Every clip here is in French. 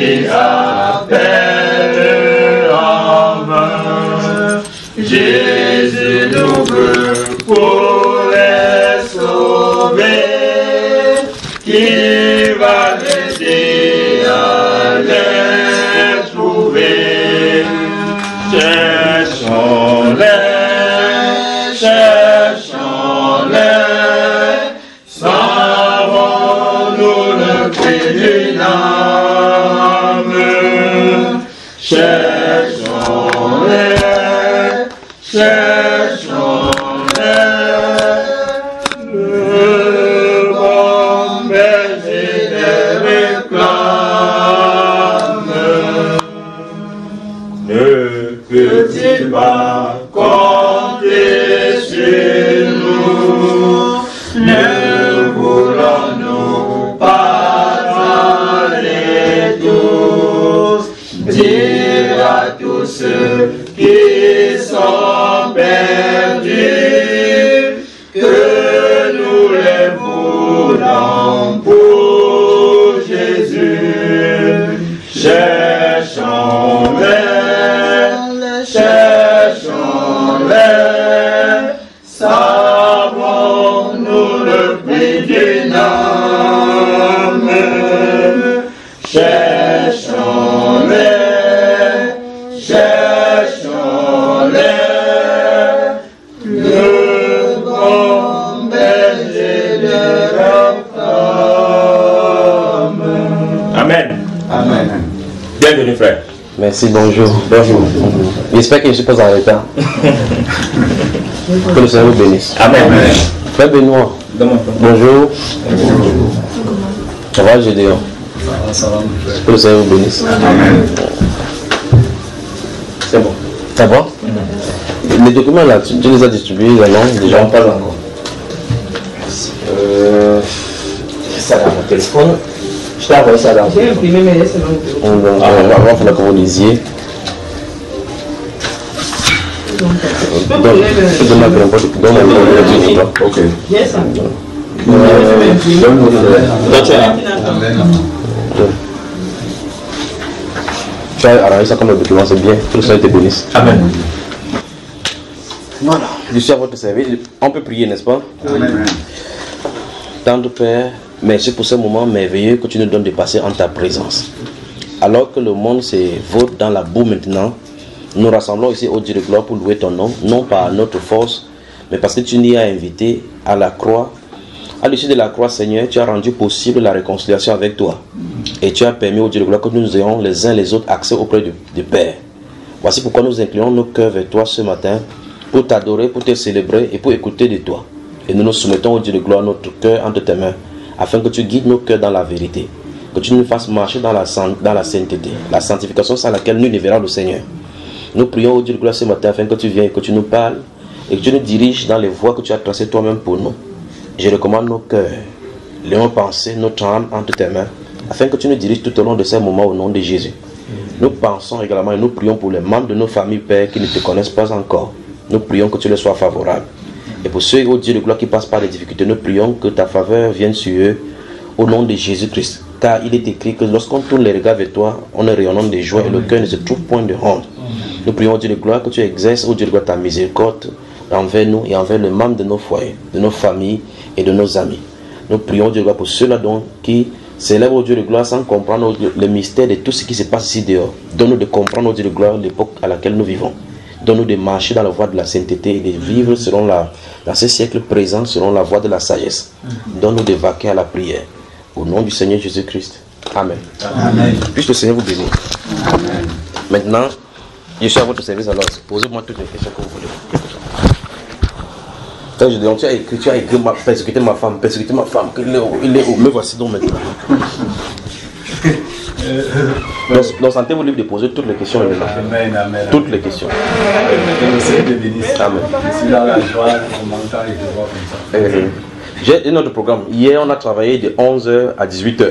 qui appelle en vain. Jésus nous veut pour les sauver, qui va l'aider à les trouver. Cherchons-les, cherchons-les, savons-nous le prix d'une âme. Cherchons-les, cherchons-les, le bon berger les réclame. Ne peut-il pas compter sur nous? Ne voulons-nous pas aller tous dire à tous ceux qui sont perdus que nous les voulons pour Jésus. Cherchons-les, cherchons-les, savons-nous le prix d'une âme. Cherchons-les, cherchons-les, le bon berger de l'âme. Amen. Amen. Bienvenue, frère. Merci, bonjour. Bonjour. J'espère que je ne suis pas en retard. Que le Seigneur vous bénisse. Amen. Frère Benoît. Bonjour. Ça va, Gédéon? Que le Seigneur vous bénisse. Amen. C'est bon. Ça va? Les documents là, tu les as distribués, non? Déjà, pas encore. Ça dans mon téléphone. Je t'ai envoyé ça dans. J'ai imprimé, mais laissez-moi. On va falloir que vous lisiez. Ok. Yes, ça. Tu as arrangé ça comme le document, c'est bien. Que le Seigneur te bénisse. Amen. Voilà, je suis à votre service. On peut prier, n'est-ce pas? Amen. Tendre Père, merci pour ce moment merveilleux que tu nous donnes de passer en ta présence. Alors que le monde se vote dans la boue maintenant, nous rassemblons ici au Dieu de gloire pour louer ton nom, non par notre force, mais parce que tu nous as invités à la croix. À l'issue de la croix, Seigneur, tu as rendu possible la réconciliation avec toi. Et tu as permis au Dieu de gloire que nous ayons les uns les autres accès auprès du Père. Voici pourquoi nous inclinons nos cœurs vers toi ce matin, pour t'adorer, pour te célébrer et pour écouter de toi. Et nous nous soumettons au Dieu de gloire notre cœur entre tes mains, afin que tu guides nos cœurs dans la vérité, que tu nous fasses marcher dans la sainteté, la sanctification sans laquelle nul ne verra le Seigneur. Nous prions au Dieu de gloire ce matin afin que tu viennes et que tu nous parles et que tu nous diriges dans les voies que tu as tracées toi-même pour nous. Je recommande nos cœurs, nos pensées, notre âme entre tes mains, afin que tu nous diriges tout au long de ces moments au nom de Jésus. Nous pensons également et nous prions pour les membres de nos familles, Père, qui ne te connaissent pas encore. Nous prions que tu leur sois favorable. Et pour ceux, ô Dieu de gloire, qui passent par des difficultés, nous prions que ta faveur vienne sur eux au nom de Jésus-Christ. Car il est écrit que lorsqu'on tourne les regards vers toi, on est rayonnant de joie et le cœur ne se trouve point de honte. Nous prions, ô Dieu de gloire, que tu exerces, ô Dieu de gloire, ta miséricorde envers nous et envers les membres de nos foyers, de nos familles et de nos amis. Nous prions, ô Dieu de gloire, pour ceux-là donc qui célèbrent, ô Dieu de gloire, sans comprendre le mystère de tout ce qui se passe ici dehors. Donne-nous de comprendre, ô Dieu de gloire, l'époque à laquelle nous vivons. Donne-nous de marcher dans la voie de la sainteté et de vivre dans ce siècle présent selon la voie de la sagesse. Donne-nous de vaquer à la prière. Au nom du Seigneur Jésus-Christ. Amen. Amen. Puisse le Seigneur vous bénir. Amen. Maintenant, je suis à votre service, alors posez-moi toutes les questions que vous voulez. Quand je dis, tu as écrit persécuter ma femme, il est où? Me voici donc maintenant. Donc sentez-vous libre de poser toutes les questions. Amen, amen. Toutes les questions. Amen. Je suis dans la joie, on m'entend et je vois comme ça. J'ai un autre programme. Hier, on a travaillé de 11h à 18h.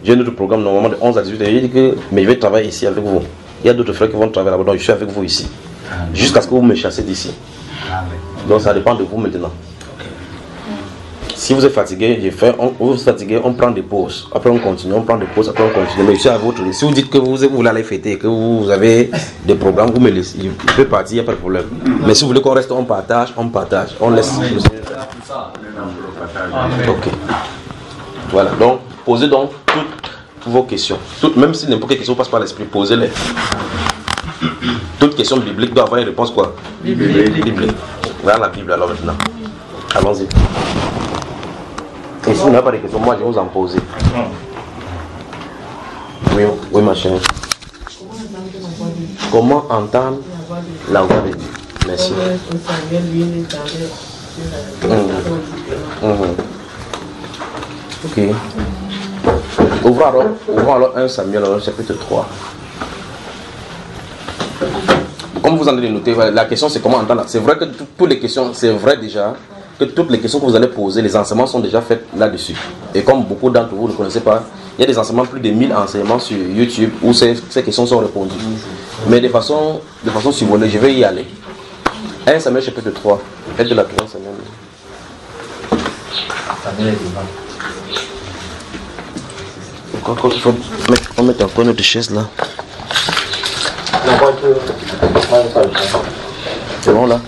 J'ai un autre programme normalement de 11h à 18h. J'ai dit que mais je vais travailler ici avec vous. Il y a d'autres frères qui vont travailler là-bas, donc je suis avec vous ici. Jusqu'à ce que vous me chassez d'ici. Donc ça dépend de vous maintenant. Si vous êtes fatigué, vous êtes fatigué, on prend des pauses. Après on continue, on prend des pauses, après on continue. Mais je suis à votre risque. Si vous dites que vous voulez aller fêter, que vous avez des programmes, vous me laissez. Il peut partir, il n'y a pas de problème. Mais si vous voulez qu'on reste, on partage, on laisse. Ok. Voilà, donc posez donc toutes vos questions. Même si n'importe quelle question passe par l'esprit, posez-les. Toute question biblique doit avoir une réponse quoi? Biblique. Voilà la Bible alors maintenant. Allons-y. Et si vous n'avez pas de questions, moi je vais vous en poser. Oui ma chérie. Comment entendre la voix de Dieu? Merci. Ok. Ouvrons alors 1 Samuel chapitre 3. Comme vous en avez noté, la question c'est comment entendre. C'est vrai que toutes les questions, c'est vrai déjà que toutes les questions que vous allez poser, les enseignements sont déjà faits là-dessus. Et comme beaucoup d'entre vous ne connaissez pas, il y a des enseignements, plus de 1000 enseignements sur YouTube où ces questions sont répondues. Mais de façon survolée, je vais y aller. 1 Samuel chapitre 3. Faites de la 3 Samuel. Encore il faut mettre encore notre chaise là. C'est bon là?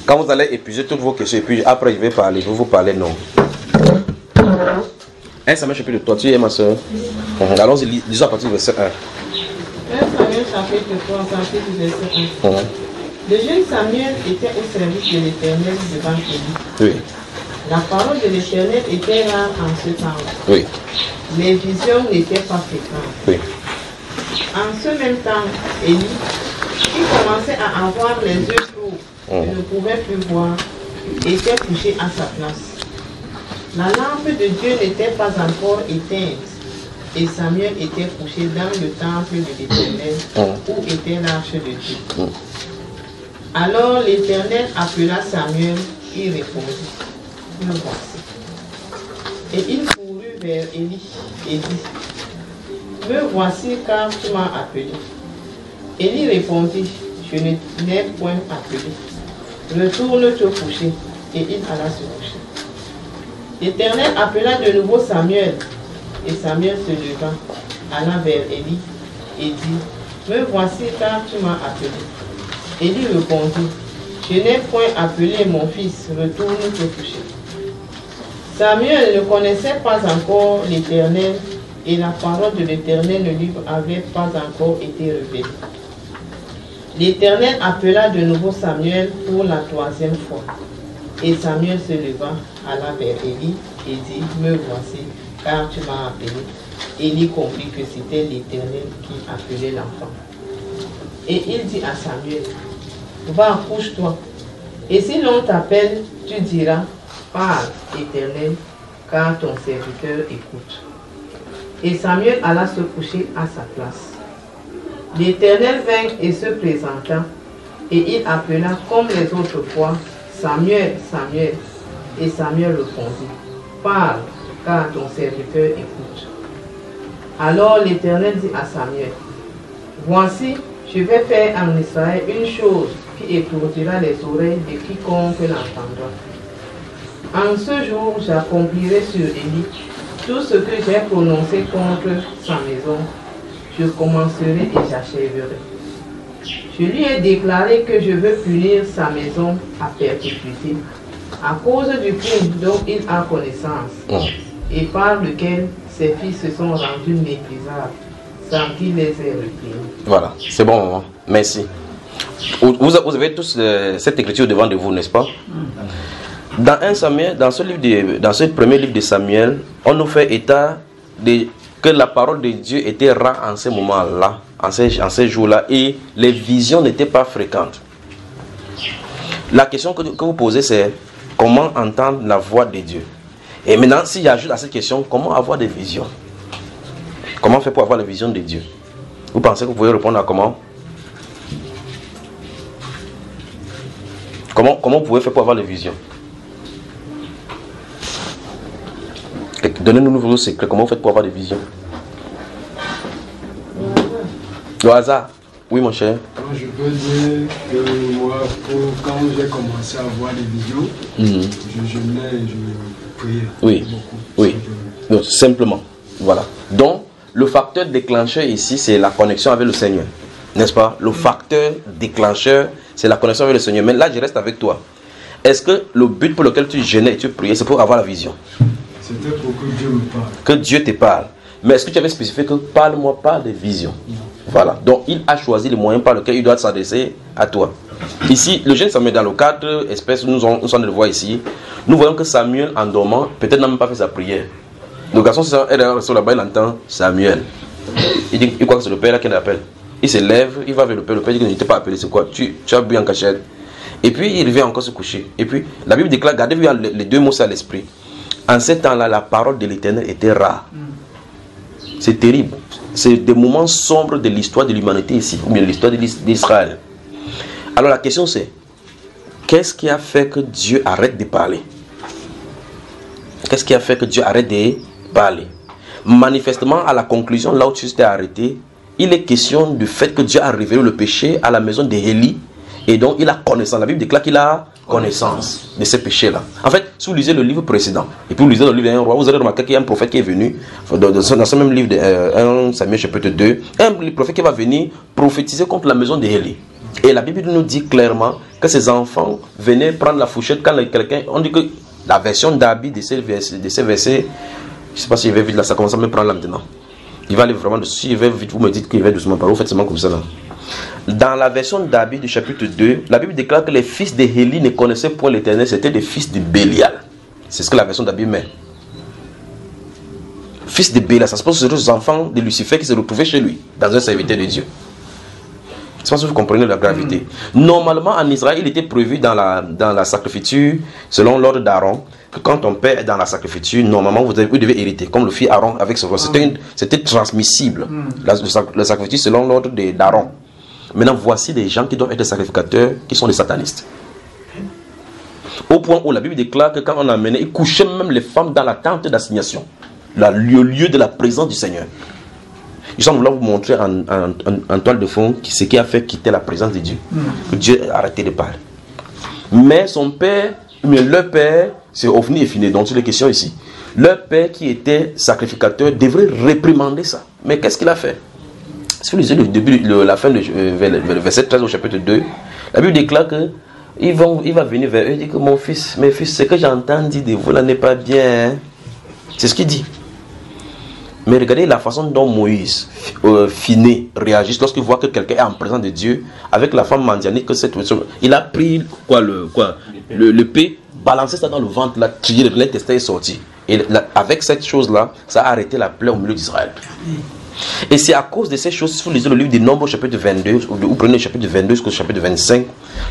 Quand vous allez épuiser toutes vos questions, et puis après je vais parler, je vais vous parler non. 1 Samuel chapitre 3, tu es ma soeur? Allons-y, lisons à partir du verset 1. 1 Samuel chapitre 3, à partir du verset 1. Le jeune Samuel était au service de l'Éternel devant Élie. Oui. La parole de l'Éternel était rare en ce temps. Oui. Les visions n'étaient pas fréquentes. Oui. En ce même temps, Élie, qui commençait à avoir les yeux clos et ne pouvait plus voir, était couché à sa place. La lampe de Dieu n'était pas encore éteinte et Samuel était couché dans le temple de l'Éternel où était l'arche de Dieu. Alors l'Éternel appela Samuel, il répondit, me voici. Et il courut vers Élie et dit, me voici car tu m'as appelé. Élie répondit, je ne t'ai point appelé. Retourne te coucher. Et il alla se coucher. L'Éternel appela de nouveau Samuel. Et Samuel se leva, alla vers Élie et dit, me voici car tu m'as appelé. Élie répondit, je n'ai point appelé mon fils, retourne te coucher. Samuel ne connaissait pas encore l'Éternel et la parole de l'Éternel ne lui avait pas encore été révélée. L'Éternel appela de nouveau Samuel pour la 3e fois. Et Samuel se leva, alla vers Élie et dit, me voici, car tu m'as appelé. Élie comprit que c'était l'Éternel qui appelait l'enfant. Et il dit à Samuel, va, couche-toi. Et si l'on t'appelle, tu diras, parle, Éternel, car ton serviteur écoute. Et Samuel alla se coucher à sa place. L'Éternel vint et se présenta, et il appela comme les autres fois, Samuel, Samuel. Et Samuel répondit, parle, car ton serviteur écoute. Alors l'Éternel dit à Samuel, voici, je vais faire en Israël une chose qui étourdira les oreilles de quiconque l'entendra. En ce jour, j'accomplirai sur Élie tout ce que j'ai prononcé contre sa maison. Je commencerai et j'achèverai. Je lui ai déclaré que je veux punir sa maison à perpétuité, à cause du crime dont il a connaissance, et par lequel ses fils se sont rendus méprisables, sans qu'il les ait réprimés. Voilà, c'est bon, maman. Merci. Vous avez tous cette écriture devant de vous, n'est-ce pas? Dans 1 Samuel, dans ce premier livre de Samuel, on nous fait état que la parole de Dieu était rare en ce moment-là, en ces jours-là, et les visions n'étaient pas fréquentes. La question que vous posez, c'est comment entendre la voix de Dieu? Et maintenant, s'il y a juste à cette question, comment avoir des visions? Comment faire pour avoir les visions de Dieu? Vous pensez que vous pouvez répondre à comment? Comment vous pouvez faire pour avoir les visions? Donnez-nous vos secrets. Comment vous faites pour avoir des visions? Le hasard. Oui, mon cher. Donc, je peux dire que moi, quand j'ai commencé à voir les vidéos, je jeûnais et je priais. Oui, Beaucoup, oui. Donc, simplement. Voilà. Donc, le facteur déclencheur ici, c'est la connexion avec le Seigneur. N'est-ce pas? Le facteur déclencheur, c'est la connexion avec le Seigneur. Mais là, je reste avec toi. Est-ce que le but pour lequel tu jeûnais et tu priais, c'est pour avoir la vision? C'était pour que Dieu me parle. Que Dieu te parle. Mais est-ce que tu avais spécifié que parle-moi pas de vision? Voilà. Donc, il a choisi les moyens par lesquels il doit s'adresser à toi. Ici, le jeune Samuel, dans le cadre espèce, nous sommes de le voir ici, nous voyons que Samuel, en dormant, peut-être n'a même pas fait sa prière. Le garçon est sur là-bas, il entend Samuel. Il dit, il croit que c'est le père là qui l'appelle. Il se lève, il va vers le père dit que ne t'ai pas appelé, c'est quoi? Tu as bu en cachette. Et puis il revient encore se coucher. Et puis la Bible déclare, gardez bien les deux mots, c'est à l'esprit. En ce temps-là, la parole de l'Éternel était rare. C'est terrible. C'est des moments sombres de l'histoire de l'humanité ici, ou bien l'histoire d'Israël. Alors la question c'est, qu'est-ce qui a fait que Dieu arrête de parler? Qu'est-ce qui a fait que Dieu arrête de parler? Manifestement, à la conclusion, là où tu t'es arrêté, il est question du fait que Dieu a révélé le péché à la maison d'Élie. Et donc, il a connaissance. La Bible déclare qu'il a connaissance de ces péchés-là. En fait, si vous lisez le livre précédent, et puis vous lisez le livre d'un roi, vous allez remarquer qu'il y a un prophète qui est venu, dans ce même livre, 1 Samuel chapitre 2, un prophète qui va venir prophétiser contre la maison d'Élie. Et la Bible nous dit clairement que ces enfants venaient prendre la fourchette quand quelqu'un... On dit que la version d'Abi de ces versets, je ne sais pas si je vais vite là, ça commence à me prendre là maintenant. Il va aller vraiment dessus, il va vite, vous me dites qu'il va doucement parler, vous faites seulement comme ça là. Dans la version d'Abi du chapitre 2, la Bible déclare que les fils d'Élie ne connaissaient point l'Éternel, c'était des fils de Bélial. C'est ce que la version d'Abi met. Fils de Bélial, ça se passe sur les enfants de Lucifer qui se retrouvaient chez lui, dans un serviteur de Dieu. Je ne sais pas si vous comprenez la gravité. Normalement, en Israël, il était prévu dans la sacrifiture, selon l'ordre d'Aaron, que quand ton père est dans la sacrifiture, normalement, vous devez hériter, comme le fit Aaron avec ce roi. C'était transmissible, la sacrifiture selon l'ordre d'Aaron. Maintenant, voici des gens qui doivent être sacrificateurs, qui sont des satanistes. Au point où la Bible déclare que quand on amenait, ils couchaient même les femmes dans la tente d'assignation, le lieu de la présence du Seigneur. Je vais vous montrer en toile de fond ce qui a fait quitter la présence de Dieu. Que Dieu a arrêté de parler. Mais son père, mais leur père, c'est Ophni et Phiné, donc c'est les questions ici. Leur père qui était sacrificateur devrait réprimander ça. Mais qu'est-ce qu'il a fait? Si vous lisez la fin du verset 13 au chapitre 2, la Bible déclare que il va venir vers eux et dire que mes fils, ce que j'entends dire de vous là n'est pas bien. C'est ce qu'il dit. Mais regardez la façon dont Moïse, Phiné, réagit lorsqu'il voit que quelqu'un est en présence de Dieu avec la femme mendianique. Il a pris l'épée, balancé ça dans le ventre, l'a trié, l'intestin est sorti. Et avec cette chose-là, ça a arrêté la plaie au milieu d'Israël. Et c'est à cause de ces choses, si vous lisez le livre des Nombres, chapitre 22, ou prenez le chapitre 22 jusqu'au chapitre 25,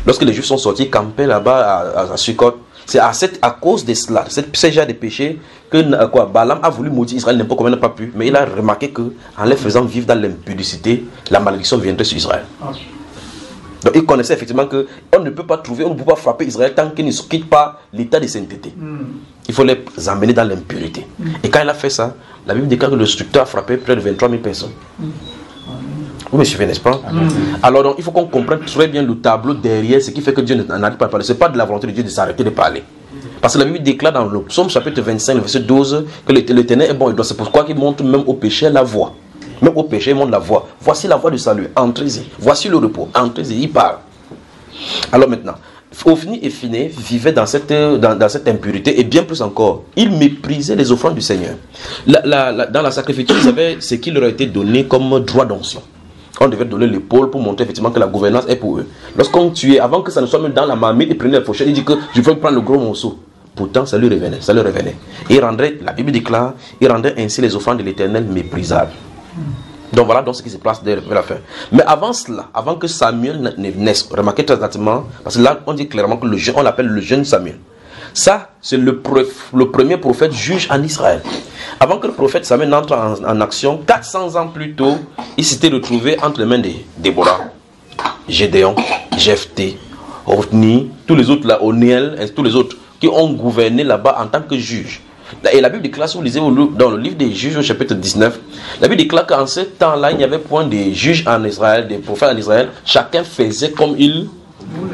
lorsque les Juifs sont sortis, camper là-bas à Sukkot, c'est à cause de cela, ce genre de péché, que Balaam a voulu maudire Israël, n'importe comment il n'a pas pu, mais il a remarqué qu'en les faisant vivre dans l'impudicité, la malédiction viendrait sur Israël. Donc il connaissait effectivement qu'on ne peut pas trouver, on ne peut pas frapper Israël tant qu'il ne se quitte pas l'état de sainteté. Il faut les amener dans l'impurité. Et quand il a fait ça, la Bible déclare que le destructeur a frappé près de 23 000 personnes. Vous me suivez, n'est-ce pas? Alors donc, il faut qu'on comprenne très bien le tableau derrière ce qui fait que Dieu n'arrête pas de parler. Ce n'est pas de la volonté de Dieu de s'arrêter de parler. Parce que la Bible déclare dans le psaume chapitre 25, verset 12, que l'Éternel est bon et droit. C'est pourquoi il montre même au péché la voie. Même au péché, il montre la voie. Voici la voie du salut, entrez-y. Voici le repos, entrez-y. Il parle. Alors maintenant, Ophni et Phiné vivaient dans cette impureté et bien plus encore, ils méprisaient les offrandes du Seigneur. Dans la sacrificature, ils avaient ce qui leur a été donné comme droit d'onction. On devait donner l'épaule pour montrer effectivement que la gouvernance est pour eux. Lorsqu'on tuait, avant que ça ne soit même dans la marmite, ils prenaient la fourchette, ils disaient que je veux prendre le gros morceau. Pourtant, ça lui revenait, ça leur revenait. Et la Bible déclare, il rendait ainsi les offrandes de l'Éternel méprisables. Donc voilà donc ce qui se passe vers la fin. Mais avant cela, avant que Samuel ne naisse, remarquez très attentivement, parce que là on dit clairement que on l'appelle le jeune Samuel. Ça, c'est le premier prophète juge en Israël. Avant que le prophète Samuel n'entre en action, 400 ans plus tôt, il s'était retrouvé entre les mains de Déborah, Gédéon, Jephthé, Ophni, tous les autres là, Onéel, et tous les autres qui ont gouverné là-bas en tant que juge. Et la Bible déclare, si vous lisez dans le livre des Juges au chapitre 19, la Bible déclare qu'en ce temps-là, il n'y avait point de juges en Israël, des prophètes en Israël. Chacun faisait comme il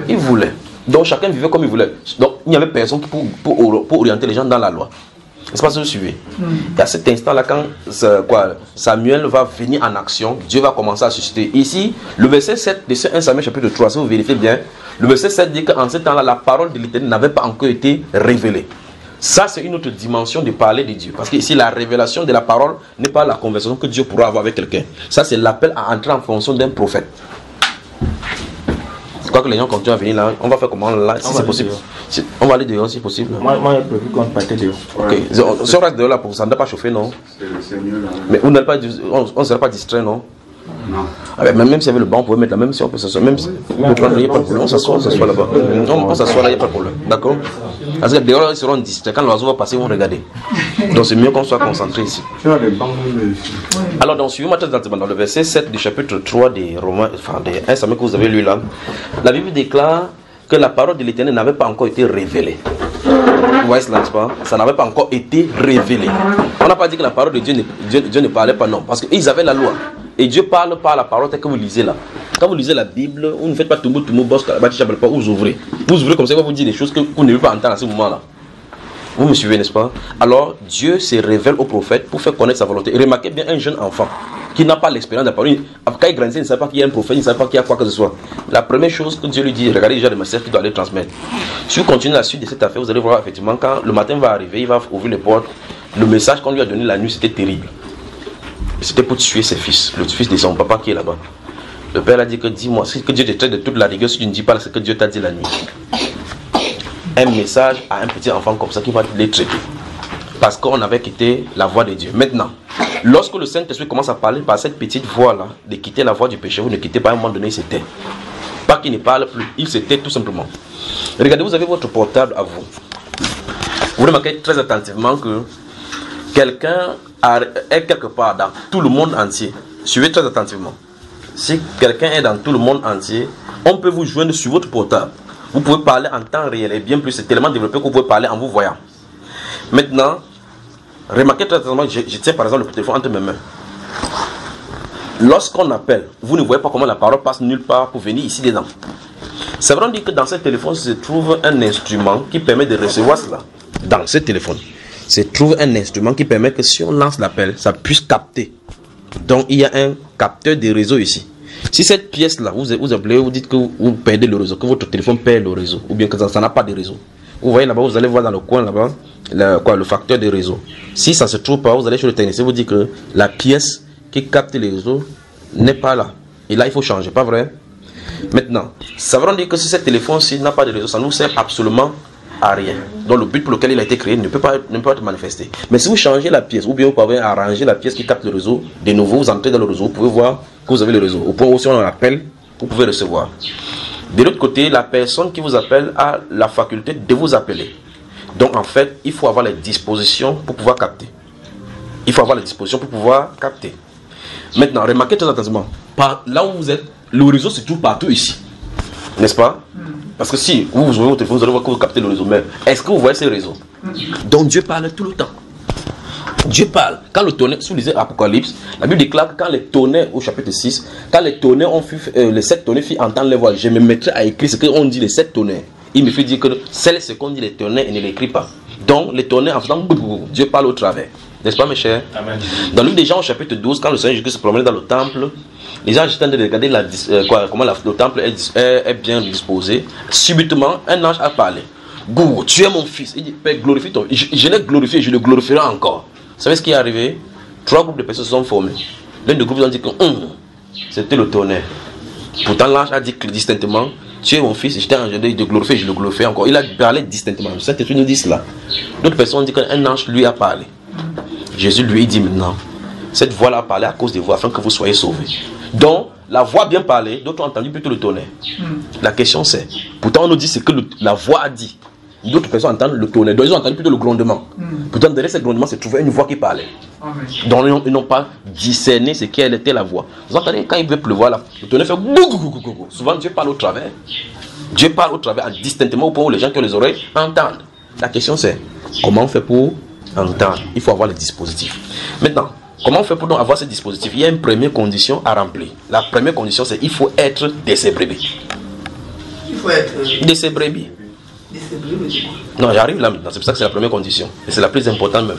voulait. Donc chacun vivait comme il voulait. Donc il n'y avait personne pour orienter les gens dans la loi. N'est-ce pas ce que vous suivez? Et à cet instant-là, quand Samuel va venir en action, Dieu va commencer à susciter. Ici, le verset 7 de 1 Samuel chapitre 3, si vous vérifiez bien, le verset 7 dit qu'en ce temps-là, la parole de l'Éternel n'avait pas encore été révélée. Ça, c'est une autre dimension de parler de Dieu. Parce que ici, la révélation de la parole n'est pas la conversation que Dieu pourra avoir avec quelqu'un. Ça, c'est l'appel à entrer en fonction d'un prophète. Je crois que les gens continuent à venir là. On va faire comment là, si c'est possible. On va aller dehors si possible. Moi, j'ai prévu qu'on partait dehors. Ok. Si on reste dehors là, ça ne doit pas chauffer, non? C'est mieux là. Mais on ne serait pas distrait, non? Non. Ah ben, même s'il y avait le banc, on pouvait mettre là, même si on peut s'asseoir. Même si on peut prendre, il n'y a pas de problème. On s'assoit là-bas. On s'assoit là, il n'y a pas de problème. D'accord? Parce que dehors, ils seront distraits. Quand l'oiseau va passer, ils vont regarder. Donc c'est mieux qu'on soit concentré ici. Tu as des bancs même ici. Alors, donc, suivez-moi très attentivement. Dans le verset 7 du chapitre 3 des Romains, enfin, des 1 Samuel que vous avez lu là, la Bible déclare que la parole de l'Éternel n'avait pas encore été révélée. Vous voyez cela, n'est-ce pas? Ça n'avait pas encore été révélé. On n'a pas dit que la parole de Dieu ne parlait pas, non. Parce qu'ils avaient la loi. Et Dieu parle par la parole telle que vous lisez là. Quand vous lisez la Bible, vous ne faites pas tout boss, pas, vous ouvrez. Vous ouvrez comme ça, il va vous dire des choses que vous ne pouvez pas entendre à ce moment-là. Vous me suivez, n'est-ce pas? Alors, Dieu se révèle au prophète pour faire connaître sa volonté. Et remarquez bien un jeune enfant qui n'a pas l'expérience de la parole. Quand il grandit, il ne sait pas qu'il y a un prophète, il ne sait pas qu'il y a quoi que ce soit. La première chose que Dieu lui dit, regardez déjà le message qu'il doit aller transmettre. Si vous continuez la suite de cette affaire, vous allez voir effectivement, quand le matin va arriver, il va ouvrir les portes. Le message qu'on lui a donné la nuit, c'était terrible. C'était pour tuer ses fils, le fils de son papa qui est là-bas. Le père a dit que dis-moi, si que Dieu te traite de toute la rigueur, si tu ne dis pas ce que Dieu t'a dit la nuit. Un message à un petit enfant comme ça qui va les traiter. Parce qu'on avait quitté la voie de Dieu. Maintenant, lorsque le Saint-Esprit commence à parler par cette petite voix-là, de quitter la voie du péché, vous ne quittez pas, à un moment donné, il se tait. Pas qu'il ne parle plus, il se tait tout simplement. Regardez, vous avez votre portable à vous. Vous remarquez très attentivement que quelqu'un est quelque part dans tout le monde entier. Suivez très attentivement. Si quelqu'un est dans tout le monde entier, on peut vous joindre sur votre portable. Vous pouvez parler en temps réel et bien plus, c'est tellement développé que vous pouvez parler en vous voyant. Maintenant, remarquez très attentivement, je tiens par exemple le téléphone entre mes mains. Lorsqu'on appelle, vous ne voyez pas comment la parole passe nulle part pour venir ici dedans. C'est vrai dire que dans ce téléphone se trouve un instrument qui permet de recevoir cela. Dans ce téléphone se trouve un instrument qui permet que si on lance l'appel, ça puisse capter. Donc il y a un capteur de réseau ici. Si cette pièce-là, vous appelez, vous dites que vous perdez le réseau, que votre téléphone perd le réseau, ou bien que ça n'a pas de réseau. Vous voyez là-bas, vous allez voir dans le coin là-bas, le facteur de réseau. Si ça ne se trouve pas, vous allez chez le technicien, vous dites que la pièce qui capte les réseaux n'est pas là. Et là, il faut changer, pas vrai? Maintenant, ça veut dire que si ce téléphone-ci n'a pas de réseau, ça ne nous sert absolument à rien. Donc le but pour lequel il a été créé ne peut pas être manifesté. Mais si vous changez la pièce, ou bien vous pouvez arranger la pièce qui capte le réseau, de nouveau vous entrez dans le réseau, vous pouvez voir que vous avez le réseau. Au point où si on appelle, vous pouvez recevoir. De l'autre côté, la personne qui vous appelle a la faculté de vous appeler. Donc en fait, il faut avoir les dispositions pour pouvoir capter. Il faut avoir les dispositions pour pouvoir capter. Maintenant, remarquez très attentivement, là où vous êtes, le réseau se trouve partout ici. N'est-ce pas? Parce que si vous ouvrez votre téléphone, vous allez voir que vous captez le réseau. Mais est-ce que vous voyez ces réseaux? Donc Dieu parle tout le temps. Dieu parle. Quand le tonnerre, si vous lisez Apocalypse, la Bible déclare que quand les tonnerres, au chapitre 6, quand les tonnerres ont fait, les 7 tonnerres firent entendre les voix, je me mettrai à écrire ce qu'on dit les 7 tonnerres. Il me fait dire que c'est ce qu'on dit les tonnerres et ne l'écrit pas. Donc les tonnerres en faisant Dieu parle au travers. N'est-ce pas mes chers? Amen. Dans le livre des Jean au chapitre 12, quand le Seigneur Jésus se promenait dans le temple, les gens étaient en train de regarder comment le temple est bien disposé. Subitement, un ange a parlé. Gou, tu es mon fils. Il dit, Père, glorifie ton fils. Je l'ai glorifié, je le glorifierai encore. Vous savez ce qui est arrivé? 3 groupes de personnes se sont formés. L'un des groupes a dit que c'était le tonnerre. Pourtant, l'ange a dit distinctement, tu es mon fils, je t'ai engendré de glorifier, je le glorifie encore. Il a parlé distinctement. Le Saint-Esprit nous dit cela. D'autres personnes disent qu'un ange lui a parlé. Jésus lui dit maintenant, cette voix-là a parlé à cause de vous afin que vous soyez sauvés. Donc, la voix bien parlée, d'autres ont entendu plutôt le tonnerre. La question c'est, pourtant on nous dit ce que la voix a dit. D'autres personnes entendent le tonnerre, donc ils ont entendu plutôt le grondement. Pourtant derrière ce grondement se trouvait une voix qui parlait. Donc ils n'ont pas discerné ce qu'elle était la voix. Vous entendez quand il veut pleuvoir, le tonnerre fait gou. Souvent Dieu parle au travers. Dieu parle au travers distinctement au point où les gens qui ont les oreilles entendent. La question c'est, comment on fait pour entendre. Il faut avoir les dispositifs. Maintenant, comment on fait pour donc avoir ces dispositifs? Il y a une première condition à remplir. La première condition, c'est qu'il faut être de ces brebis. Il faut être De ces brebis. Non, j'arrive là maintenant. C'est pour ça que c'est la première condition. Et c'est la plus importante même.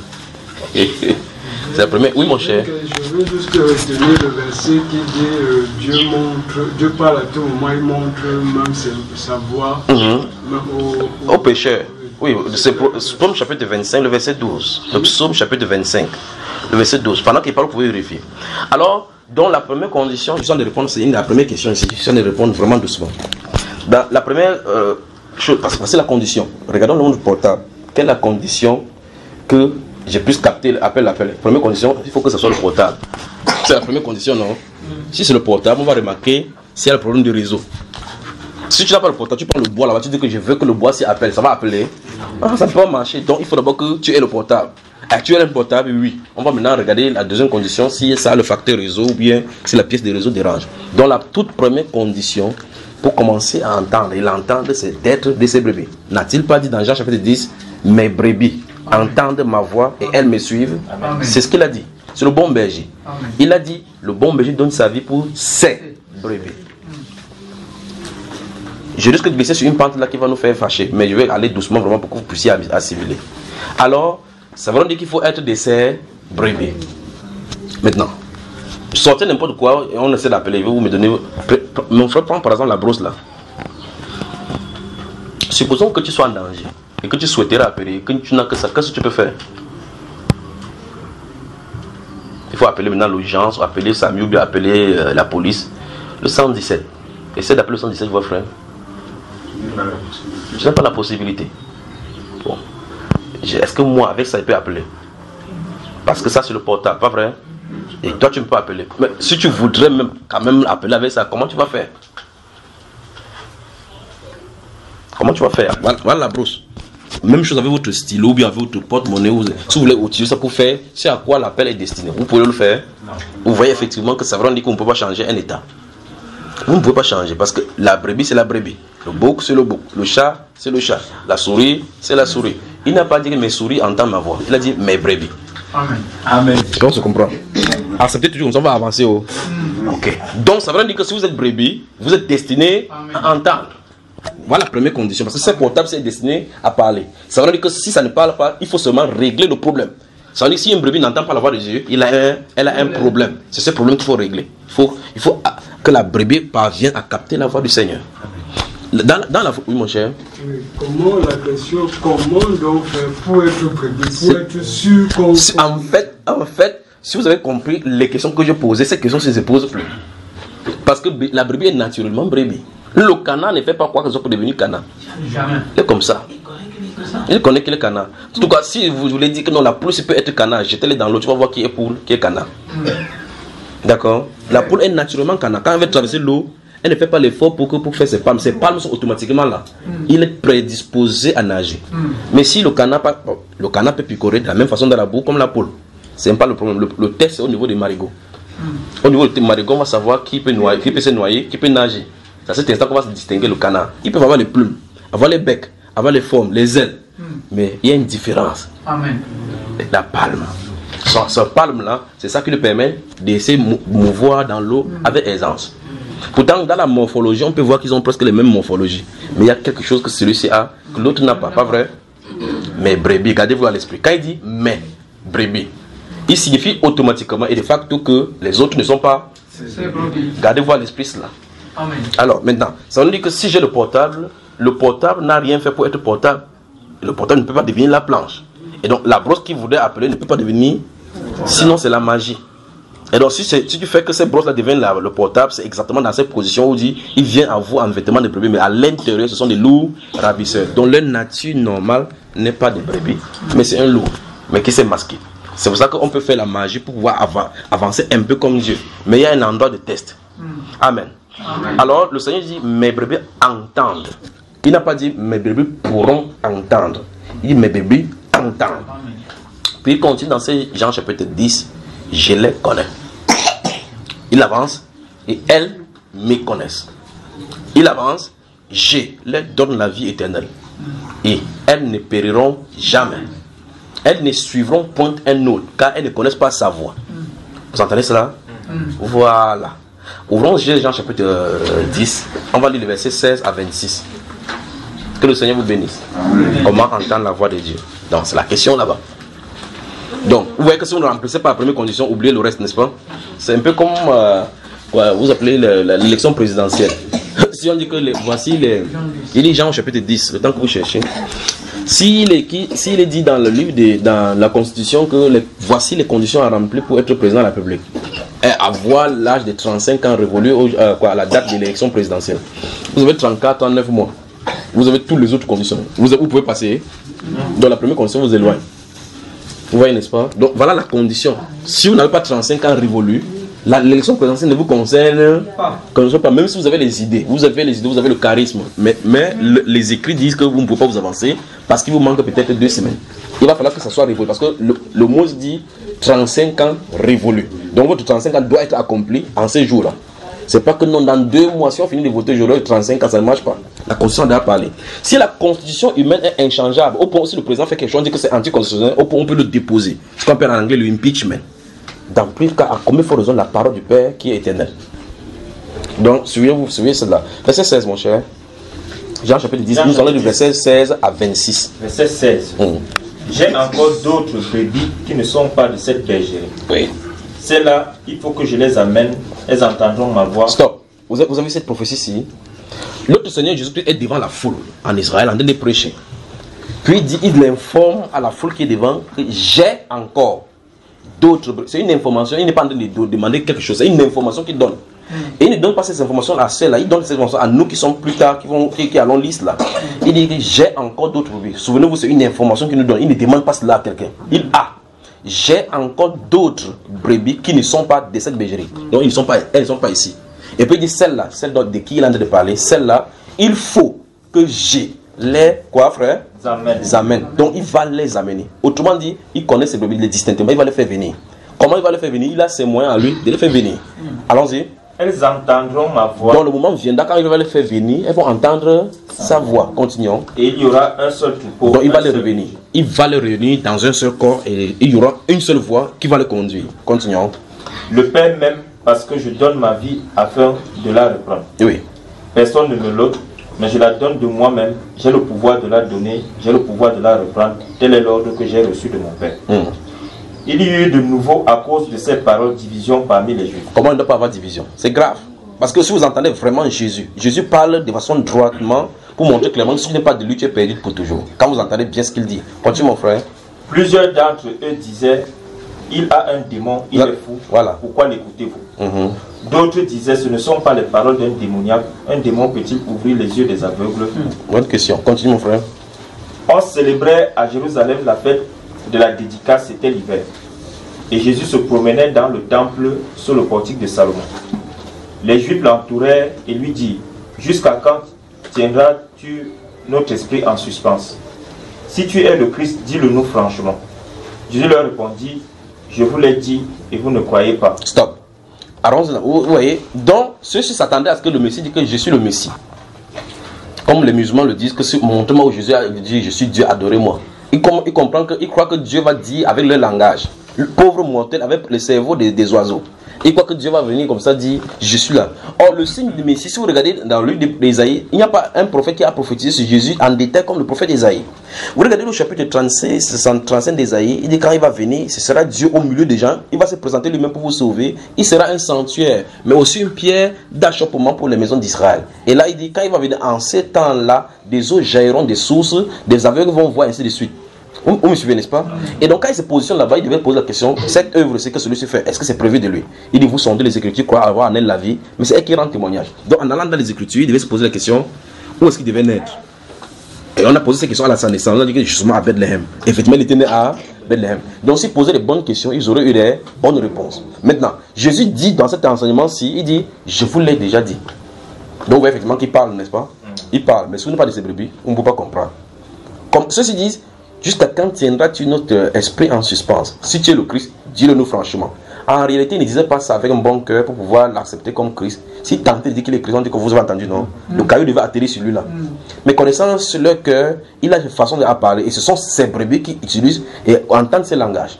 C'est la première. Oui, mon cher. Je veux juste retenir le verset qui dit Dieu parle à tout moment, il montre même sa voix Au pécheur. Oui, c'est Psaume chapitre 25, le verset 12. Le Psaume chapitre 25, le verset 12. Pendant qu'il parle, vous pouvez vérifier. Alors, dans la première condition, je suis en train de répondre, c'est la première question ici. Je suis en train de répondre vraiment doucement. Dans la première chose, parce que c'est la condition. Regardons le monde portable. Quelle est la condition que j'ai pu capter l'appel? Première condition, il faut que ce soit le portable. C'est la première condition, non? Si c'est le portable, on va remarquer s'il y a le problème du réseau. Si tu n'as pas le portable, tu prends le bois là-bas, tu dis que je veux que le bois s'y appelle, ça va appeler. Ça ne peut pas marcher. Donc il faut d'abord que tu aies le portable. Tu as le portable, oui. On va maintenant regarder la deuxième condition, si ça a le facteur réseau ou bien si la pièce de réseau dérange. Donc la toute première condition pour commencer à entendre, et l'entendre, c'est d'être de ses brebis. N'a-t-il pas dit dans Jean chapitre 10, mes brebis entendent ma voix et elles me suivent? C'est ce qu'il a dit. C'est le bon berger. Il a dit, le bon berger donne sa vie pour ses brebis. Je risque de glisser sur une pente là qui va nous faire fâcher, mais je vais aller doucement vraiment pour que vous puissiez assimiler. Alors, ça veut dire qu'il faut être de ces brebis. Maintenant, sortez n'importe quoi et on essaie d'appeler. Vous me donnez. Mon frère, prends par exemple la brosse là. Supposons que tu sois en danger et que tu souhaiterais appeler, que tu n'as que ça, qu'est-ce que tu peux faire? Il faut appeler maintenant l'urgence, appeler Samuel, ou bien appeler la police. Le 117. Essaie d'appeler le 117, votre frère. Je n'ai pas la possibilité. Bon. Est-ce que moi, avec ça, je peux appeler? Parce que ça, c'est le portable, pas vrai? Et toi, tu ne peux pas appeler. Mais si tu voudrais même, quand même appeler avec ça, comment tu vas faire? Comment tu vas faire? Voilà la brosse. Même chose avec votre stylo ou bien avec votre porte-monnaie. Si vous voulez utiliser ça pour faire, c'est à quoi l'appel est destiné. Vous pouvez le faire. Vous voyez effectivement que ça veut dire qu'on ne peut pas changer un état. Vous ne pouvez pas changer parce que la brebis c'est la brebis, le bouc c'est le bouc, le chat c'est le chat, la souris c'est la souris. Il n'a pas dit que mes souris entendent ma voix, il a dit mes brebis. Amen. Amen. On se comprend. Acceptez toujours, on va avancer. Ok. Donc ça veut dire que si vous êtes brebis, vous êtes destiné à entendre. Voilà la première condition parce que ce portable c'est destiné à parler. Ça veut dire que si ça ne parle pas, il faut seulement régler le problème. Ça veut dire que si une brebis n'entend pas la voix de Dieu, elle a un problème. C'est ce problème qu'il faut régler. Il faut que la brebis parvienne à capter la voix du Seigneur. Dans la... Oui, mon cher. Comment la question, comment donc faire pour être brebis, pour être sûr qu'on... En fait, si vous avez compris les questions que je posais, ces questions ne se posent plus. Parce que la brebis est naturellement brebis. Le canard ne fait pas quoi que ça peut devenir canard. Jamais. Il est comme ça. Il connaît qu'il est canard. En tout cas, si vous voulez dire que non, la poule peut être canard, jetez-les dans l'eau, tu vas voir qui est poule, qui est canard. D'accord? La poule est naturellement canard. Quand elle veut traverser l'eau, elle ne fait pas l'effort pour faire ses palmes. Ses palmes sont automatiquement là. Il est prédisposé à nager. Mais si le canard peut picorer de la même façon dans la boue comme la poule, c'est pas le problème. Le test c'est au niveau des marigots. Au niveau des marigots, on va savoir qui peut se noyer, qui peut nager. C'est à cet instant qu'on va se distinguer le canard. Ils peuvent avoir les plumes, avoir les becs, avoir les formes, les ailes. Mais il y a une différence. Amen. La palme. Ce palme-là, c'est ça qui lui permet de se mouvoir dans l'eau avec aisance. Pourtant, dans la morphologie, on peut voir qu'ils ont presque les mêmes morphologies. Mais il y a quelque chose que celui-ci a, que l'autre n'a pas. Pas vrai? Mais brebis, gardez-vous à l'esprit. Quand il dit mais brebis, il signifie automatiquement et de facto que les autres ne sont pas. Gardez-vous à l'esprit cela. Amen. Alors maintenant, ça veut dire que si j'ai le portable n'a rien fait pour être portable. Le portable ne peut pas devenir la planche. Et donc la brosse qu'il voudrait appeler ne peut pas devenir, sinon c'est la magie. Et donc si tu fais que cette brosse là devienne le portable, c'est exactement dans cette position où il vient à vous en vêtements de brebis, mais à l'intérieur ce sont des loups ravisseurs. Donc leur nature normale n'est pas des brebis, mais c'est un loup, mais qui s'est masqué. C'est pour ça qu'on peut faire la magie pour pouvoir avancer un peu comme Dieu. Mais il y a un endroit de test. Amen. Amen. Alors le Seigneur dit mes brebis entendent. Il n'a pas dit mes brebis pourront entendre. Il dit mes brebis entendent. Puis il continue dans ces Jean chapitre 10. Je les connais. Il avance et elles me connaissent. Il avance, je leur donne la vie éternelle. Et elles ne périront jamais. elles ne suivront point un autre, car elles ne connaissent pas sa voix. Vous entendez cela? Voilà. Ouvrons Jean chapitre 10, on va lire le verset 16 à 26. Que le Seigneur vous bénisse. Comment entendre la voix de Dieu? Donc c'est la question là-bas. Donc, vous voyez que si on ne remplissait pas la première condition, oubliez le reste, n'est-ce pas? C'est un peu comme, vous appelez l'élection présidentielle. Si on dit que il dit Jean au chapitre 10, le temps que vous cherchez. S'il est dit dans le livre, dans la Constitution, que voici les conditions à remplir pour être président de la République. Et avoir l'âge de 35 ans révolu à la date de l'élection présidentielle. Vous avez 34, 39 mois. Vous avez toutes les autres conditions. Vous pouvez passer. Dans la première condition, vous éloignez. Vous voyez, n'est-ce pas? Donc voilà la condition. Si vous n'avez pas 35 ans révolus, l'élection présidentielle ne vous concerne pas. Même si vous avez les idées, vous avez le charisme. Mais les écrits disent que vous ne pouvez pas vous avancer parce qu'il vous manque peut-être 2 semaines. Il va falloir que ça soit révolu. Parce que le mot dit 35 ans révolus. Donc votre 35 ans doit être accompli en ces jours-là. C'est pas que non, dans 2 mois, si on finit de voter, j'aurai 35 ans, ça ne marche pas. La Constitution doit parler. Si la Constitution humaine est inchangeable, au point, si le président fait quelque chose, on dit que c'est anticonstitutionnel, au point, on peut le déposer. Ce qu'on appelle en anglais le impeachment. Dans plus de cas, à combien il faut raison la parole du Père qui est éternelle. Donc, suivez cela. Verset 16, mon cher. Jean chapitre 10, nous allons du verset 16 à 26. Verset 16. J'ai encore d'autres brebis qui ne sont pas de cette bergerie. Oui. Celles-là, il faut que je les amène, elles entendront ma voix. Stop. Vous avez cette prophétie-ci. Notre Seigneur Jésus-Christ est devant la foule en Israël en train de prêcher. Puis il informe à la foule qui est devant que j'ai encore d'autres. C'est une information, il n'est pas en train de demander quelque chose, c'est une information qu'il donne. Et il ne donne pas ces informations à celle-là, il donne ces informations à nous qui sommes plus tard, qui allons lire cela. Il dit que j'ai encore d'autres brebis. Souvenez-vous, c'est une information qu'il nous donne. Il ne demande pas cela à quelqu'un. J'ai encore d'autres brebis qui ne sont pas de cette bergerie. Donc elles ne sont pas ici. Et puis il dit celle-là, celle de qui il est en train de parler, celle-là, il faut que j'ai les quoi frère? Amène. Donc il va les amener. Autrement dit, il connaît ces brebis distinctement, il va les faire venir. Comment il va les faire venir? Il a ses moyens à lui de les faire venir. Allons-y. Elles entendront ma voix. Donc le moment viendra quand il va les faire venir, elles vont entendre sa voix. Continuons. Et il y aura un seul troupeau. Donc il va les revenir. Il va les réunir dans un seul corps et il y aura une seule voix qui va les conduire. Continuons. Le Père m'aime parce que je donne ma vie afin de la reprendre. Oui. Personne ne me l'ôte, mais je la donne de moi-même. J'ai le pouvoir de la donner, j'ai le pouvoir de la reprendre. Tel est l'ordre que j'ai reçu de mon Père. Il y a eu de nouveau, à cause de ces paroles, division parmi les Juifs. Comment il ne doit pas avoir division? C'est grave. Parce que si vous entendez vraiment Jésus, Jésus parle de façon droitement pour montrer clairement que si tu n'es pas de lui, tu es perdu pour toujours. Quand vous entendez bien ce qu'il dit. Continue mon frère. Plusieurs d'entre eux disaient, il a un démon, il est fou. Voilà. Pourquoi l'écoutez-vous? D'autres disaient, ce ne sont pas les paroles d'un démoniaque. Un démon peut-il ouvrir les yeux des aveugles? Bonne question. Continue mon frère. On célébrait à Jérusalem la fête de la dédicace, c'était l'hiver. Et Jésus se promenait dans le temple sur le portique de Salomon. Les Juifs l'entouraient et lui dirent, jusqu'à quand tiendras-tu notre esprit en suspens? Si tu es le Christ, dis-le nous franchement. Jésus leur répondit, je vous l'ai dit et vous ne croyez pas. Stop. Vous voyez, donc ceux-ci s'attendaient à ce que le Messie dise que je suis le Messie. Comme les musulmans le disent, que montre-moi où Jésus dit je suis Dieu, adorez-moi. Ils comprennent qu'ils croient que Dieu va dire avec leur langage. Le pauvre mortel avec le cerveau des oiseaux. Ils croient que Dieu va venir comme ça dire je suis là. Or le signe de Messie, si vous regardez dans le livre d'Ésaïe, il n'y a pas un prophète qui a prophétisé sur Jésus en détail comme le prophète d'Ésaïe. Vous regardez le chapitre 35 d'Ésaïe, il dit quand il va venir, ce sera Dieu au milieu des gens, il va se présenter lui-même pour vous sauver, il sera un sanctuaire, mais aussi une pierre d'achoppement pour les maisons d'Israël. Et là il dit quand il va venir en ces temps-là, des eaux jailliront des sources, des aveugles vont voir ainsi de suite. Vous me suivez, n'est-ce pas? Et donc quand il se positionne là-bas, il devait poser la question, cette œuvre, c'est que celui-ci fait, est-ce que c'est prévu de lui? Il dit, vous sondez les Écritures, croyez avoir en elle la vie, mais c'est elle qui rend témoignage. Donc en allant dans les Écritures, il devait se poser la question, où est-ce qu'il devait naître? Et on a posé ces questions à sa naissance, on a dit que justement à Bethléem. Effectivement, il était né à Bethléem. Donc s'ils posaient les bonnes questions, ils auraient eu des bonnes réponses. Maintenant, Jésus dit dans cet enseignement-ci, il dit, je vous l'ai déjà dit. Donc vous voyez effectivement qu'il parle, n'est-ce pas? Il parle, mais si vous n'êtes pas de ces brebis, on ne peut pas comprendre. Comme ceux-ci disent, jusqu'à quand tiendras-tu notre esprit en suspens? Si tu es le Christ, dis-le nous franchement. En réalité, il ne disait pas ça avec un bon cœur pour pouvoir l'accepter comme Christ. S'il tentait de dire qu'il est chrétien, on dit que vous avez entendu, non? Le caillou devait atterrir sur lui là. Mais connaissant leur cœur, il a une façon de parler. Et ce sont ces brebis qui utilisent et entendent ces langages.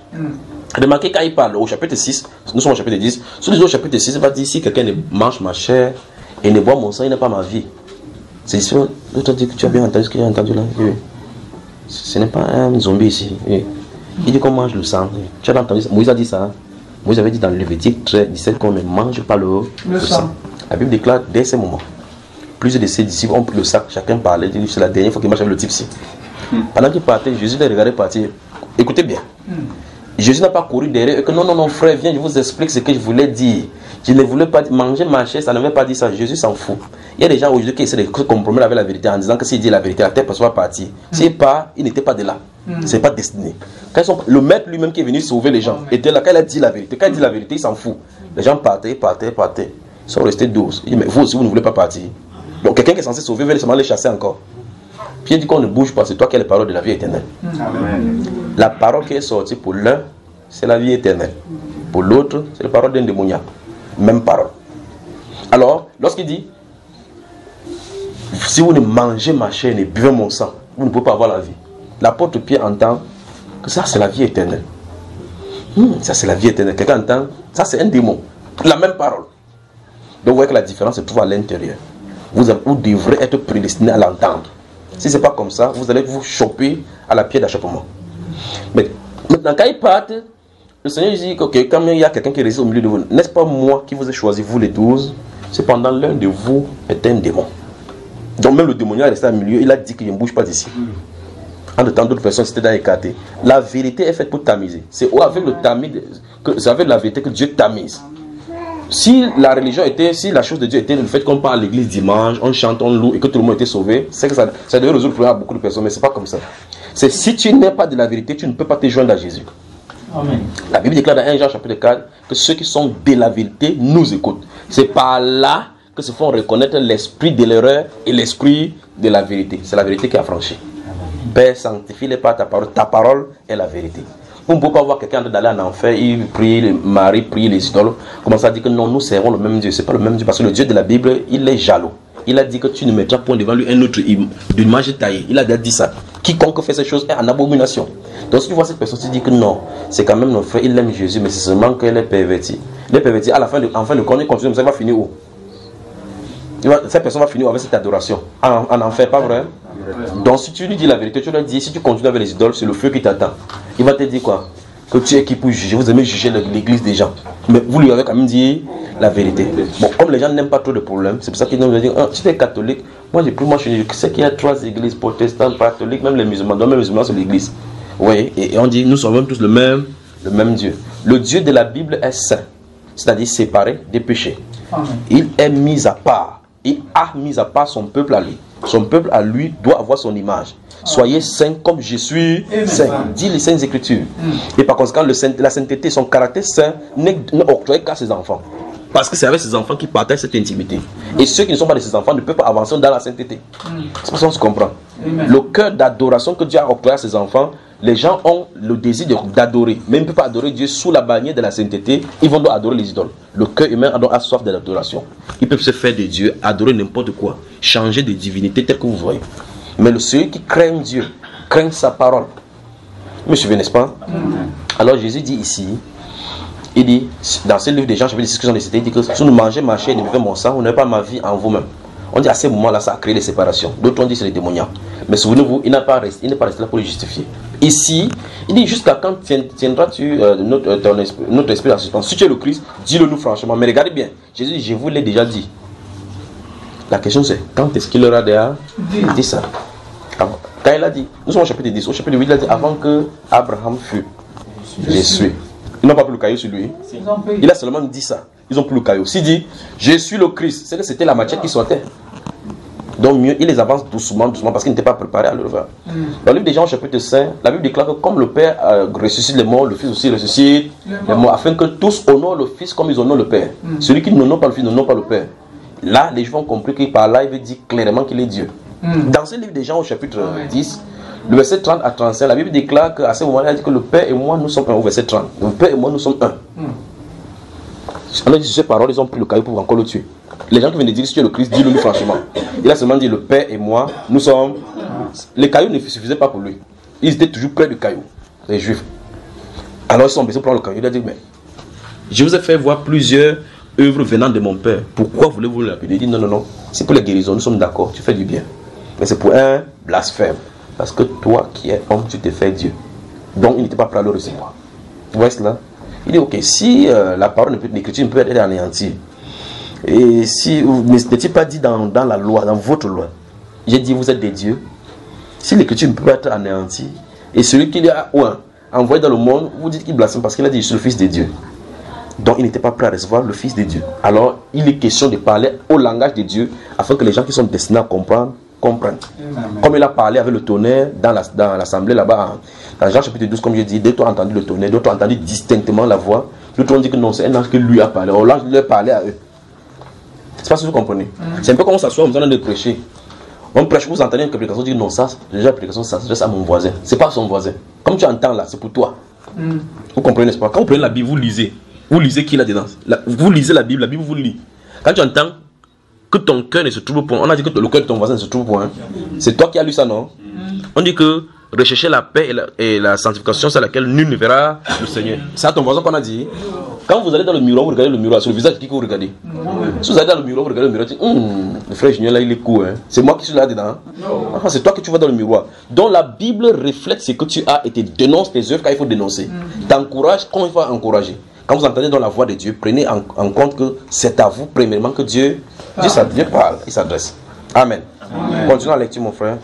Remarquez quand il parle au chapitre 6, nous sommes au chapitre 10, sur les autres chapitre 6, il va dire si quelqu'un ne mange ma chair et ne boit mon sang, il n'a pas ma vie. C'est sûr, l'autre dit que tu as bien entendu ce qu'il a entendu là. Oui. Ce n'est pas un zombie ici. Oui. Il dit qu'on mange le sang. Tu as entendu ça? Moïse a dit ça. Moïse avait dit dans le Lévitique 17 qu'on ne mange pas le sang. La Bible déclare dès ce moment. Plusieurs de ses disciples ont pris le sac, chacun parlait, c'est la dernière fois qu'il marche avec le type-ci. Pendant qu'il partait, Jésus les regardait partir. Écoutez bien. Jésus n'a pas couru derrière eux que non, frère, viens, je vous explique ce que je voulais dire. Je ne voulais pas manger ma chair, ça ne veut pas dire ça. Jésus s'en fout. Il y a des gens aujourd'hui qui essaient de compromettre avec la vérité en disant que s'il dit la vérité, la terre va partir. S'il pas, il n'était pas de là. C'est pas destiné. Le maître lui-même qui est venu sauver les gens était là quand il a dit la vérité. Quand il dit la vérité, il s'en fout. Les gens partaient. Ils sont restés 12. Il dit, mais vous aussi, vous ne voulez pas partir. Donc quelqu'un qui est censé sauver veut seulement les chasser encore. Puis il dit qu'on ne bouge pas, c'est toi qui as les paroles de la vie éternelle. Amen. La parole qui est sortie pour l'un, c'est la vie éternelle. Pour l'autre, c'est la parole d'un démoniaque. Même parole. Alors, lorsqu'il dit, si vous ne mangez ma chair et ne buvez mon sang, vous ne pouvez pas avoir la vie. L'apôtre Pierre entend que ça c'est la vie éternelle. Ça c'est la vie éternelle. Quelqu'un entend, ça c'est un démon. La même parole. Donc vous voyez que la différence se trouve à l'intérieur. Vous devrez être prédestiné à l'entendre. Si ce n'est pas comme ça, vous allez vous choper à la pierre d'achoppement. Mais maintenant, quand ils partent, le Seigneur dit que quand il y a quelqu'un qui réside au milieu de vous, n'est-ce pas moi qui vous ai choisi, vous les 12? Cependant, l'un de vous est un démon. Donc même le démoniaque est resté au milieu, il a dit qu'il ne bouge pas d'ici. En de temps d'autres personnes, c'était dans écarté. La vérité est faite pour tamiser. C'est avec le tamis, c'est avec la vérité que Dieu tamise. Si la religion était, si la chose de Dieu était le fait qu'on parle à l'église dimanche, on chante, on loue et que tout le monde était sauvé, c'est que ça devait résoudre le problème à beaucoup de personnes, mais c'est pas comme ça. C'est si tu n'es pas de la vérité, tu ne peux pas te joindre à Jésus. Amen. La Bible déclare dans 1 Jean chapitre 4 que ceux qui sont de la vérité nous écoutent. C'est par là que se font reconnaître l'esprit de l'erreur et l'esprit de la vérité. C'est la vérité qui a franchi. Père, sanctifie-les par ta parole est la vérité. On ne peut pas voir quelqu'un d'aller en enfer, il prie, Marie prie les idoles, commence à dire que non, nous servons le même Dieu. Ce n'est pas le même Dieu parce que le Dieu de la Bible, il est jaloux. Il a dit que tu ne mettras point devant lui un autre image taillée. Il a dit ça. Quiconque fait ces choses est en abomination. Donc si tu vois cette personne, tu dis que non, c'est quand même notre frère, il aime Jésus, mais c'est seulement qu'elle est pervertie. Elle est pervertie, à la fin, en fin de compte, il continue, mais ça va finir où? Cette personne va finir avec cette adoration. En enfer, pas vrai? Donc si tu lui dis la vérité, tu lui dis, si tu continues avec les idoles, c'est le feu qui t'attend. Il va te dire quoi? Que tu es qui pour juger. Vous aimez juger l'église des gens. Mais vous lui avez quand même dit la vérité. Bon, comme les gens n'aiment pas trop de problèmes, c'est pour ça qu'ils nous disent, si tu es catholique, moi je sais qu'il y a 3 églises protestantes, catholiques, même les musulmans. Donc même les musulmans c'est l'église. Oui, et on dit, nous servons tous le même Dieu. Le Dieu de la Bible est saint, c'est-à-dire séparé des péchés. Amen. Il est mis à part. Il a mis à part son peuple à lui. Son peuple à lui doit avoir son image. Soyez saints comme je suis saint. Dit les saintes écritures. Et par conséquent, la sainteté, son caractère saint n'est octroyé qu'à ses enfants. Parce que c'est avec ses enfants qui partagent cette intimité. Et ceux qui ne sont pas de ses enfants ne peuvent pas avancer dans la sainteté. C'est pour ça qu'on se comprend. Le cœur d'adoration que Dieu a octroyé à ses enfants, les gens ont le désir d'adorer. Mais ils ne peuvent pas adorer Dieu sous la bannière de la sainteté. Ils vont donc adorer les idoles. Le cœur humain a donc soif de l'adoration. Ils peuvent se faire de Dieu, adorer n'importe quoi, changer de divinité tel que vous voyez. Mais ceux qui craignent Dieu, craignent sa parole. Vous me suivez, n'est-ce pas? Alors Jésus dit ici, il dit, dans ce livre des gens, je vais discuter de il dit que si vous mangez ma chair et ne buvez mon sang, vous n'avez pas ma vie en vous-même. On dit à ce moment-là, ça a créé des séparations. D'autres ont dit c'est les démoniaques. Mais souvenez-vous, il n'est pas resté là pour les justifier. Ici, il dit jusqu'à quand tiendras-tu notre esprit en suspens? Si tu es le Christ, dis-le nous franchement. Mais regardez bien, Jésus dit, je vous l'ai déjà dit. La question c'est, quand est-ce qu'il leur a dit ça? Quand il a dit, nous sommes au chapitre 10, au chapitre 8, il a dit, avant que Abraham fût, je suis. Ils n'ont pas pris le caillou sur lui. Il a seulement dit ça. Ils n'ont plus le caillou. S'il dit, je suis le Christ, c'est que c'était la matière qui sortait. Donc mieux, il les avance doucement, parce qu'ils n'étaient pas préparés à le faire. Dans le livre des gens, au chapitre 5, la Bible déclare que comme le Père ressuscite les morts, le Fils aussi ressuscite les morts, afin que tous honorent le Fils comme ils honorent le Père. Celui qui n'honore pas le Fils n'honore pas le Père. Là, les Juifs ont compris que par là, il veut dire clairement qu'il est Dieu. Dans ce livre des gens, au chapitre 10, le verset 30 à 35, la Bible déclare qu'à ce moment-là, il dit que le Père et moi, nous sommes un. Au verset 30, le Père et moi, nous sommes un. On a dit, sur ces paroles, ils ont pris le caillou pour encore le tuer. Les gens qui viennent de dire, si tu es le Christ, dis-le lui franchement. Il a seulement dit, le Père et moi, nous sommes... Les cailloux ne suffisaient pas pour lui. Ils étaient toujours près du caillou, les Juifs. Alors ils sont baissés pour prendre le caillou. Il a dit, mais je vous ai fait voir plusieurs œuvres venant de mon Père. Pourquoi voulez-vous l'appeler? Il dit, non, non, non. C'est pour les guérisons, nous sommes d'accord, tu fais du bien. Mais c'est pour un blasphème. Parce que toi qui es homme, tu te fais Dieu. Donc il n'était pas prêt à le recevoir. Vous voyez cela? Il dit, ok, si la parole de l'Écriture ne peut être anéantie, et si, n'est-il pas dit dans la loi, dans votre loi, j'ai dit, vous êtes des dieux. Si l'Écriture ne peut pas être anéantie, et celui qui a envoyé dans le monde, vous dites qu'il blasphème parce qu'il a dit, je suis le Fils de Dieu. Donc il n'était pas prêt à recevoir le Fils de Dieu. Alors il est question de parler au langage de Dieu, afin que les gens qui sont destinés à comprendre, comprennent. Comme il a parlé avec le tonnerre dans l'assemblée là-bas, dans Jean chapitre 12, comme je dis, d'autres ont entendu le tonnerre, d'autres ont entendu distinctement la voix, d'autres ont dit que non, c'est un ange qui lui a parlé. Alors l'ange lui a parlé à eux. C'est pas ce que vous comprenez. C'est un peu comme on s'assoit, on est en train de prêcher. On prêche, vous entendez une prédication, dit non, ça, déjà la prédication, ça s'adresse à mon voisin. C'est pas à son voisin. Comme tu entends là, c'est pour toi. Vous comprenez, n'est-ce pas? Quand vous prenez la Bible, vous lisez. Vous lisez qui est là dedans. Vous lisez la Bible vous lit. Quand tu entends que ton cœur ne se trouve point, on a dit que le cœur de ton voisin ne se trouve point. C'est toi qui as lu ça, non? On dit que rechercher la paix et la sanctification, c'est laquelle nul ne verra le Seigneur. C'est à ton voisin qu'on a dit. Quand vous allez dans le miroir, vous regardez le miroir, sur le visage de qui que vous regardez. Si vous allez dans le miroir, vous regardez le miroir, vous dites, le frère Junior là, il est cool. Hein. C'est moi qui suis là dedans. C'est toi que tu vas dans le miroir. Donc la Bible reflète ce que tu as et te dénonce tes œuvres quand il faut dénoncer. T'encourage quand il faut encourager. Quand vous entendez dans la voix de Dieu, prenez en compte que c'est à vous, premièrement, que Dieu parle, il s'adresse. Amen. Continuons la lecture, mon frère.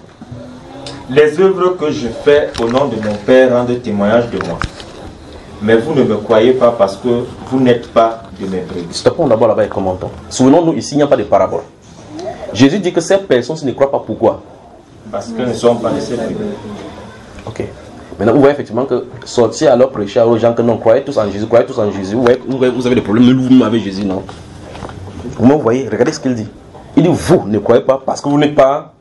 Les œuvres que je fais au nom de mon Père rendent témoignage de moi. Mais vous ne me croyez pas parce que vous n'êtes pas de mes brebis. Stoppons d'abord là-bas et commentons. Souvenons-nous, ici, il n'y a pas de parabole. Jésus dit que ces personnes ne croient pas. Pourquoi? Parce qu'elles ne sont pas de ses brebis. Ok. Maintenant, vous voyez effectivement que sortir alors prêcher aux gens que non, croyez tous en Jésus, croyez tous en Jésus. Vous avez des problèmes, vous avec Jésus, non? Vous voyez, regardez ce qu'il dit. Il dit, vous ne croyez pas parce que vous n'êtes pas.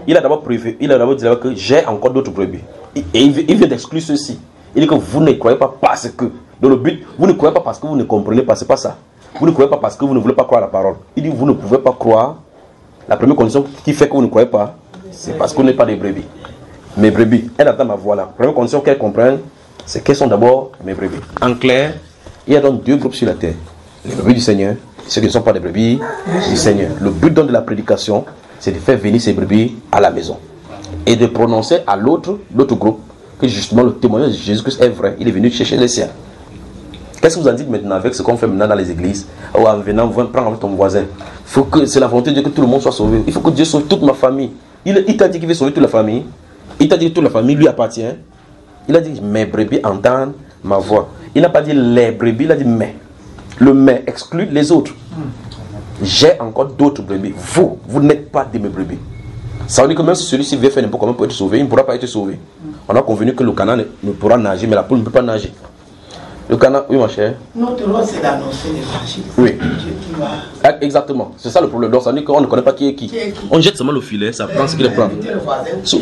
Il a d'abord prévu, il a d'abord dit que j'ai encore d'autres brebis. Et il vient d'exclure ceci. Il dit que vous ne croyez pas parce que. Dans le but, vous ne croyez pas parce que vous ne comprenez pas, c'est pas ça. Vous ne croyez pas parce que vous ne voulez pas croire la parole. Il dit, vous ne pouvez pas croire. La première condition qui fait que vous ne croyez pas, c'est parce que vous n'êtes pas des brebis. Mes brebis, elles attendent ma voix là. La première condition qu'elles comprennent, c'est qu'elles sont d'abord mes brebis. En clair, il y a donc deux groupes sur la terre. Les brebis du Seigneur, ceux qui ne sont pas des brebis du Seigneur. Le but donc de la prédication, c'est de faire venir ces brebis à la maison. Et de prononcer à l'autre groupe, que justement le témoignage de Jésus-Christ est vrai. Il est venu chercher les siens. Qu'est-ce que vous en dites maintenant avec ce qu'on fait maintenant dans les églises? En venant, prendre avec ton voisin. C'est la volonté de Dieu que tout le monde soit sauvé. Il faut que Dieu sauve toute ma famille. Il t'a dit qu'il veut sauver toute la famille. Il t'a dit que toute la famille lui appartient. Il a dit mes brebis entendent ma voix. Il n'a pas dit les brebis, il a dit mais. Le mais exclut les autres. J'ai encore d'autres brebis. Vous n'êtes pas de mes brebis. Ça veut dire que même si celui-ci veut faire n'importe comment pour être sauvé, il ne pourra pas être sauvé. On a convenu que le canard ne pourra nager, mais la poule ne peut pas nager. Le canard, oui ma chère. Notre rôle c'est d'annoncer l'évangile. Oui. Exactement. C'est ça le problème. Donc ça veut dire qu'on ne connaît pas qui est qui. On jette seulement le filet, ça prend ce qu'il prend. Si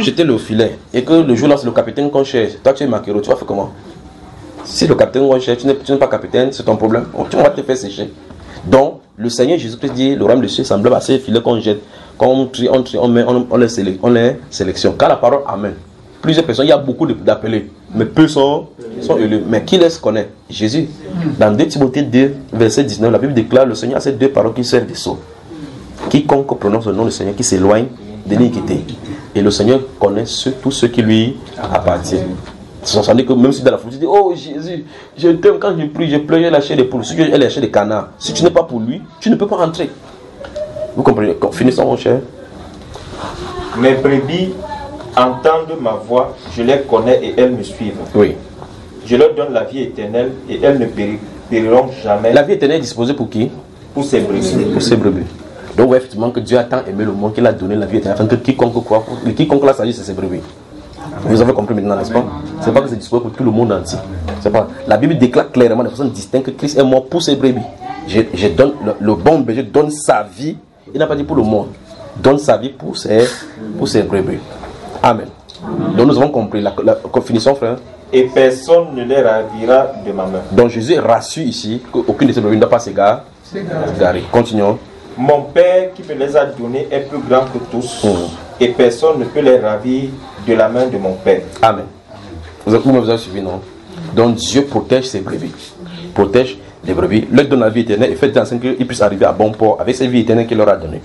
j'étais le filet et que le jour là c'est le capitaine qu'on cherche, toi tu es maquereau, tu vas faire comment? Si le capitaine qu'on cherche, tu n'es pas capitaine, c'est ton problème. Tu vas te faire sécher. Donc le Seigneur Jésus-Christ dit, le royaume de Dieu semblable à ces filets qu'on jette. Quand on trie, on les sélectionne. Quand la parole amène, plusieurs personnes, il y a beaucoup d'appelés, mais peu sont élus. Mais qui les connaît? Jésus. Dans 2 Timothée 2, verset 19, la Bible déclare, le Seigneur a ces deux paroles qui servent de sceau. Quiconque prononce le nom du Seigneur qui s'éloigne de l'iniquité. Et le Seigneur connaît tous ceux qui lui appartiennent. Ça veut dire que même si dans la foule, tu dis, oh Jésus, je t'aime, quand je prie, je pleure, j'ai lâché des poules. Si tu as lâché des canards, si tu n'es pas pour lui, tu ne peux pas rentrer. Vous comprenez? Finissons, mon cher. Mes brebis entendent ma voix, je les connais et elles me suivent. Oui. Je leur donne la vie éternelle et elles ne périront jamais. La vie éternelle est disposée pour qui? Pour ses brebis. Pour ses brebis. Donc, ouais, effectivement, que Dieu a tant aimé le monde qu'il a donné la vie éternelle afin que quiconque croit, quiconque la sagesse, c'est ses brebis. Vous avez compris maintenant, n'est-ce pas? C'est pas que c'est disposé pour tout le monde entier. C'est pas. La Bible déclare clairement de façon distincte que Christ est mort pour ses brebis. Je donne le bon berger donne sa vie. Il n'a pas dit pour le monde. Donne sa vie pour ses brebis. Amen. Donc nous avons compris. Finissons, frère. et personne ne les ravira de ma main. Donc Jésus rassure ici qu'aucune de ces brebis ne doit pas s'égarer. Continuons. Mon Père qui me les a donnés est plus grand que tous, et personne ne peut les ravir de la main de mon Père. Amen. Vous avez suivi, non? Donc Dieu protège ses brebis. Protège les brebis, leur donne la vie éternelle et fait en sorte qu'ils puissent arriver à bon port avec cette vie éternelle qu'il leur a donnée.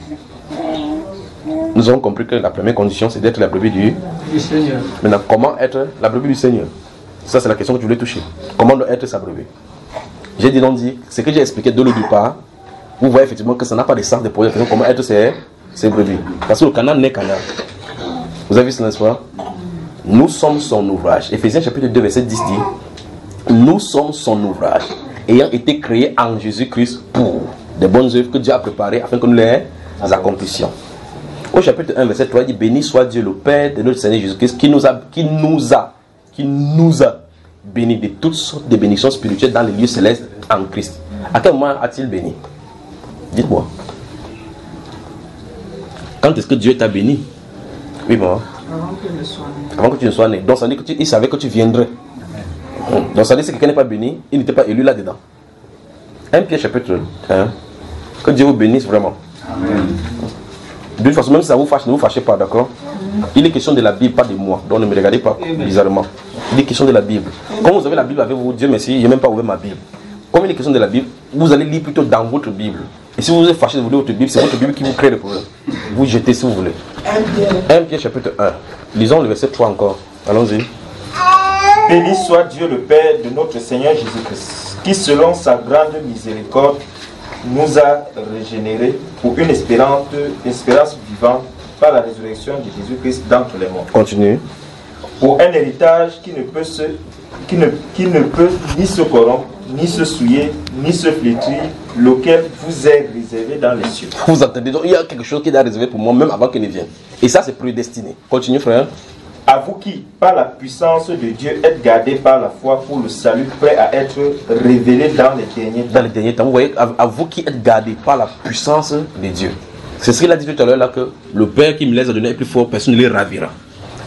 Nous avons compris que la première condition, c'est d'être la brebis du Seigneur. Maintenant, comment être la brebis du Seigneur? Ça, c'est la question que tu voulais toucher. Comment doit être sa brebis? J'ai dit, ce que j'ai expliqué dès le départ, vous voyez effectivement que ça n'a pas de sens de poser la question comment être ses brebis. Parce que le canal n'est canal. Vous avez vu cela, n'est-ce pas? Nous sommes son ouvrage. Éphésiens chapitre 2, verset 10 dit, nous sommes son ouvrage, ayant été créés en Jésus-Christ pour des bonnes œuvres que Dieu a préparées afin que nous les accomplissions. Au chapitre 1, verset 3, il dit, béni soit Dieu le Père de notre Seigneur Jésus-Christ qui nous a bénis de toutes sortes de bénédictions spirituelles dans les lieux célestes en Christ. À quel moment a-t-il béni? Dites-moi. Quand est-ce que Dieu t'a béni? Oui, bon. Avant que tu ne sois né. Donc ça veut dire qu'il savait que tu viendrais. Donc ça veut dire que si quelqu'un n'est pas béni, il n'était pas élu là-dedans. 1 Pierre chapitre 1. Que Dieu vous bénisse vraiment. Amen. De toute façon, même si ça vous fâche, ne vous fâchez pas, d'accord? Il est question de la Bible, pas de moi. Donc ne me regardez pas bizarrement. Il est question de la Bible. Comme vous avez la Bible avec vous, Dieu merci, je n'ai même pas ouvert ma Bible. Comme il est question de la Bible, vous allez lire plutôt dans votre Bible. Et si vous êtes fâché de vous lire votre Bible, c'est votre Bible qui vous crée le problème. Vous jetez si vous voulez. 1 Pierre chapitre 1. Lisons le verset 3 encore. Allons-y. Béni soit Dieu le Père de notre Seigneur Jésus-Christ, qui selon sa grande miséricorde nous a régénérés pour une espérance vivante par la résurrection de Jésus-Christ d'entre les morts. Continue. Pour un héritage qui ne peut ni se corrompre, ni se souiller, ni se flétrir, lequel vous est réservé dans les cieux. Vous entendez, donc il y a quelque chose qui est réservé pour moi même avant qu'il ne vienne. Et ça c'est prédestiné. Continue frère. À vous qui, par la puissance de Dieu, êtes gardés par la foi pour le salut, prêt à être révélé dans les derniers temps. Dans les derniers temps, vous voyez, à vous qui êtes gardés par la puissance de Dieu. C'est ce qu'il a dit tout à l'heure là, que le Père qui me les a donnés est plus fort, personne ne les ravira.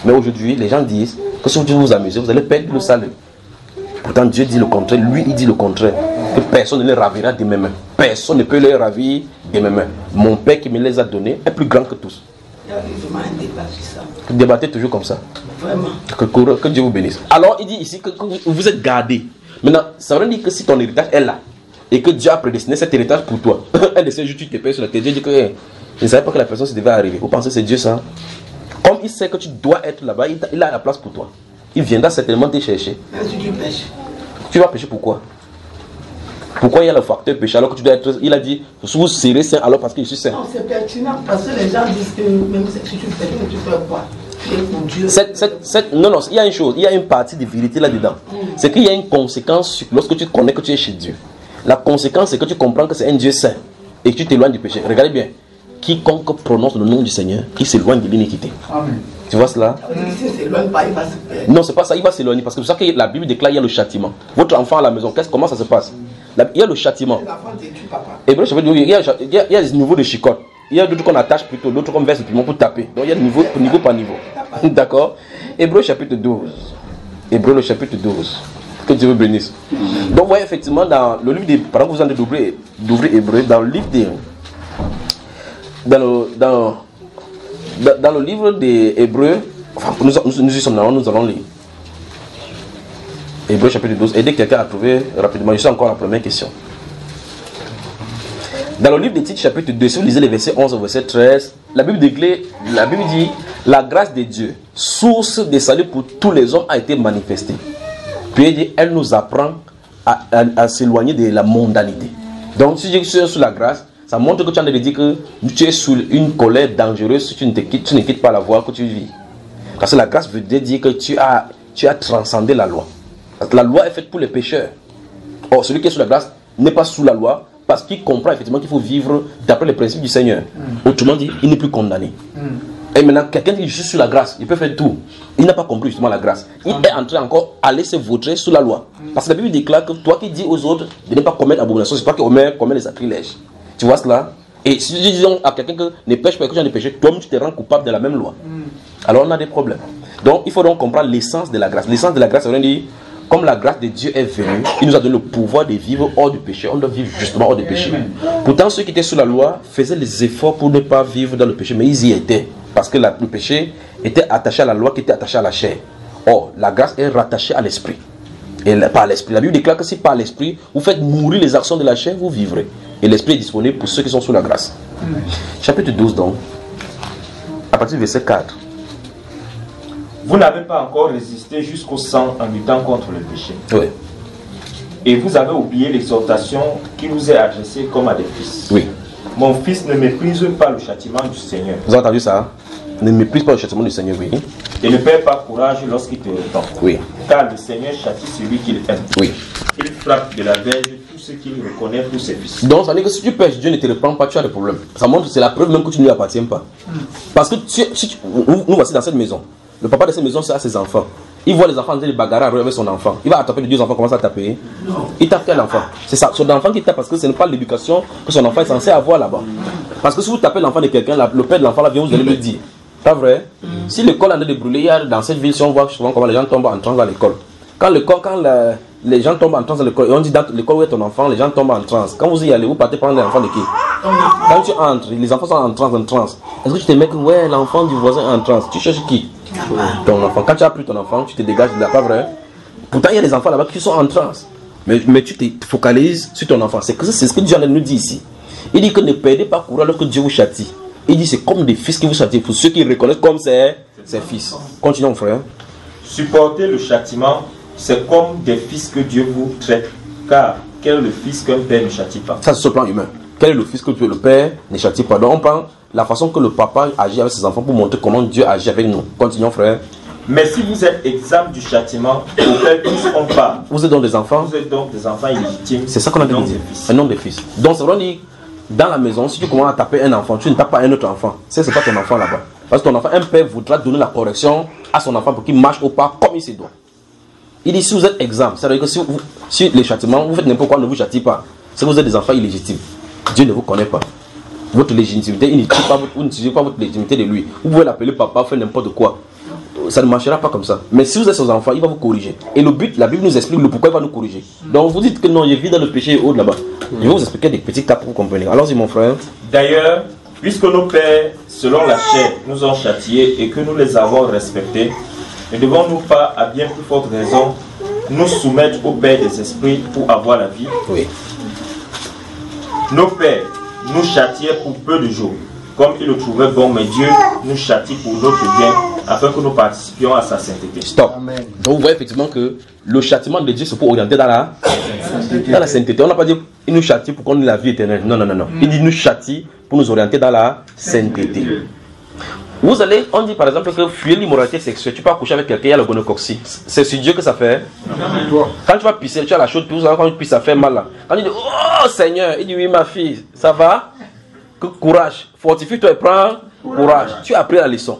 Mais aujourd'hui, les gens disent que si vous vous amusez, vous allez perdre le salut. Pourtant, Dieu dit le contraire, lui il dit le contraire, que personne ne les ravira de mes mains. Personne ne peut les ravir de mes mains. Mon Père qui me les a donnés est plus grand que tous. Débattez toujours comme ça. Vraiment. Que Dieu vous bénisse. Alors il dit ici que vous êtes gardés. Maintenant, ça veut dire que si ton héritage est là et que Dieu a prédestiné cet héritage pour toi, un de ces jours tu te payes sur la tête, Dieu dit que je ne savais pas que la personne se devait arriver. Vous pensez que c'est Dieu ça? Comme il sait que tu dois être là-bas, il a la place pour toi. Il viendra certainement te chercher. Mais si tu pêches. Tu vas pêcher pourquoi? Pourquoi il y a le facteur péché alors que tu dois être... Il a dit, vous serez saint alors parce que je suis saint. Non, c'est pertinent parce que les gens disent que même si tu pêches, tu fais quoi? Pour Dieu. Non, il y a une chose, il y a une partie de vérité là-dedans. C'est qu'il y a une conséquence lorsque tu connais que tu es chez Dieu. La conséquence, c'est que tu comprends que c'est un Dieu saint et que tu t'éloignes du péché. Regardez bien. Quiconque prononce le nom du Seigneur, il s'éloigne de l'iniquité. Amen. Tu vois cela? S'il ne s'éloigne pas, il va se perdre. Non, c'est pas ça, il va s'éloigner parce que c'est ça que la Bible déclare, il y a le châtiment. Votre enfant à la maison, comment ça se passe? Il y a le châtiment. Et bien, il y a des niveaux de chicotte. Il y a d'autres qu'on attache plutôt, d'autres qu'on verse le piment pour taper. Donc il y a niveau par niveau. D'accord? Hébreu chapitre 12. Hébreu le chapitre 12. Que Dieu vous bénisse. Donc vous voyez effectivement dans le livre des... Pendant que vous en êtes d'ouvrir Hébreu, dans le livre des... Dans le livre des Hébreux, enfin, nous y sommes maintenant, nous allons lire. Hébreux chapitre 12. Et dès que quelqu'un a trouvé rapidement, je suis encore à la première question. Dans le livre des Titres chapitre 2, si vous lisez les versets 11 au verset 13, la Bible dit la grâce de Dieu, source de salut pour tous les hommes, a été manifestée. Puis elle nous apprend à s'éloigner de la mondanité. Donc si je suis sous la grâce, ça montre que tu as de dire que tu es sous une colère dangereuse si tu ne quittes pas la voie que tu vis. Parce que la grâce veut dire que tu as transcendé la loi. Parce que la loi est faite pour les pécheurs. Or, celui qui est sous la grâce n'est pas sous la loi parce qu'il comprend effectivement qu'il faut vivre d'après les principes du Seigneur. Autrement dit, il n'est plus condamné. Et maintenant, quelqu'un qui est juste sous la grâce, il peut faire tout. Il n'a pas compris justement la grâce. Il est en train encore à laisser vautrer sous la loi. Parce que la Bible déclare que toi qui dis aux autres de ne pas commettre abomination, c'est pas que commet les sacrilèges. Tu vois cela? Et si nous disons à quelqu'un que ne pêche pas et que tu as des péchés, toi-même tu te rends coupable de la même loi. alors on a des problèmes. Donc il faut donc comprendre l'essence de la grâce. L'essence de la grâce, ça veut dire, comme la grâce de Dieu est venue, il nous a donné le pouvoir de vivre hors du péché. On doit vivre justement hors du péché. Pourtant, ceux qui étaient sous la loi faisaient les efforts pour ne pas vivre dans le péché, mais ils y étaient. Parce que le péché était attaché à la loi qui était attachée à la chair. Or, la grâce est rattachée à l'esprit. Et par l'esprit. La Bible déclare que si par l'esprit, vous faites mourir les actions de la chair, vous vivrez. Et l'esprit est disponible pour ceux qui sont sous la grâce. Chapitre 12 donc, à partir du verset 4. Vous n'avez pas encore résisté jusqu'au sang en luttant contre le péché. Oui. Et vous avez oublié l'exhortation qui vous est adressée comme à des fils. Oui. Mon fils, ne méprise pas le châtiment du Seigneur. Vous avez entendu ça? Ne méprise pas le châtiment du Seigneur, oui. Et ne perds pas courage lorsqu'il te reprend. Oui. Car le Seigneur châtie celui qu'il aime. Oui. Il frappe de la verge tous ceux qu'il reconnaît pour ses fils. Donc ça veut dire que si tu pêches, Dieu ne te reprend pas, tu as des problèmes. Ça montre que c'est la preuve même que tu ne lui appartiens pas. Parce que nous voici dans cette maison. Le papa de cette maison, c'est à ses enfants. Il voit les enfants en train de bagarrer avec son enfant. Il va taper les deux enfants, commence à taper. Il tape quel enfant? C'est ça, son enfant qui tape parce que ce n'est pas l'éducation que son enfant est censé avoir là-bas. Parce que si vous tapez l'enfant de quelqu'un, le père de l'enfant là vient, vous allez le dire. Pas vrai? Si l'école est en train de brûler, il y a dans cette ville, si on voit souvent comment les gens tombent en transe dans l'école. Quand les gens tombent en transe dans l'école, et on dit dans l'école où est ton enfant, les gens tombent en transe. Quand vous y allez, vous partez prendre l'enfant de qui? Quand tu entres, les enfants sont en transe. Est-ce que tu te mets que ouais, l'enfant du voisin est en transe? Tu cherches qui? Ton enfant. Quand tu as pris ton enfant, tu te dégages de là, pas vrai? Pourtant, il y a des enfants là-bas qui sont en transe. Mais tu te focalises sur ton enfant. C'est ce que Dieu nous dit ici. Il dit que ne perdez pas courage lorsque Dieu vous châtie. Il dit c'est comme des fils qui vous châtient pour ceux qui reconnaissent comme ses fils. Continuons, frère. Supporter le châtiment, c'est comme des fils que Dieu vous traite. Car quel est le fils qu'un père ne châtie pas? Ça, c'est sur le plan humain. Quel est le fils que le père ne châtie pas? Donc, on prend la façon que le papa agit avec ses enfants pour montrer comment Dieu agit avec nous. Continuons, frère. Mais si vous êtes exempt du châtiment, auquel tous ont part, vous êtes donc des enfants. Vous êtes donc des enfants illégitimes. C'est ça qu'on a dit. Un nom de fils. Donc, c'est vraiment dans la maison, si tu commences à taper un enfant, tu ne tapes pas un autre enfant. C'est pas ton enfant là-bas. Parce que ton enfant, un père voudra donner la correction à son enfant pour qu'il marche au pas comme il se doit. Il dit si vous êtes exempt, c'est-à-dire que si les châtiments, vous faites n'importe quoi, ne vous châtie pas. Si vous êtes des enfants illégitimes, Dieu ne vous connaît pas. Votre légitimité, il n'utilise pas votre légitimité de lui. Vous pouvez l'appeler papa, faire n'importe quoi. Ça ne marchera pas comme ça. Mais si vous êtes ses enfants, il va vous corriger. Et le but, la Bible nous explique le pourquoi il va nous corriger. Donc vous dites que non, il vit dans le péché et autres là-bas. Je vais vous expliquer des petits cas pour vous comprendre. Allons-y mon frère. D'ailleurs, puisque nos pères, selon la chair, nous ont châtiés et que nous les avons respectés, ne devons-nous pas, à bien plus forte raison, nous soumettre au Père des esprits pour avoir la vie? Oui. Nos pères nous châtiaient pour peu de jours, comme ils le trouvaient bon, mais Dieu nous châtie pour notre bien, afin que nous participions à sa sainteté. Stop. Amen. Donc vous voyez effectivement que le châtiment de Dieu c'est pour orienter dans la sainteté. On n'a pas dit il nous châtie pour qu'on ait la vie éternelle. Non. Il dit nous châtie pour nous orienter dans la sainteté. Vous allez, on dit par exemple que fuir l'immoralité sexuelle, tu peux accoucher avec quelqu'un, il y a le gonocoxie. C'est sur Dieu que ça fait. Quand tu vas pisser, tu as la chaude, quand tu pisses, ça fait mal là. Quand tu dis, oh Seigneur, il dit oui ma fille, ça va? Que courage, fortifie-toi et prends courage. Tu as appris la leçon.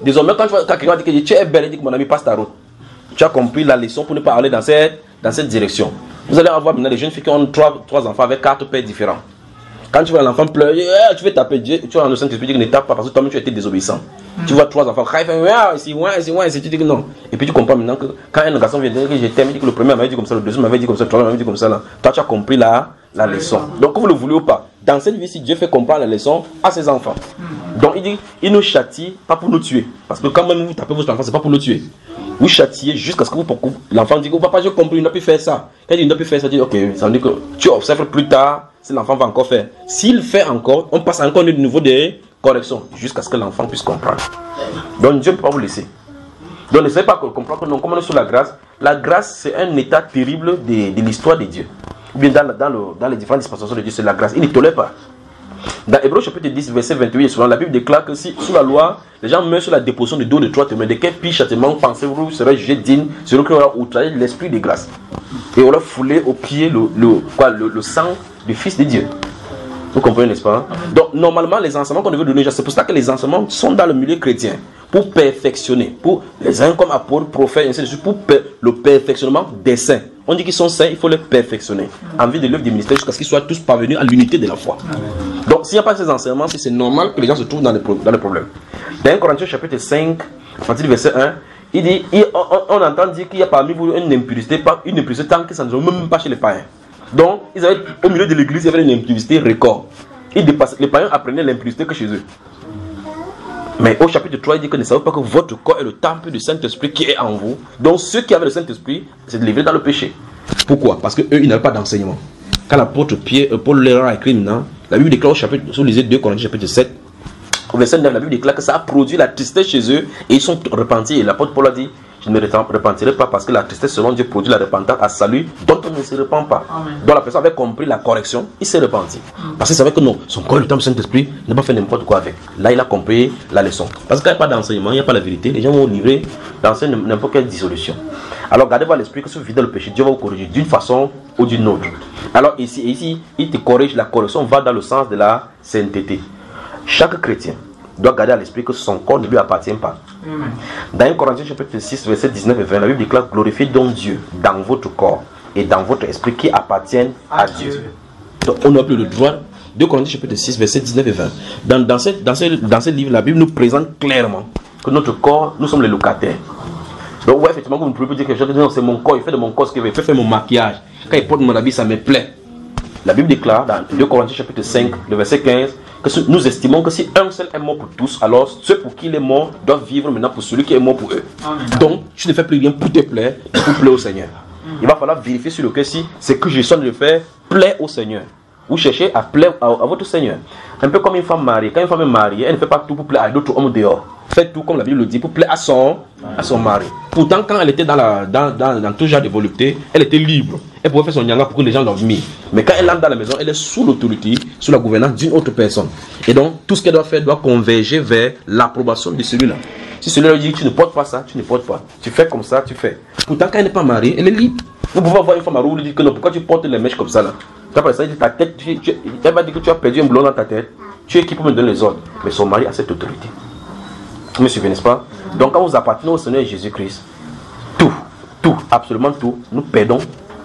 Désormais, quand quelqu'un dit que tu es belle, il dit que mon ami passe ta route. Tu as compris la leçon pour ne pas aller dans cette direction. Vous allez avoir maintenant des jeunes filles qui ont trois enfants avec 4 pères différents. Quand tu vois l'enfant pleurer, tu veux taper Dieu, tu as le Saint-Esprit qui ne tape pas parce que toi-même tu as été désobéissant. Tu vois 3 enfants, tu dis que non. Et puis tu comprends maintenant que quand un garçon vient dire que je t'aime, il dit que le premier m'avait dit comme ça, le deuxième m'avait dit comme ça, le troisième m'avait dit comme ça. Là. Toi tu as compris la leçon. Donc que vous le voulez ou pas, dans cette vie, si Dieu fait comprendre la leçon à ses enfants. Donc il dit, il nous châtie pas pour nous tuer. Parce que quand même vous tapez votre enfant, c'est pas pour le tuer. Vous châtiez jusqu'à ce que l'enfant dit, oh papa j'ai compris, il n'a plus faire ça. Quand il n'a plus faire ça, il dit, ok, ça veut dire que tu observes plus tard. Si l'enfant va encore faire. S'il fait encore, on passe encore au niveau des corrections jusqu'à ce que l'enfant puisse comprendre. Donc Dieu ne peut pas vous laisser. Donc ne savez pas comprendre que non, comme on est sur la grâce c'est un état terrible de l'histoire de Dieu. Ou bien dans les différentes dispensations de Dieu, c'est la grâce. Il ne tolère pas. Dans Hébreux chapitre 10, verset 28, souvent, la Bible déclare que si sous la loi, les gens meurent sur la déposition de 2 ou de 3 témoins, de quel pire châtiment pensez-vous serait jugé digne, celui qui aura outragé l'esprit de grâce et aura foulé au pied le sang du Fils de Dieu. Vous comprenez, n'est-ce pas? Donc, normalement, les enseignements qu'on devait donner, c'est pour ça que les enseignements sont dans le milieu chrétien, pour perfectionner, pour les uns comme apôtres, prophètes, ainsi de suite, pour le perfectionnement des saints. On dit qu'ils sont saints, il faut les perfectionner, en vue de l'œuvre du ministère, jusqu'à ce qu'ils soient tous parvenus à l'unité de la foi. Donc, s'il n'y a pas ces enseignements, c'est normal que les gens se trouvent dans le problème. Dans 1 Corinthiens chapitre 5, À partir du verset 1, il dit, on entend dire qu'il y a parmi vous une impurité tant que ça ne se même pas chez les païens. Donc, ils avaient, au milieu de l'église, il y avait une impurité record. Les païens apprenaient l'impurité que chez eux. Mais au chapitre 3, il dit que ne savez pas que votre corps est le temple du Saint-Esprit qui est en vous. Donc, ceux qui avaient le Saint-Esprit, c'est de livrer dans le péché. Pourquoi? Parce qu'eux, ils n'avaient pas d'enseignement. Quand l'apôtre Paul leur a écrit maintenant, la Bible déclare au chapitre, si vous lisez 2 Corinthiens chapitre 7, au verset 9, la Bible déclare que ça a produit la tristesse chez eux et ils sont repentis. Et l'apôtre Paul a dit, je ne me repentirai pas parce que la tristesse selon Dieu produit la repentance à salut dont on ne se repent pas. Amen. Donc la personne avait compris la correction, il s'est repenti. Parce qu'il savait que non, son corps, le temple du Saint-Esprit, n'a pas fait n'importe quoi avec. Là, il a compris la leçon. Parce qu'il n'y a pas d'enseignement, il n'y a pas la vérité. Les gens vont livrer d'enseigner n'importe quelle dissolution. Alors gardez votre l'esprit que si vous vivez dans le péché, Dieu va vous corriger d'une façon ou d'une autre. Alors ici, il te corrige, la correction va dans le sens de la sainteté. Chaque chrétien doit garder à l'esprit que son corps ne lui appartient pas. Amen. Dans 1 Corinthiens chapitre 6, verset 19 et 20, la Bible déclare: glorifiez donc Dieu dans votre corps et dans votre esprit qui appartiennent à Dieu. Donc on n'a plus le droit. 2 Corinthiens chapitre 6, verset 19 et 20. Dans ce livre, la Bible nous présente clairement que notre corps, nous sommes les locataires. Donc ouais, effectivement, vous ne pouvez pas dire que c'est mon corps, il fait de mon corps ce qu'il veut, il peut faire mon maquillage. Quand il porte mon habit, ça me plaît. La Bible déclare dans 2 Corinthiens chapitre 5, le verset 15, que nous estimons que si un seul est mort pour tous, alors ceux pour qui il est mort doivent vivre maintenant pour celui qui est mort pour eux. Amen. Donc, tu ne fais plus rien pour te plaire, pour plaire au Seigneur. Il va falloir vérifier sur le cœur si ce que je suis en train de faire plaît au Seigneur. Vous cherchez à plaire à votre Seigneur. Un peu comme une femme mariée. Quand une femme est mariée, elle ne fait pas tout pour plaire à d'autres hommes dehors. Faites tout comme la Bible le dit pour plaire à son mari. Pourtant, quand elle était dans tout genre de volupté, elle était libre. Elle pouvait faire son nyanga pour que les gens l'admirent. Mais quand elle entre dans la maison, elle est sous l'autorité, sous la gouvernance d'une autre personne. Et donc, tout ce qu'elle doit faire doit converger vers l'approbation de celui-là. Si celui-là dit tu ne portes pas ça, tu ne portes pas. Tu fais comme ça, tu fais. Pourtant, quand elle n'est pas mariée, elle est libre. Vous pouvez avoir une femme mariée où elle dit que non, pourquoi tu portes les mèches comme ça là? Après ça, il dit ta tête, elle va dire que tu as perdu un blond dans ta tête. Tu es qui pour me donner les ordres. Mais son mari a cette autorité. Vous me suivez, n'est-ce pas? Donc quand vous appartenez au Seigneur Jésus-Christ, tout, absolument tout, nous perdons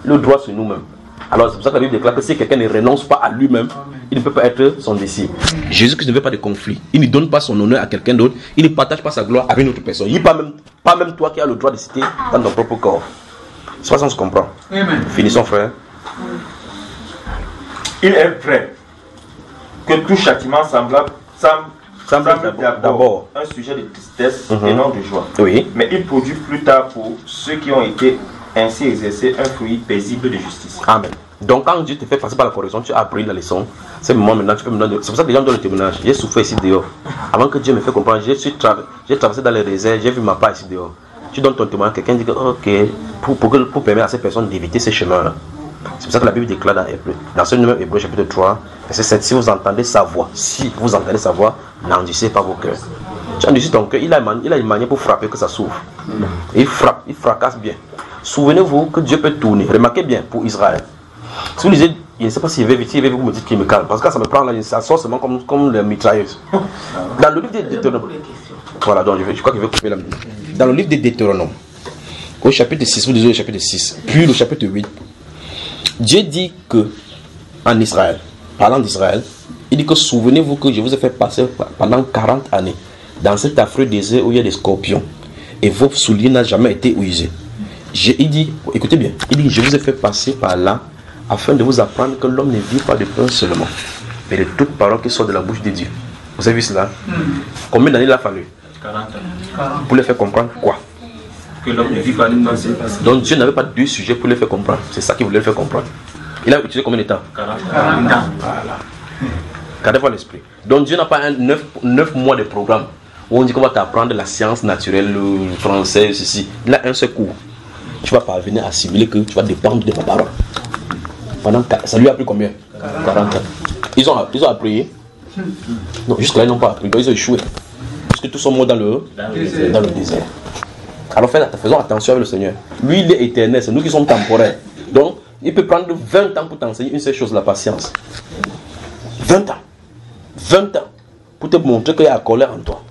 le droit sur nous-mêmes. Alors c'est pour ça que la Bible déclare que si quelqu'un ne renonce pas à lui-même, il ne peut pas être son disciple. Jésus-Christ ne veut pas de conflit. Il ne donne pas son honneur à quelqu'un d'autre. Il ne partage pas sa gloire avec une autre personne. Il n'est pas même toi qui as le droit de citer dans ton propre corps. C'est pas ça qu'on se comprend. Amen. Finissons, frère. Il est vrai que tout châtiment semble d'abord un sujet de tristesse et non de joie. Oui. Mais il produit plus tard pour ceux qui ont été ainsi exercés un fruit paisible de justice. Amen. Donc quand Dieu te fait passer par la correction, tu as appris la leçon. C'est le moment maintenant, tu peux me donner. C'est pour ça que les gens donnent le témoignage. J'ai souffert ici dehors. Avant que Dieu me fait comprendre, j'ai traversé dans les réserves, j'ai vu ma part ici dehors. Tu donnes ton témoignage, quelqu'un dit que ok, pour permettre à ces personnes d'éviter ces chemins-là. C'est pour ça que la Bible déclare dans ce numéro Hébreu chapitre 3, verset 7, si vous entendez sa voix, n'endurcissez pas vos cœurs. Tu endurcis ton cœur, il a une manière pour frapper que ça s'ouvre. Il frappe, il fracasse bien. Souvenez-vous que Dieu peut tourner. Remarquez bien pour Israël. Si vous lisez, je ne sais pas si vous me dites qu'il me calme, parce que ça me prend là, ça sort seulement comme les mitrailleuses. Dans le livre des Deutéronomes, voilà, donc je crois qu'il veut couper la musique. Dans le livre des Deutéronomes, au chapitre 6, vous lisez le chapitre 6, puis le chapitre 8, Dieu dit que, en Israël, parlant d'Israël, il dit que souvenez-vous que je vous ai fait passer pendant 40 années dans cet affreux désert où il y a des scorpions et vos souliers n'ont jamais été usés. Il dit, écoutez bien, il dit je vous ai fait passer par là afin de vous apprendre que l'homme ne vit pas de pain seulement, mais de toute parole qui sort de la bouche de Dieu. Vous avez vu cela? Combien d'années il a fallu? 40 ans. Pour les faire comprendre quoi? Que l'homme ne vit pas de pain. Donc Dieu n'avait pas deux sujets pour les faire comprendre. C'est ça qu'il voulait faire comprendre. Il a utilisé combien de temps? 40 ans. Voilà. Gardez-vous l'esprit. Donc Dieu n'a pas 9 mois de programme où on dit qu'on va t'apprendre la science naturelle, le français, ceci. Il a un seul cours. Tu vas parvenir à assimiler que tu vas dépendre de ma parole. Ça lui a pris combien? 40 ans. Ils ont appris. Non, jusque-là, ils n'ont pas appris. Donc, ils ont échoué. Parce que tous sont morts dans le désert. Alors, faisons attention avec le Seigneur. Lui, il est éternel. C'est nous qui sommes temporaires. Donc, il peut prendre 20 ans pour t'enseigner une seule chose, la patience. 20 ans. 20 ans. Pour te montrer qu'il y a la colère en toi.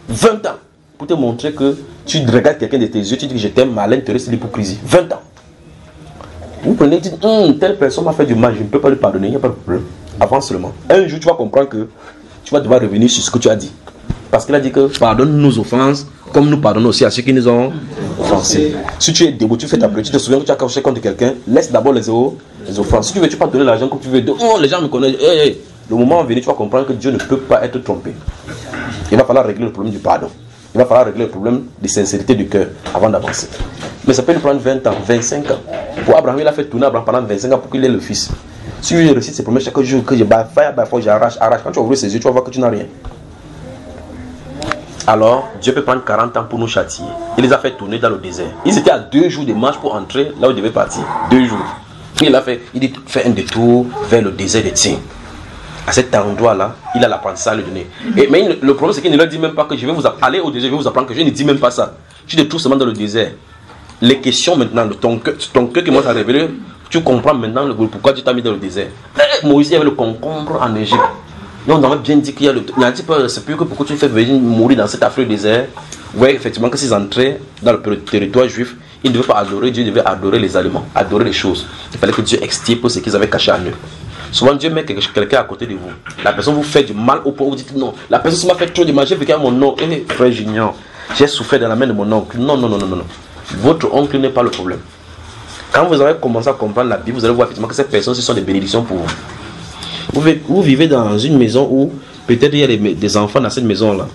20 ans. Pour te montrer que tu regardes quelqu'un de tes yeux, tu dis que je t'aime, à l'intérieur, c'est l'hypocrisie. 20 ans. Vous prenez et dites, telle personne m'a fait du mal, je ne peux pas lui pardonner, il n'y a pas de problème. Avance seulement. Un jour, tu vas comprendre que tu vas devoir revenir sur ce que tu as dit. Parce qu'il a dit que pardonne nos offenses, comme nous pardonnons aussi à ceux qui nous ont offensés. Si tu es debout, tu fais ta prière, tu te souviens que tu as caché contre quelqu'un, laisse d'abord les offenses. Si tu veux, tu peux donner l'argent comme tu veux. Oh, les gens me connaissent. Hey. Le moment venu, tu vas comprendre que Dieu ne peut pas être trompé. Il va falloir régler le problème du pardon. Il va falloir régler le problème de sincérité du cœur avant d'avancer. Mais ça peut nous prendre 20 ans, 25 ans. Pour Abraham, il a fait tourner Abraham pendant 25 ans pour qu'il ait le fils. Si il réussit ses premiers chaque jour, que je j'arrache. Quand tu vas ouvrir ses yeux, tu vas voir que tu n'as rien. Alors, Dieu peut prendre 40 ans pour nous châtier. Il les a fait tourner dans le désert. Ils étaient à 2 jours de marche pour entrer là où ils devaient partir. 2 jours. Il dit, fait un détour vers le désert de Tsin. À cet endroit-là, il a l'apprentissage à lui donner. Mais le problème, c'est qu'il ne leur dit même pas que je vais vous aller au désert, je vais vous apprendre que je ne dis même pas ça. Tu te trouves seulement dans le désert. Les questions maintenant, ton cœur qui commence à révéler, tu comprends maintenant pourquoi tu t'as mis dans le désert. Moïse, il y avait le concombre en Égypte. Donc, on avait bien dit qu'il y a il a dit, c'est plus que pourquoi tu fais venir mourir dans cet affreux désert. Oui, effectivement, que s'ils entraient dans le territoire juif, ils ne devaient pas adorer Dieu, ils devaient adorer les aliments, adorer les choses. Il fallait que Dieu extirpe ce qu'ils avaient caché en eux. Souvent, Dieu met quelqu'un à côté de vous. La personne vous fait du mal au point où vous dites non. La personne m'a fait trop de mal, j'ai vécu à mon oncle. Frère Junior, j'ai souffert dans la main de mon oncle. Non. Votre oncle n'est pas le problème. Quand vous avez commencé à comprendre la Bible, vous allez voir effectivement que ces personnes, ce sont des bénédictions pour vous. Vous vivez dans une maison où peut-être il y a des enfants dans cette maison-là.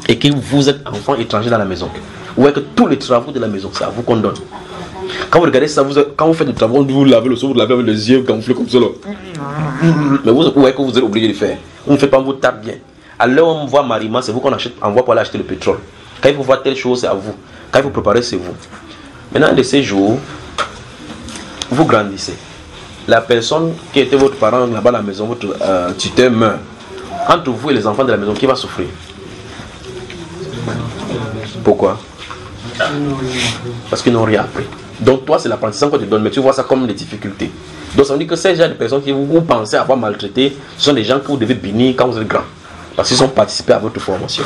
Et que vous êtes enfant étranger dans la maison. Vous voyez que tous les travaux de la maison, c'est à vous qu'on donne. Quand vous regardez ça, quand vous faites du travail, vous lavez le sol, vous lavez avec les yeux gonflés comme ça. Mais vous voyez que vous êtes obligé de faire. Vous ne faites pas, vous tapez bien. À l'heure où on voit Marima, c'est vous qu'on envoie pour aller acheter le pétrole. Quand il faut voir telle chose, c'est à vous. Quand il faut préparer, c'est vous. Maintenant, un de ces jours, vous grandissez. La personne qui était votre parent là-bas à la maison, votre tuteur meurt. Entre vous et les enfants de la maison, qui va souffrir? Pourquoi? Parce qu'ils n'ont rien appris. Donc toi, c'est l'apprentissage qu'on te donne, mais tu vois ça comme des difficultés. Donc ça veut dire que ces gens de personnes qui vous pensez avoir maltraité, ce sont des gens que vous devez bénir quand vous êtes grand. Parce qu'ils ont participé à votre formation.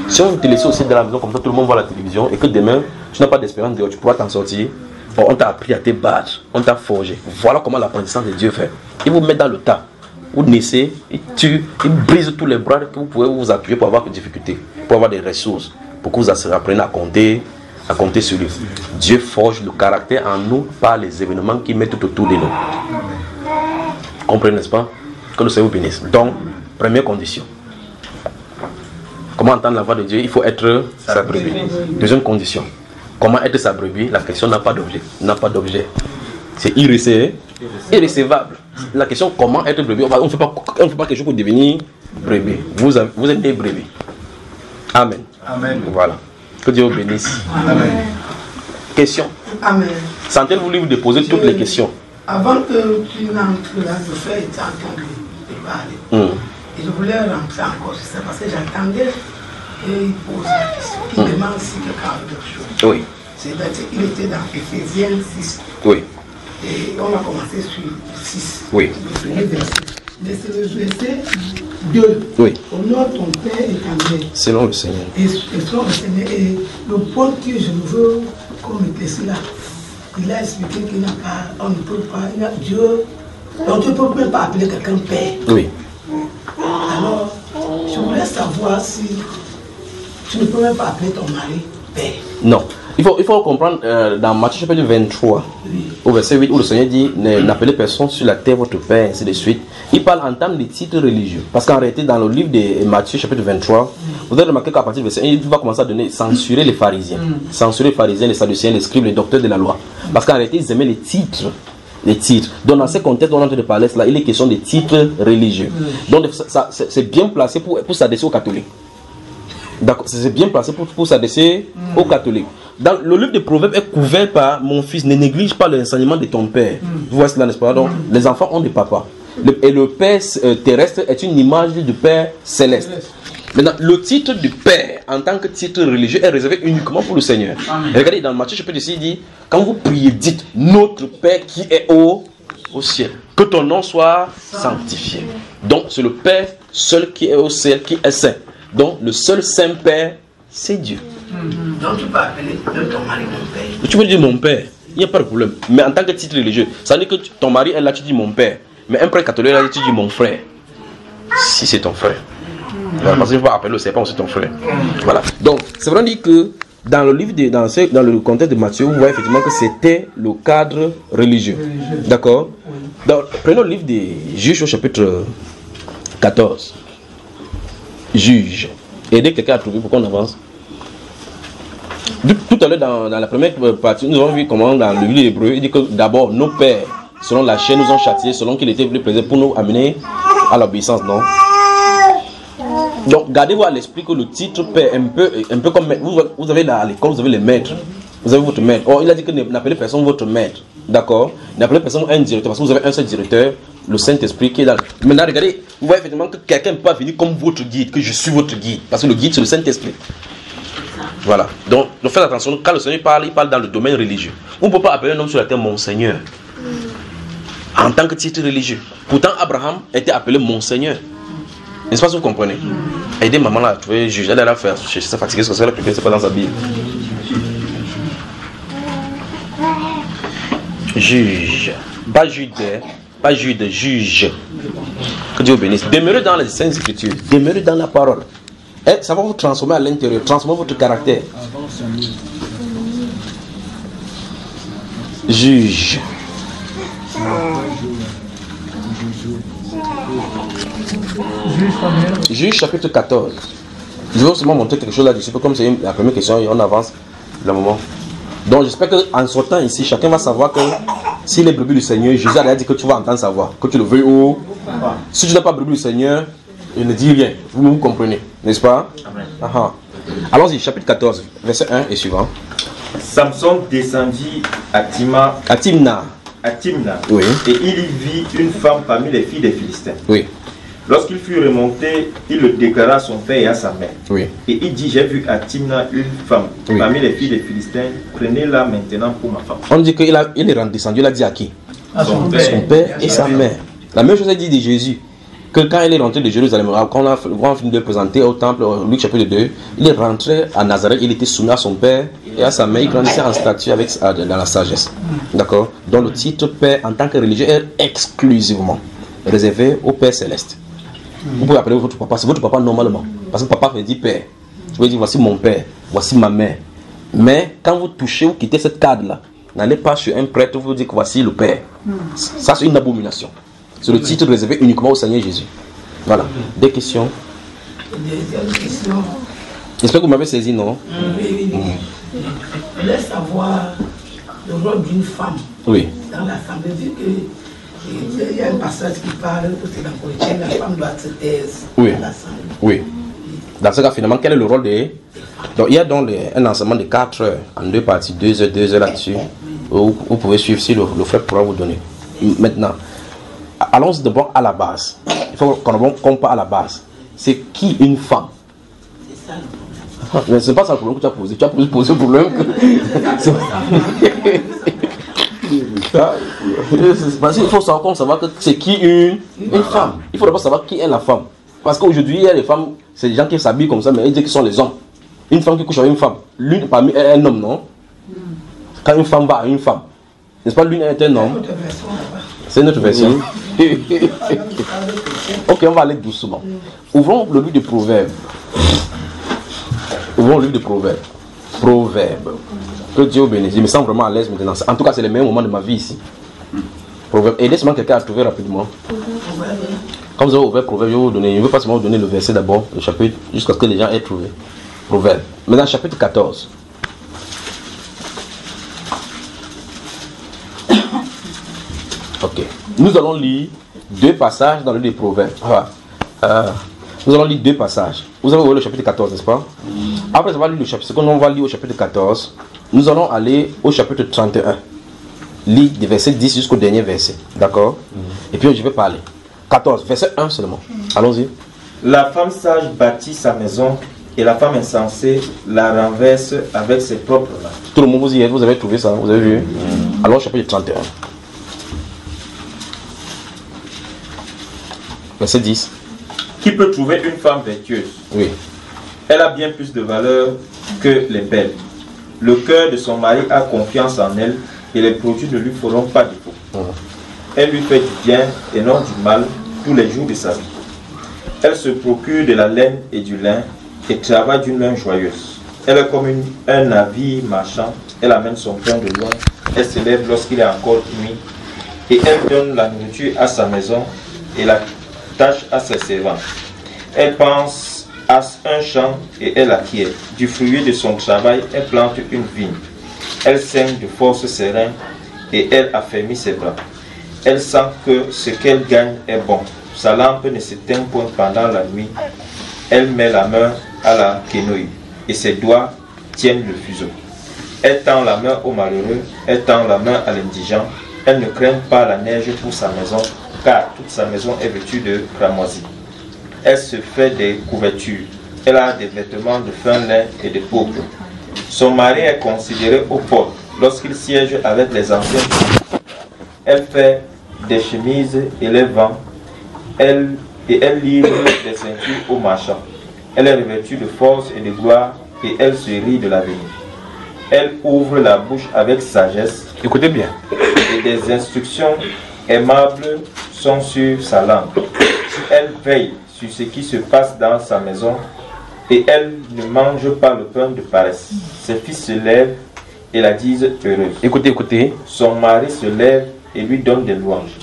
Si on te laisse aussi dans la maison comme ça, tout le monde voit la télévision, et que demain, tu n'as pas d'espérance, tu pourras t'en sortir. Bon, on t'a appris à te battre, on t'a forgé. Voilà comment l'apprentissage de Dieu fait. Il vous met dans le tas. Vous naissez, il tue, il brise tous les bras que vous pouvez vous appuyer pour avoir des difficultés, pour avoir des ressources, pour que vous appreniez à compter sur lui. Dieu forge le caractère en nous par les événements qu'il met tout autour de nous. Comprenez, n'est-ce pas? Que le Seigneur vous bénisse. Donc, première condition. Comment entendre la voix de Dieu? Il faut être sa brebis. Deuxième condition. Comment être sa brebis? La question n'a pas d'objet. N'a pas d'objet. C'est irrécevable. La question comment être brebis, on ne fait pas quelque chose pour devenir brebis. Vous êtes des brebis. Amen. Amen. Voilà. Que Dieu vous bénisse. Amen. Question. Amen. Sentez-vous libre de poser toutes les questions. Avant que tu n'entres là, je fais en train de parler. Et je voulais rentrer encore sur ça parce que j'attendais qu'il pose la question. Il demande si quelqu'un a quelque chose. Oui. Il était dans Ephésiens 6. Oui. Et on a commencé sur 6. Oui. Mais c'est le verset 2. Oui. Honore ton Père et ta mère. Selon le Seigneur. Et selon le Seigneur. Et le point que je veux qu'on était là, il a expliqué qu'il n'a pas, on ne peut pas, Dieu, donc tu ne peux même pas appeler quelqu'un Père. Oui. Alors, je voulais savoir si tu ne peux même pas appeler ton mari Père. Non. Il faut comprendre dans Matthieu chapitre 23, oui, au verset 8, où le Seigneur dit n'appelez personne sur la terre votre Père, ainsi de suite. Il parle en termes de titres religieux. Parce qu'en réalité, dans le livre de Matthieu chapitre 23, vous avez remarqué qu'à partir du verset 1, il va commencer à censurer les pharisiens. Censurer les pharisiens, les sadducéens, les scribes, les docteurs de la loi. Parce qu'en réalité, ils aimaient les titres. Les titres. Donc dans ces contextes dont on est en train de parler, là, il est question des titres religieux. Donc c'est bien placé pour s'adresser aux catholiques. D'accord, c'est bien placé pour s'adresser aux catholiques. Dans le livre des Proverbes est couvert par mon fils, ne néglige pas l'enseignement de ton père. Vous voyez cela, n'est-ce pas? Donc, les enfants ont des papas. Et le père terrestre est une image du père céleste. Maintenant, le titre du père en tant que titre religieux est réservé uniquement pour le Seigneur. Et regardez, dans Matthieu chapitre 6, il dit, quand vous priez, dites, notre Père qui est au ciel, que ton nom soit sanctifié. Donc, c'est le Père seul qui est au ciel, qui est saint. Donc, le seul Saint-Père, c'est Dieu. Donc, tu peux appeler ton mari mon père. Tu peux dire mon père, il n'y a pas de problème. Mais en tant que titre religieux, ça veut dire que ton mari est là, tu dis mon père. Mais un prêtre catholique, là, tu dis mon frère. Si c'est ton frère. Voilà, parce que je vais appeler le serpent aussi ton frère. Voilà. Donc, c'est vraiment dit que dans le livre, dans le contexte de Matthieu, vous voyez effectivement que c'était le cadre religieux. D'accord? Prenons le livre des Juges au chapitre 14. Juges. Aidez quelqu'un à trouver pour qu'on avance. Tout à l'heure, dans la première partie, nous avons vu comment dans le livre hébreu, il dit que d'abord, nos pères, selon la chair, nous ont châtiés, selon qu'il était venu présent pour nous amener à l'obéissance, non? Donc, gardez-vous à l'esprit que le titre père, un peu comme vous avez à l'école, vous avez les maîtres. Vous avez votre maître. Or, il a dit que n'appelez personne votre maître. D'accord? N'appelez personne un directeur, parce que vous avez un seul directeur, le Saint-Esprit qui est là. Maintenant, regardez, vous voyez effectivement que quelqu'un ne peut pas venir comme votre guide, que je suis votre guide. Parce que le guide, c'est le Saint-Esprit. Voilà. Donc, faites attention, quand le Seigneur parle, il parle dans le domaine religieux. On ne peut pas appeler un homme sur la terre mon Seigneur. En tant que titre religieux. Pourtant, Abraham était appelé mon Seigneur. N'est-ce pas si vous comprenez? Aidez maman là à trouver juge. Elle a fait chercher sa fatiguée, parce qu'elle a c'est pas dans sa Bible. Juge. Pas jude, pas jude, juge. Que Dieu bénisse. Demeurez dans les Saintes Écritures. Demeurez dans la parole. Et ça va vous transformer à l'intérieur, transformer votre caractère. Juge. Juge chapitre 14. Je vais seulement montrer quelque chose là-dessus, comme c'est la première question et on avance le moment. Donc j'espère qu'en sortant ici, chacun va savoir que s'il est brebis du Seigneur, Jésus a dit que tu vas entendre sa voix, que tu le veuilles ou pas. Si tu n'es pas brebis du Seigneur, il ne dit rien. Vous comprenez, n'est-ce pas? Amen. Allons-y, chapitre 14, verset 1 et suivant. Samson descendit à Timna. Oui. Et il y vit une femme parmi les filles des Philistins. Oui. Lorsqu'il fut remonté, il le déclara à son père et à sa mère. Oui. Et il dit, j'ai vu à Timna une femme parmi les filles des Philistins, prenez-la maintenant pour ma femme. On dit qu'il est redescendu, il a dit à qui? À son père et sa mère. La même chose est dit de Jésus. Que quand il est rentré de Jérusalem, quand on a fini de le présenter au temple, Luc chapitre 2, il est rentré à Nazareth, il était soumis à son père et à sa mère, il grandissait en statut dans la sagesse. D'accord? Donc le titre père en tant que religieux est exclusivement réservé au Père céleste. Vous pouvez appeler votre papa, c'est votre papa normalement. Parce que papa veut dire père. Je veux dire voici mon père, voici ma mère. Mais quand vous touchez, vous quittez cette cadre-là, n'allez pas chez un prêtre, vous dites que voici le père. Ça c'est une abomination. C'est le titre réservé uniquement au Seigneur Jésus. Voilà. Des questions? Deuxième question. J'espère que vous m'avez saisi, non? Oui. Je voulais savoir le rôle d'une femme dans l'assemblée. Vu qu'il y a un passage qui parle que c'est dans le chrétien, la femme doit se taire dans l'assemblée. Oui. Dans ce cas, finalement, quel est le rôle des... Donc, il y a donc un enseignement de 4 heures, en 2 parties, 2 heures là-dessus. Vous pouvez suivre si le frère pourra vous donner. Maintenant, allons d'abord à la base. Il faut qu'on parte à la base. C'est qui une femme? C'est ça le problème. Mais c'est pas ça le problème que tu as posé. Tu as posé le problème que... Parce qu'il faut savoir que c'est qui une femme. Il faut d'abord savoir qui est la femme. Parce qu'aujourd'hui, il y a des femmes, c'est des gens qui s'habillent comme ça, mais ils disent qu'ils sont les hommes. Une femme qui couche avec une femme. L'une parmi elles est un homme, non? Quand une femme va à une femme, n'est-ce pas, l'une est un homme? C'est notre version. Ok, on va aller doucement. Ouvrons le livre de Proverbes. Ouvrons le livre de Proverbes. Proverbes. Que Dieu bénisse. Je me sens vraiment à l'aise maintenant. En tout cas, c'est le meilleur moment de ma vie ici. Proverbes. Aidez seulement quelqu'un à trouver rapidement. Quand vous avez ouvert Proverbes, je vais vous donner. Je ne veux pas seulement vous donner le verset d'abord, le chapitre, jusqu'à ce que les gens aient trouvé. Proverbes. Maintenant, chapitre 14. Ok. Nous allons lire 2 passages dans le livre des Proverbes. Nous allons lire 2 passages. Vous avez ouvert le chapitre 14, n'est-ce pas? Après avoir lu le chapitre, ce qu'on va lire au chapitre 14, nous allons aller au chapitre 31. Lire des versets 10 jusqu'au dernier verset. D'accord? Et puis je vais parler. 14, verset 1 seulement. Allons-y. La femme sage bâtit sa maison et la femme insensée la renverse avec ses propres mains. Tout le monde vous y êtes, vous avez trouvé ça, vous avez vu? Alors au chapitre 31. Verset 10. Qui peut trouver une femme vertueuse? Oui. Elle a bien plus de valeur que les belles. Le cœur de son mari a confiance en elle et les produits ne lui feront pas défaut. Elle lui fait du bien et non du mal tous les jours de sa vie. Elle se procure de la laine et du lin et travaille d'une main joyeuse. Elle est comme un navire marchand. Elle amène son pain de loin. Elle se lève lorsqu'il est encore nuit. Et elle donne la nourriture à sa maison et la tâche à ses servants. Elle pense à un champ et elle acquiert. Du fruit de son travail, elle plante une vigne. Elle saigne de force ses reins et elle affermit ses bras. Elle sent que ce qu'elle gagne est bon. Sa lampe ne s'éteint point pendant la nuit. Elle met la main à la quenouille et ses doigts tiennent le fuseau. Elle tend la main au malheureux, elle tend la main à l'indigent. Elle ne craint pas la neige pour sa maison, car toute sa maison est vêtue de cramoisie. Elle se fait des couvertures. Elle a des vêtements de fin lin et de pourpre. Son mari est considéré au port lorsqu'il siège avec les anciens. Elle fait des chemises et les vend. Elle livre des ceintures aux marchands. Elle est revêtue de force et de gloire et elle se rit de l'avenir. Elle ouvre la bouche avec sagesse. Écoutez bien. Et des instructions aimables sont sur sa langue. Elle veille sur ce qui se passe dans sa maison et elle ne mange pas le pain de paresse. Ses fils se lèvent et la disent heureuse. Écoutez. Son mari se lève et lui donne des louanges.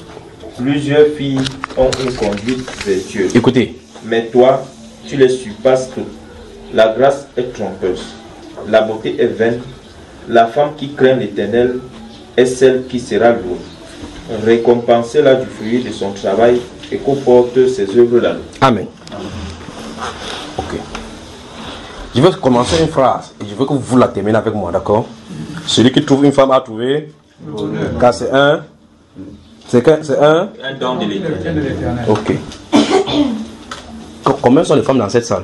Plusieurs filles ont une conduite vertueuse. Écoutez. Mais toi, tu les surpasses toutes. La grâce est trompeuse. La beauté est vaine. La femme qui craint l'Éternel est celle qui sera louée. Récompensez-la du fruit de son travail et comporte ses œuvres là. Amen. Ok. Je vais commencer une phrase et je veux que vous la terminez avec moi, d'accord? Celui qui trouve une femme a trouvé. Car c'est un. C'est un don de l'Éternel. Ok. Combien sont les femmes dans cette salle?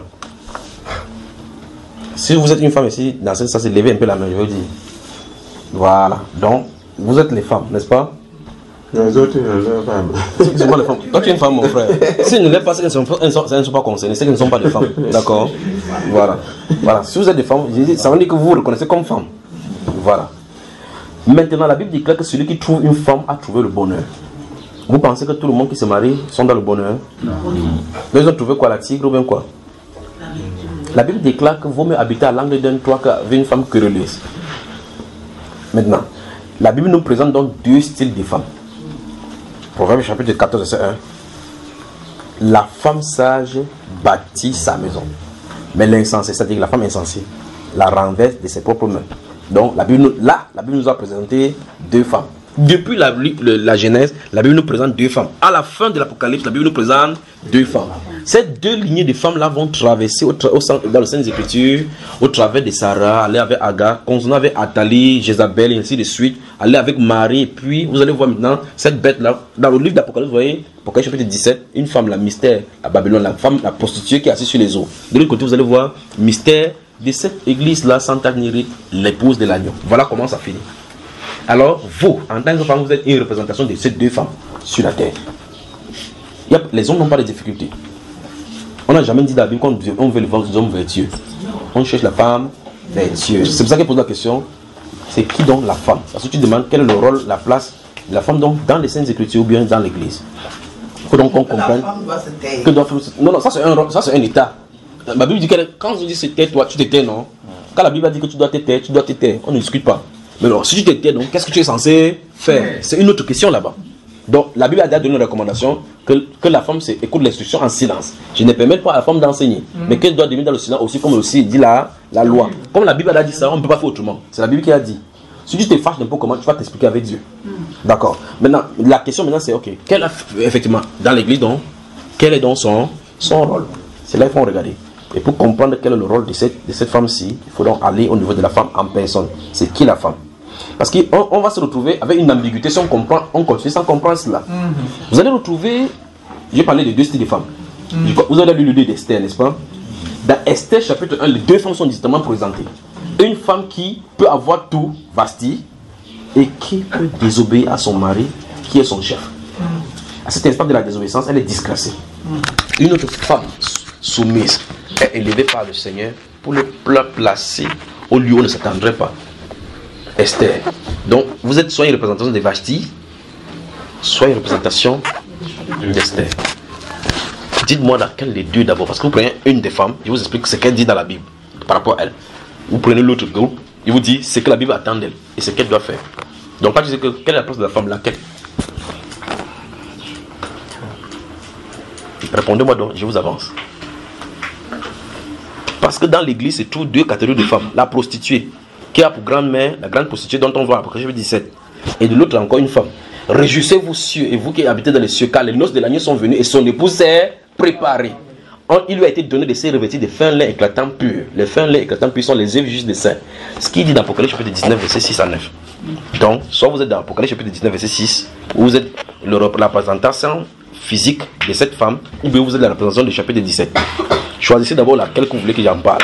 Si vous êtes une femme ici, dans cette salle, levez un peu la main, je veux dire. Voilà. Donc, vous êtes les femmes, n'est-ce pas? Les autres, les femmes. C'est pas les femmes. Toi, tu es une femme, mon frère. Si elles ne lèvent pas, c'est qu'elles ne sont pas concernées, c'est qu'elles ne sont pas des femmes. D'accord? Voilà. Voilà. Si vous êtes des femmes, ça veut dire que vous vous reconnaissez comme femme. Voilà. Maintenant, la Bible déclare que celui qui trouve une femme a trouvé le bonheur. Vous pensez que tout le monde qui se marie sont dans le bonheur? Non. Ils ont trouvé quoi, la tigre ou bien quoi? La Bible déclare que vaut mieux habiter à l'angle d'un toit qu'avec une femme querelleuse. Maintenant, la Bible nous présente donc deux styles de femmes. Proverbe chapitre 14, verset 1. La femme sage bâtit sa maison, mais l'insensée, c'est-à-dire la femme insensée, la renverse de ses propres mains. Donc la Bible nous a présenté deux femmes. Depuis la Genèse, la Bible nous présente deux femmes. À la fin de l'Apocalypse, la Bible nous présente deux femmes. Ces deux lignées de femmes-là vont traverser dans le Saintes Écritures, au travers de Sarah, aller avec Agar, continuer avec Athalie, Jézabel, et ainsi de suite, aller avec Marie. Et puis, vous allez voir maintenant cette bête-là. Dans le livre d'Apocalypse, vous voyez, Apocalypse chapitre 17, une femme, la mystère, à Babylone, la femme, la prostituée qui est assise sur les eaux. De l'autre côté, vous allez voir mystère de cette église-là, Santa Niri, l'épouse de l'agneau. Voilà comment ça finit. Alors, vous, en tant que femme, vous êtes une représentation de ces deux femmes sur la terre. Les hommes n'ont pas de difficultés. On n'a jamais dit dans la Bible qu'on veut les hommes vertueux. On cherche la femme vertueuse. C'est pour ça qu'il pose la question, c'est qui donc la femme? Parce que tu demandes quel est le rôle, la place de la femme donc dans les Saintes Écritures ou bien dans l'église. Il faut donc qu'on comprenne que non, ça c'est un état. La Bible dit que quand on dit se tais, toi, tu te tais, non? Quand la Bible dit que tu dois te taire, tu dois te taire. On ne discute pas. Mais alors, si tu te tais, donc, qu'est-ce que tu es censé faire? C'est une autre question là-bas. Donc, la Bible a donné une recommandation que la femme écoute l'instruction en silence. Je ne permets pas à la femme d'enseigner, mais qu'elle doit devenir dans le silence aussi, comme aussi dit la loi. Comme la Bible a dit ça, on ne peut pas faire autrement. C'est la Bible qui a dit. Si tu te fâches n'importe comment, tu vas t'expliquer avec Dieu. D'accord. Maintenant, la question maintenant c'est, ok, effectivement, dans l'église, donc, quel est donc son rôle? C'est là qu'il faut regarder. Et pour comprendre quel est le rôle de cette femme-ci, il faut donc aller au niveau de la femme en personne. C'est qui la femme? Parce qu'on va se retrouver avec une ambiguïté si on continue sans comprendre cela. Vous allez retrouver, j'ai parlé de deux styles de femmes. Vous avez lu le livre d'Esther, n'est-ce pas? Dans Esther chapitre 1, les deux femmes sont distinctement présentées. Une femme qui peut avoir tout, Vasti, et qui peut désobéir à son mari, qui est son chef. À cet instant de la désobéissance, elle est disgracée. Une autre femme soumise est élevée par le Seigneur pour le placer au lieu où on ne s'attendrait pas. Esther. Donc, vous êtes soit une représentation de Vashti, soit une représentation d'Esther. Dites-moi laquelle des deux d'abord, parce que vous prenez une des femmes, je vous explique ce qu'elle dit dans la Bible par rapport à elle. Vous prenez l'autre groupe, il vous dit ce que la Bible attend d'elle et ce qu'elle doit faire. Donc, quand tu dis que quelle est la place de la femme, laquelle? Répondez-moi donc, je vous avance. Parce que dans l'église, c'est toujours deux catégories de femmes. La prostituée, qui a pour grand-mère la grande prostituée dont on voit Apocalypse 17. Et de l'autre, encore une femme. Réjouissez-vous cieux, et vous qui habitez dans les cieux, car les noces de l'agneau sont venues et son épouse s'est préparée. Il lui a été donné de se revêtir de fins lait éclatants purs. Les fins lait éclatants purs sont les œuvres justes des saints. Ce qui dit dans Apocalypse chapitre 19, verset 6 à 9. Donc, soit vous êtes dans Apocalypse chapitre 19, verset 6, où vous êtes la représentation physique de cette femme, ou bien vous êtes la représentation du chapitre 17. Choisissez d'abord laquelle que vous voulez que j'en parle.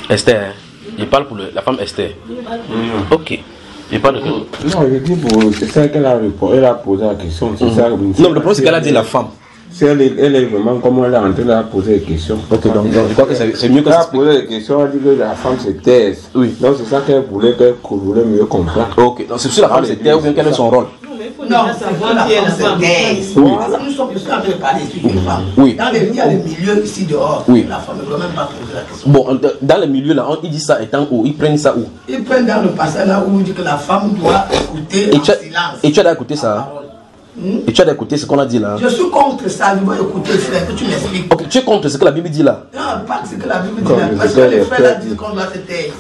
Esther. Je parle pour la femme Esther. Ok. Je parle de... Non, je dis c'est ça qu'elle a répondu. Elle a posé la question. C'est ça. Non, le problème c'est qu'elle a dit la femme. Si elle est vraiment comment elle est en train de poser des questions. Ok, donc je crois que c'est mieux que elle ça. a posé des questions, elle a dit que la femme c'est Thèse. Oui. Donc c'est ça qu'elle voulait mieux comprendre. Ok, donc c'est sûr la femme c'est Thèse ou bien quel est son rôle? Non, c'est quoi la femme c'est Thèse. Nous sommes juste en train de parler sur une femme. Oui. Il y a des milieux ici dehors. Oui. La femme ne doit même pas poser la question. Bon, dans les milieux là, ils disent ça étant où? Ils prennent ça où? Ils prennent dans le passage là où on dit que la femme doit écouter en silence. Et tu as écouté ça? Et tu as écouté ce qu'on a dit là? Je suis contre ça, je veux écouter frère, que tu m'expliques. Ok, tu es contre ce que la Bible dit là? Non, pas ce que la Bible dit là, parce que les frères là disent qu'on doit se taire.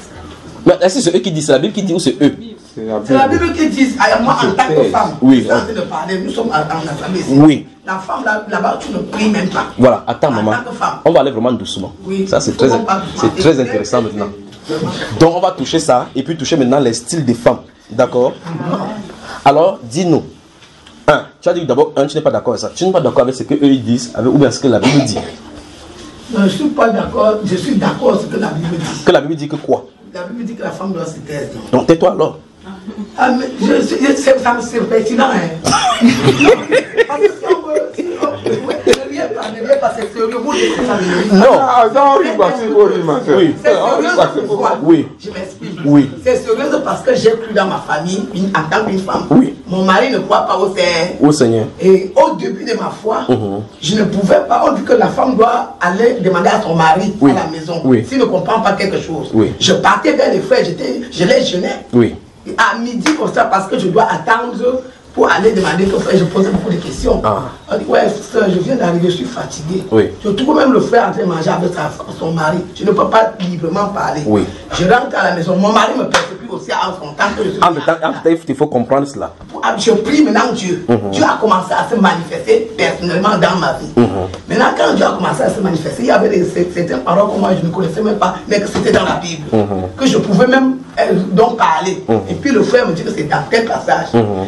Mais est-ce que c'est eux qui disent? C'est la Bible qui dit ou c'est eux? C'est la Bible qui dit, moi en tant que femme, oui. je suis en train de parler, nous sommes en assemblée ici. Oui. La femme là-bas, tu ne pries même pas. Voilà, attends maman, En tant que femme. on va aller vraiment doucement. Oui. Ça c'est très intéressant maintenant. Donc on va toucher ça et puis toucher maintenant les styles des femmes. D'accord? Alors dis-nous. Tu as dit d'abord, tu n'es pas d'accord avec ça. Tu n'es pas d'accord avec ce qu'eux ils disent, ou bien ce que la Bible dit. Non, je ne suis pas d'accord, je suis d'accord avec ce que la Bible dit. Que la Bible dit que quoi? La Bible dit que la femme doit se taire. Donc tais-toi alors. Ah, mais ça me c'est pertinent, hein. Parce que si on veut, ne viens pas, c'est sérieux. Non. Oui. C'est sérieux pourquoi? Oui. Je m'explique. Oui. C'est sérieux parce que j'ai cru dans ma famille, en tant qu'une femme. Oui. Mon mari ne croit pas au Seigneur. Au Seigneur. Et au début de ma foi, je ne pouvais pas. On dit que la femme doit aller demander à son mari à la maison. Oui. S'il ne comprend pas quelque chose. Oui. Je partais vers les frères, je les jeûnais. Oui. À midi comme ça, parce que je dois attendre pour aller demander que frère, je posais beaucoup de questions. On dit, ouais, frère, je viens d'arriver, je suis fatigué. Oui. Je trouve même le frère en train de manger avec son mari. Je ne peux pas librement parler. Oui. Je rentre à la maison, mon mari me persécute aussi en son temps que je suis. En même temps, il faut comprendre cela. Je prie maintenant Dieu. Dieu a commencé à se manifester personnellement dans ma vie. Maintenant, quand Dieu a commencé à se manifester, il y avait certaines paroles que moi je ne connaissais même pas, mais que c'était dans la Bible. Que je pouvais même donc parler. Et puis le frère me dit que c'est dans tel passage.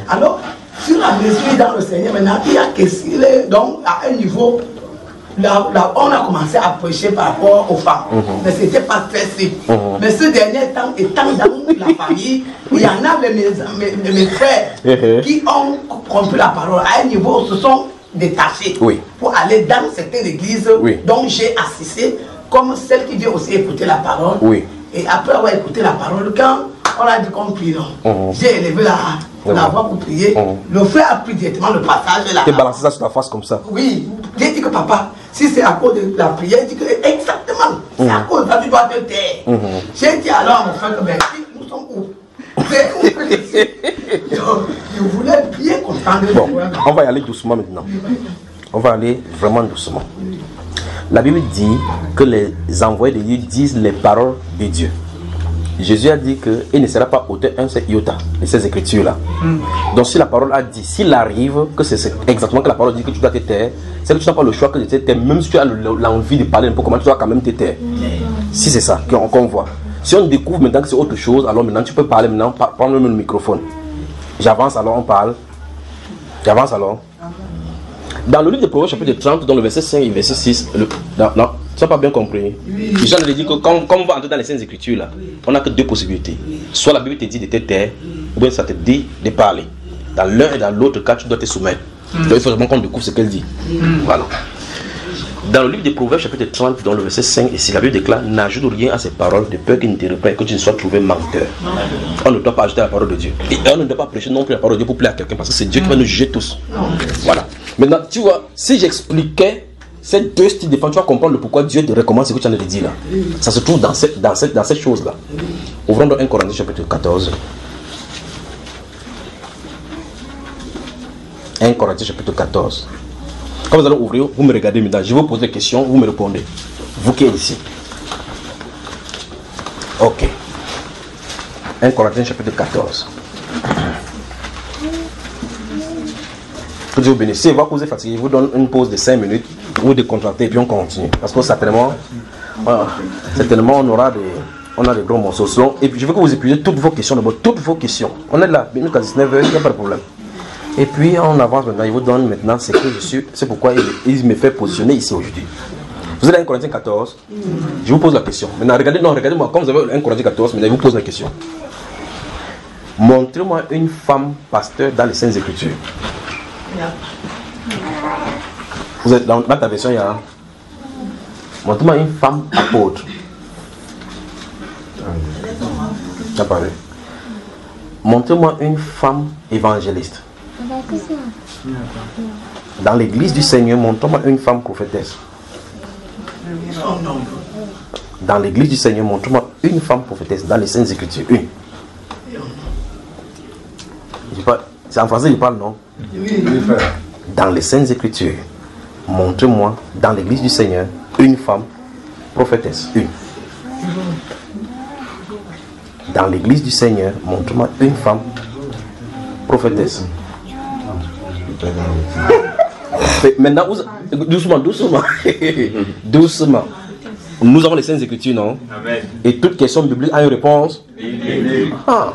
Alors, sur la mesure dans le Seigneur, maintenant, il y a que s'il est donc à un niveau. Là, on a commencé à prêcher par rapport aux femmes, mais ce n'était pas très strict. Mais ce dernier temps, étant dans la famille, il y en a mes frères qui ont compris la parole à un niveau, se sont détachés pour aller dans certaines églises dont j'ai assisté, comme celle qui vient aussi écouter la parole. Et après avoir écouté la parole, quand on a dit qu'on prie, j'ai élevé la voix pour prier. Le frère a pris directement le passage là. Tu as balancé ça sur ta face comme ça. Oui, j'ai dit que papa, si c'est à cause de la prière, il dit que exactement, c'est à cause de ça que tu dois te taire. J'ai dit alors à mon frère que ben, nous sommes où? Je voulais bien comprendre. Bon, on va y aller doucement maintenant. On va aller vraiment doucement. La Bible dit que les envoyés de Dieu disent les paroles de Dieu. Jésus a dit qu'il ne sera pas auteur un seul iota de ces écritures-là. Donc si la parole a dit, s'il arrive que c'est exactement que la parole dit que tu dois te taire, c'est que tu n'as pas le choix que de te taire, même si tu as l'envie de parler un peu comment, tu dois quand même te taire. Si c'est ça qu'on voit. Si on découvre maintenant que c'est autre chose, alors maintenant tu peux parler maintenant, prendre le microphone. J'avance alors, on parle. J'avance alors. Dans le livre de Proverbes chapitre 30, dans le verset 5 et verset 6, non, tu n'as pas bien compris. Jean a dit que quand on va entrer dans les Saintes Écritures, là, on n'a que deux possibilités. Soit la Bible te dit de te taire, ou bien ça te dit de parler. Dans l'un et dans l'autre cas, tu dois te soumettre. Donc il faut vraiment qu'on découvre ce qu'elle dit. Voilà. Dans le livre des Proverbes, chapitre 30, dans le verset 5 et 6, la Bible déclare: n'ajoute rien à ces paroles de peur qu'il ne te reprenne et que tu ne sois trouvé menteur. On ne doit pas ajouter la parole de Dieu. Et on ne doit pas prêcher non plus la parole de Dieu pour plaire à quelqu'un, parce que c'est Dieu qui va nous juger tous. Voilà. Maintenant, tu vois, si j'expliquais ces deux styles de femmes, tu vas comprendre le pourquoi Dieu te recommande ce que tu viens de dire là. Ça se trouve dans cette chose-là. Ouvrons donc 1 Corinthiens chapitre 14. 1 Corinthiens chapitre 14. Quand vous allez ouvrir, vous me regardez maintenant. Je vais vous poser des questions, vous me répondez. Vous qui êtes ici. Ok. 1 Corinthiens chapitre 14. Que Dieu vous bénisse. Si vous voyez que vous êtes fatigué, je vous donne une pause de 5 minutes. Vous décontractez et puis on continue. Parce que certainement, on a des gros morceaux. Et puis je veux que vous épuisez toutes vos questions d'abord. Toutes vos questions. On est là, bientôt à 19h, il n'y a pas de problème. Et puis on avance maintenant, il vous donne maintenant ce que je suis, c'est pourquoi il me fait positionner ici aujourd'hui. Vous êtes à 1 Corinthiens 14, je vous pose la question. Maintenant regardez-moi, comme vous avez 1 Corinthiens 14, maintenant je vous pose la question. Montrez-moi une femme pasteur dans les Saintes Écritures. Vous êtes dans ta version, il y a. Montrez-moi une femme apôtre. Tu as parlé. Montrez-moi une femme évangéliste. Dans l'église du Seigneur, montrez-moi une femme prophétesse. Dans l'église du Seigneur, montrez-moi une femme prophétesse dans les Saintes Écritures. Une. C'est en français, il parle, non? Dans les Saintes Écritures, montrez-moi dans l'église du Seigneur une femme prophétesse. Une. Dans l'église du Seigneur, montre-moi une femme prophétesse. Maintenant, doucement. Doucement. Nous avons les Saintes Écritures, non? Amen. Et toute question biblique a une réponse. Ah.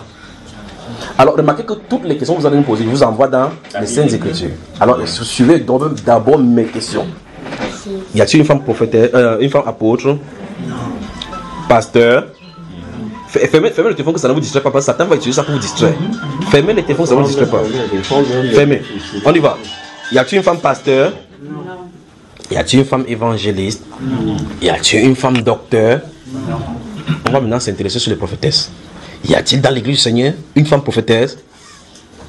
Alors, remarquez que toutes les questions que vous allez me poser, je vous envoie dans les Saintes Écritures. Alors, suivez d'abord mes questions. Y a-t-il une femme prophétesse, une femme apôtre, pasteur? Fermez le téléphone que ça ne vous distrait pas, parce que Satan va utiliser ça pour vous distraire. Fermez le téléphone que ça ne vous distrait pas. Fermez. On y va. Y a-t-il une femme pasteur? Y a-t-il une femme évangéliste? Y a-t-il une femme docteur? On va maintenant s'intéresser sur les prophétesses. Y a-t-il dans l'église du Seigneur une femme prophétesse?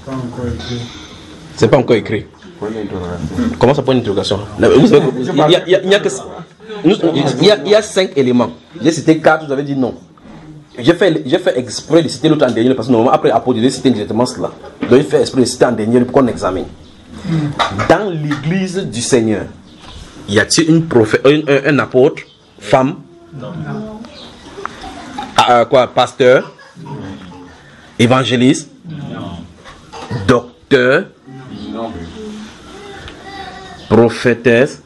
Pas encore écrit. C'est pas encore écrit. Comment ça, point d'interrogation? Il y a 5 éléments. J'ai cité 4, vous avez dit non. J'ai fait exprès de citer l'autre en dernier parce que normalement après apôtre, je vais citer directement cela. Donc j'ai fait exprès de citer en dernier pour qu'on examine. Dans l'église du Seigneur, y a-t-il un apôtre, femme? Non. Pasteur? Évangéliste? Non. Docteur? Non. Prophétesse?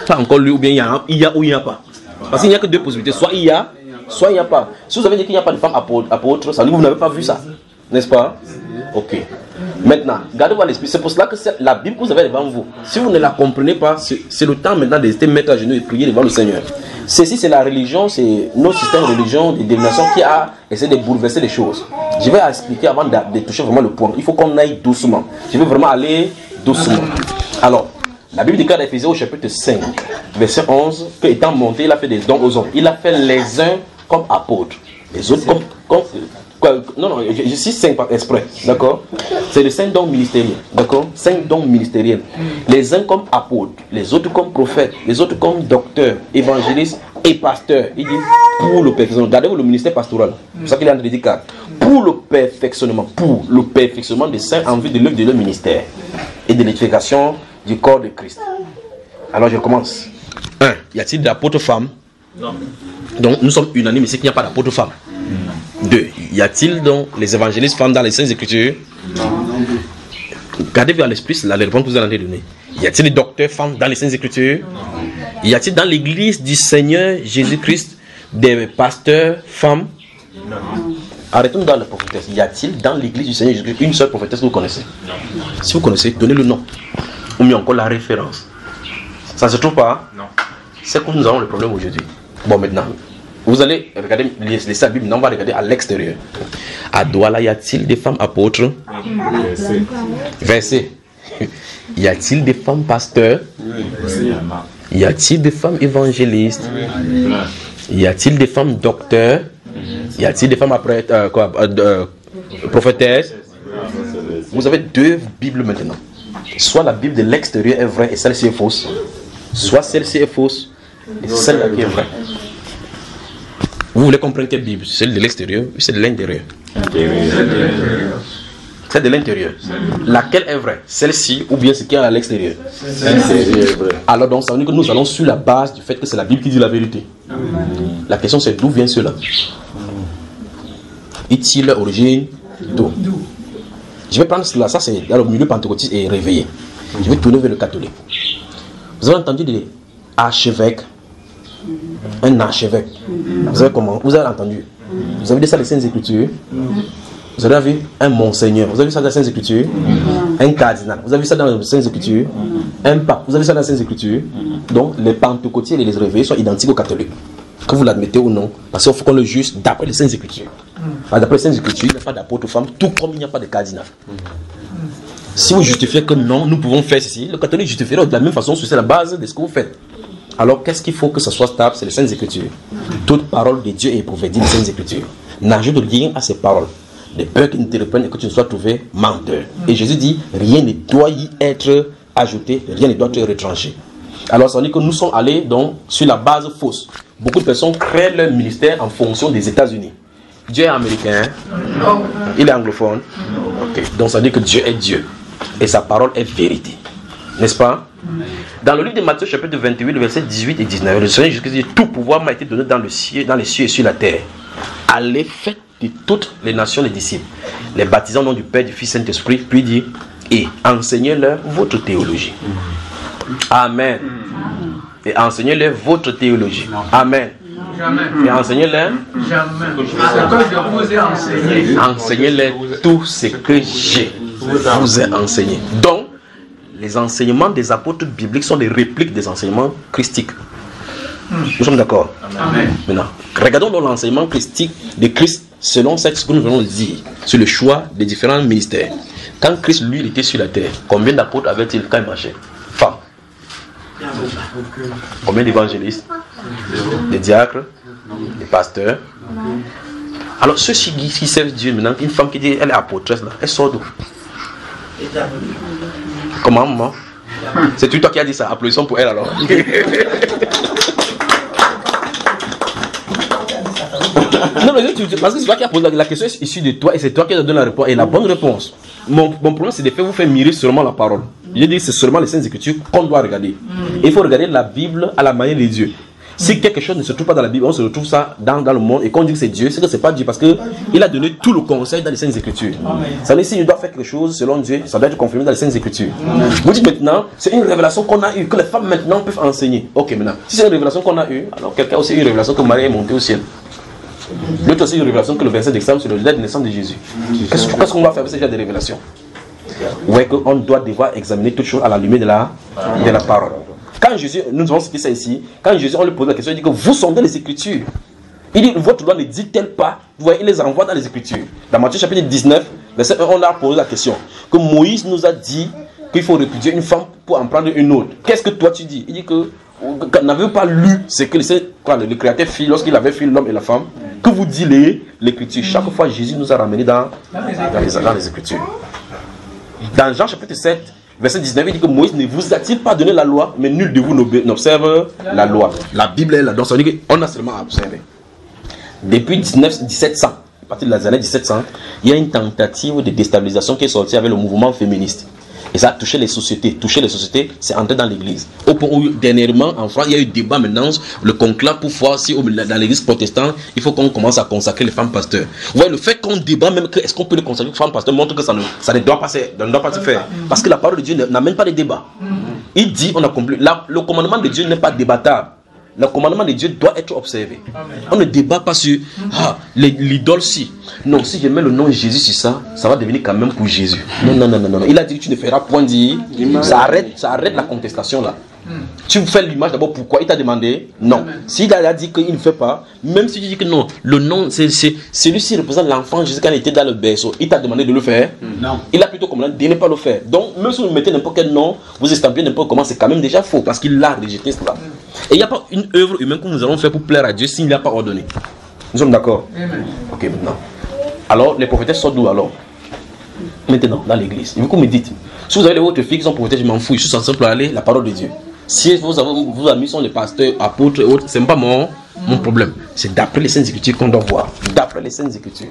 Pas encore lui, ou bien il y a ou il n'y a pas. Parce qu'il n'y a que deux possibilités, soit il y a pas. Si vous avez dit qu'il n'y a pas de femme apôtre, ça veut dire que vous n'avez pas vu ça, n'est-ce pas? Ok. Maintenant, gardez-vous à l'esprit, c'est pour cela que c'est la Bible que vous avez devant vous. Si vous ne la comprenez pas, c'est le temps maintenant de rester mettre à genoux et prier devant le Seigneur. Ceci, c'est la religion, c'est notre système religion, des dénominations qui a essayé de bouleverser les choses. Je vais expliquer avant de toucher vraiment le point. Il faut qu'on aille doucement. Je vais vraiment aller doucement. Alors, la Bible déclare dans Éphésiens au chapitre 5, verset 11, qu'étant monté, il a fait des dons aux hommes. Il a fait les uns comme apôtres, les autres comme non, je suis 5 par exprès, d'accord? C'est les 5 dons ministériels, d'accord? 5 dons ministériels. Les uns comme apôtres, les autres comme prophètes, les autres comme docteurs, évangélistes et pasteurs. Il dit pour le perfectionnement. Regardez-vous le ministère pastoral. C'est ça qu'il est en train de dire. Pour le perfectionnement des saints en vue de l'œuvre de leur ministère et de l'édification du corps de Christ. Alors je commence. 1. Y a-t-il d'apôtres femmes? Non. Donc nous sommes unanimes ici qu'il n'y a pas d'apôtres femmes. 2. Y a-t-il donc les évangélistes femmes dans les Saintes Écritures? Non. Gardez vers l'esprit la réponse que vous allez donner. Y a-t-il des docteurs femmes dans les Saintes Écritures? Non. Y a-t-il dans l'église du Seigneur Jésus-Christ des pasteurs femmes? Non. Arrêtons dans la prophétesse. Y a-t-il dans l'église du Seigneur Jésus-Christ une seule prophétesse que vous connaissez? Non. Si vous connaissez, donnez le nom. Ou mieux encore la référence. Ça ne se trouve pas? Non. C'est que nous avons le problème aujourd'hui. Bon, maintenant, vous allez regarder, laissez la Bible, maintenant on va regarder à l'extérieur. À Douala, y a-t-il des femmes apôtres? Verset. Y a-t-il des femmes pasteurs? Y a-t-il des femmes évangélistes? Y a-t-il des femmes docteurs? Y a-t-il des femmes prophétesses? Vous avez deux Bibles maintenant. Soit la Bible de l'extérieur est vraie et celle-ci est fausse. Soit celle-ci est fausse et celle-là qui est vraie. Vous voulez comprendre quelle Bible? Celle de l'extérieur ou celle de l'intérieur? Celle de l'intérieur. Laquelle est vraie? Celle-ci ou bien ce qui est à l'extérieur? Alors donc ça veut dire que nous allons sur la base du fait que c'est la Bible qui dit la vérité. La question c'est d'où vient cela? Est-il origine d'où? Je vais prendre cela, ça c'est dans le milieu pentecôtiste et réveillé. Je vais tourner vers le catholique. Vous avez entendu des archevêques? Un archevêque. Vous avez comment? Vous avez entendu? Vous avez dit ça dans les Saintes Écritures? Vous avez vu un monseigneur? Vous avez vu ça dans les Saintes Écritures? Un cardinal? Vous avez vu ça dans les Saintes Écritures? Un pape? Vous avez vu ça dans les Saintes Écritures? Donc les pentecôtistes et les réveillés sont identiques aux catholiques. Que vous l'admettez ou non, parce qu'il faut qu'on le juge d'après les Saintes Écritures. D'après les Saintes Écritures, il n'y a pas d'apôtre femme, tout comme il n'y a pas de cardinal. Si vous justifiez que non, nous pouvons faire ceci, le catholique justifiera de la même façon sur la base de ce que vous faites. Alors qu'est-ce qu'il faut que ce soit stable? C'est les Saintes Écritures. Toute parole de Dieu est éprouvée, dit les Saintes Écritures. N'ajoute rien à ces paroles, de peur qu'ils ne te reprennent et que tu ne sois trouvé menteur. Et Jésus dit, rien ne doit y être ajouté, rien ne doit être retranché. Alors ça veut dire que nous sommes allés donc sur la base fausse. Beaucoup de personnes créent leur ministère en fonction des États-Unis. Dieu est américain, il est anglophone. Ok, donc ça veut dire que Dieu est Dieu et sa parole est vérité, n'est-ce pas? Dans le livre de Matthieu chapitre 28, versets 18 et 19, le Seigneur Jésus dit, tout pouvoir m'a été donné dans les cieux et sur la terre. Allez, faites de toutes les nations les disciples, les baptisant au nom du Père, du Fils, Saint-Esprit, puis dit, et enseignez-leur votre théologie. Amen. Et enseignez-leur votre théologie. Amen. Et enseignez-leur. Enseignez-leur tout ce que j'ai vous ai enseigné. Donc, les enseignements des apôtres bibliques sont des répliques des enseignements christiques. Nous sommes d'accord? Maintenant, regardons dans l'enseignement christique de Christ selon ce que nous venons de dire sur le choix des différents ministères. Quand Christ, lui, il était sur la terre, combien d'apôtres avait-il quand il marchait? Femmes. Combien d'évangélistes? Des diacres? Des pasteurs? Alors, ceux qui servent Dieu maintenant, une femme qui dit elle est apôtresse, là, elle sort d'où? Comment, maman? C'est toi qui as dit ça. Applaudissons pour elle alors. Non, parce que c'est toi qui as posé la question est issue de toi et c'est toi qui as donné la réponse et la bonne réponse. Mon problème c'est de faire vous faire mirer seulement la parole. Je dis c'est seulement les Saintes Écritures qu'on doit regarder. Il faut regarder la Bible à la manière de Dieu. Si quelque chose ne se trouve pas dans la Bible, on se retrouve ça dans le monde et qu'on dit que c'est Dieu, c'est que c'est pas Dieu parce qu'il a donné tout le conseil dans les Saintes Écritures. Ça veut dire si je dois faire quelque chose selon Dieu, ça doit être confirmé dans les Saintes Écritures. Vous dites maintenant, c'est une révélation qu'on a eue, que les femmes maintenant peuvent enseigner. Ok, maintenant, si c'est une révélation qu'on a eue, alors quelqu'un a aussi une révélation que Marie est montée au ciel. L'autre aussi une révélation que le verset d'examen sur le date de naissance de Jésus. Qu'est-ce qu'on va faire avec ce genre de révélation? Vous voyez qu'on doit devoir examiner toutes choses à la lumière de la parole. Quand Jésus, nous avons cité ça ici, quand Jésus, on lui pose la question, il dit que vous sondez les Écritures. Il dit, votre loi ne dit-elle pas? Vous voyez, il les envoie dans les Écritures. Dans Matthieu chapitre 19, verset 1, on a posé la question, que Moïse nous a dit qu'il faut répudier une femme pour en prendre une autre. Qu'est-ce que toi tu dis? Il dit que, n'avez-vous pas lu ce que le Créateur fit lorsqu'il avait fait l'homme et la femme? Que vous dit l'Écriture? Chaque fois, Jésus nous a ramenés dans les Écritures. Dans Jean chapitre 7, verset 19, il dit que Moïse ne vous a-t-il pas donné la loi, mais nul de vous n'observe la loi. La Bible est là, donc ça veut dire qu'on a seulement à observer. Depuis 1700, à partir des années 1700, il y a une tentative de déstabilisation qui est sortie avec le mouvement féministe. Et ça a touché les sociétés. Toucher les sociétés, c'est entrer dans l'église. Au point où, dernièrement, en France, il y a eu débat maintenant, le conclave pour voir si dans l'église protestante, il faut qu'on commence à consacrer les femmes pasteurs. Vous voyez, le fait qu'on débat même que est-ce qu'on peut les consacrer les femmes pasteurs montre que ça ne doit pas se faire. Parce que la parole de Dieu n'amène pas de débat. Il dit, on a compris, le commandement de Dieu n'est pas débattable. Le commandement de Dieu doit être observé. On ne débat pas sur l'idole si. Non, si je mets le nom de Jésus sur ça, ça va devenir quand même pour Jésus. Non. Il a dit que tu ne feras point dire. Ça arrête la contestation là. Tu fais l'image d'abord, pourquoi il t'a demandé? Non. S'il a dit qu'il ne fait pas, même si tu dis que non, le nom, celui-ci représente l'enfant Jésus quand il était dans le berceau, il t'a demandé de le faire? Non. Il a plutôt commandé de ne pas le faire. Donc, même si vous mettez n'importe quel nom, vous estampez n'importe comment, c'est quand même déjà faux, parce qu'il a rejeté cela. Et il n'y a pas une œuvre humaine que nous allons faire pour plaire à Dieu s'il n'a pas ordonné. Nous sommes d'accord? Ok, maintenant. Alors, les prophétesses sont d'où alors? Maintenant, dans l'église. Et vous me dites, si vous avez les autres filles qui sont prophétesses, je m'en fous, je suis censé parler la parole de Dieu. Si vos amis sont les pasteurs, apôtres et autres, ce n'est pas mon problème. C'est d'après les Saintes Écritures qu'on doit voir. D'après les Saintes Écritures.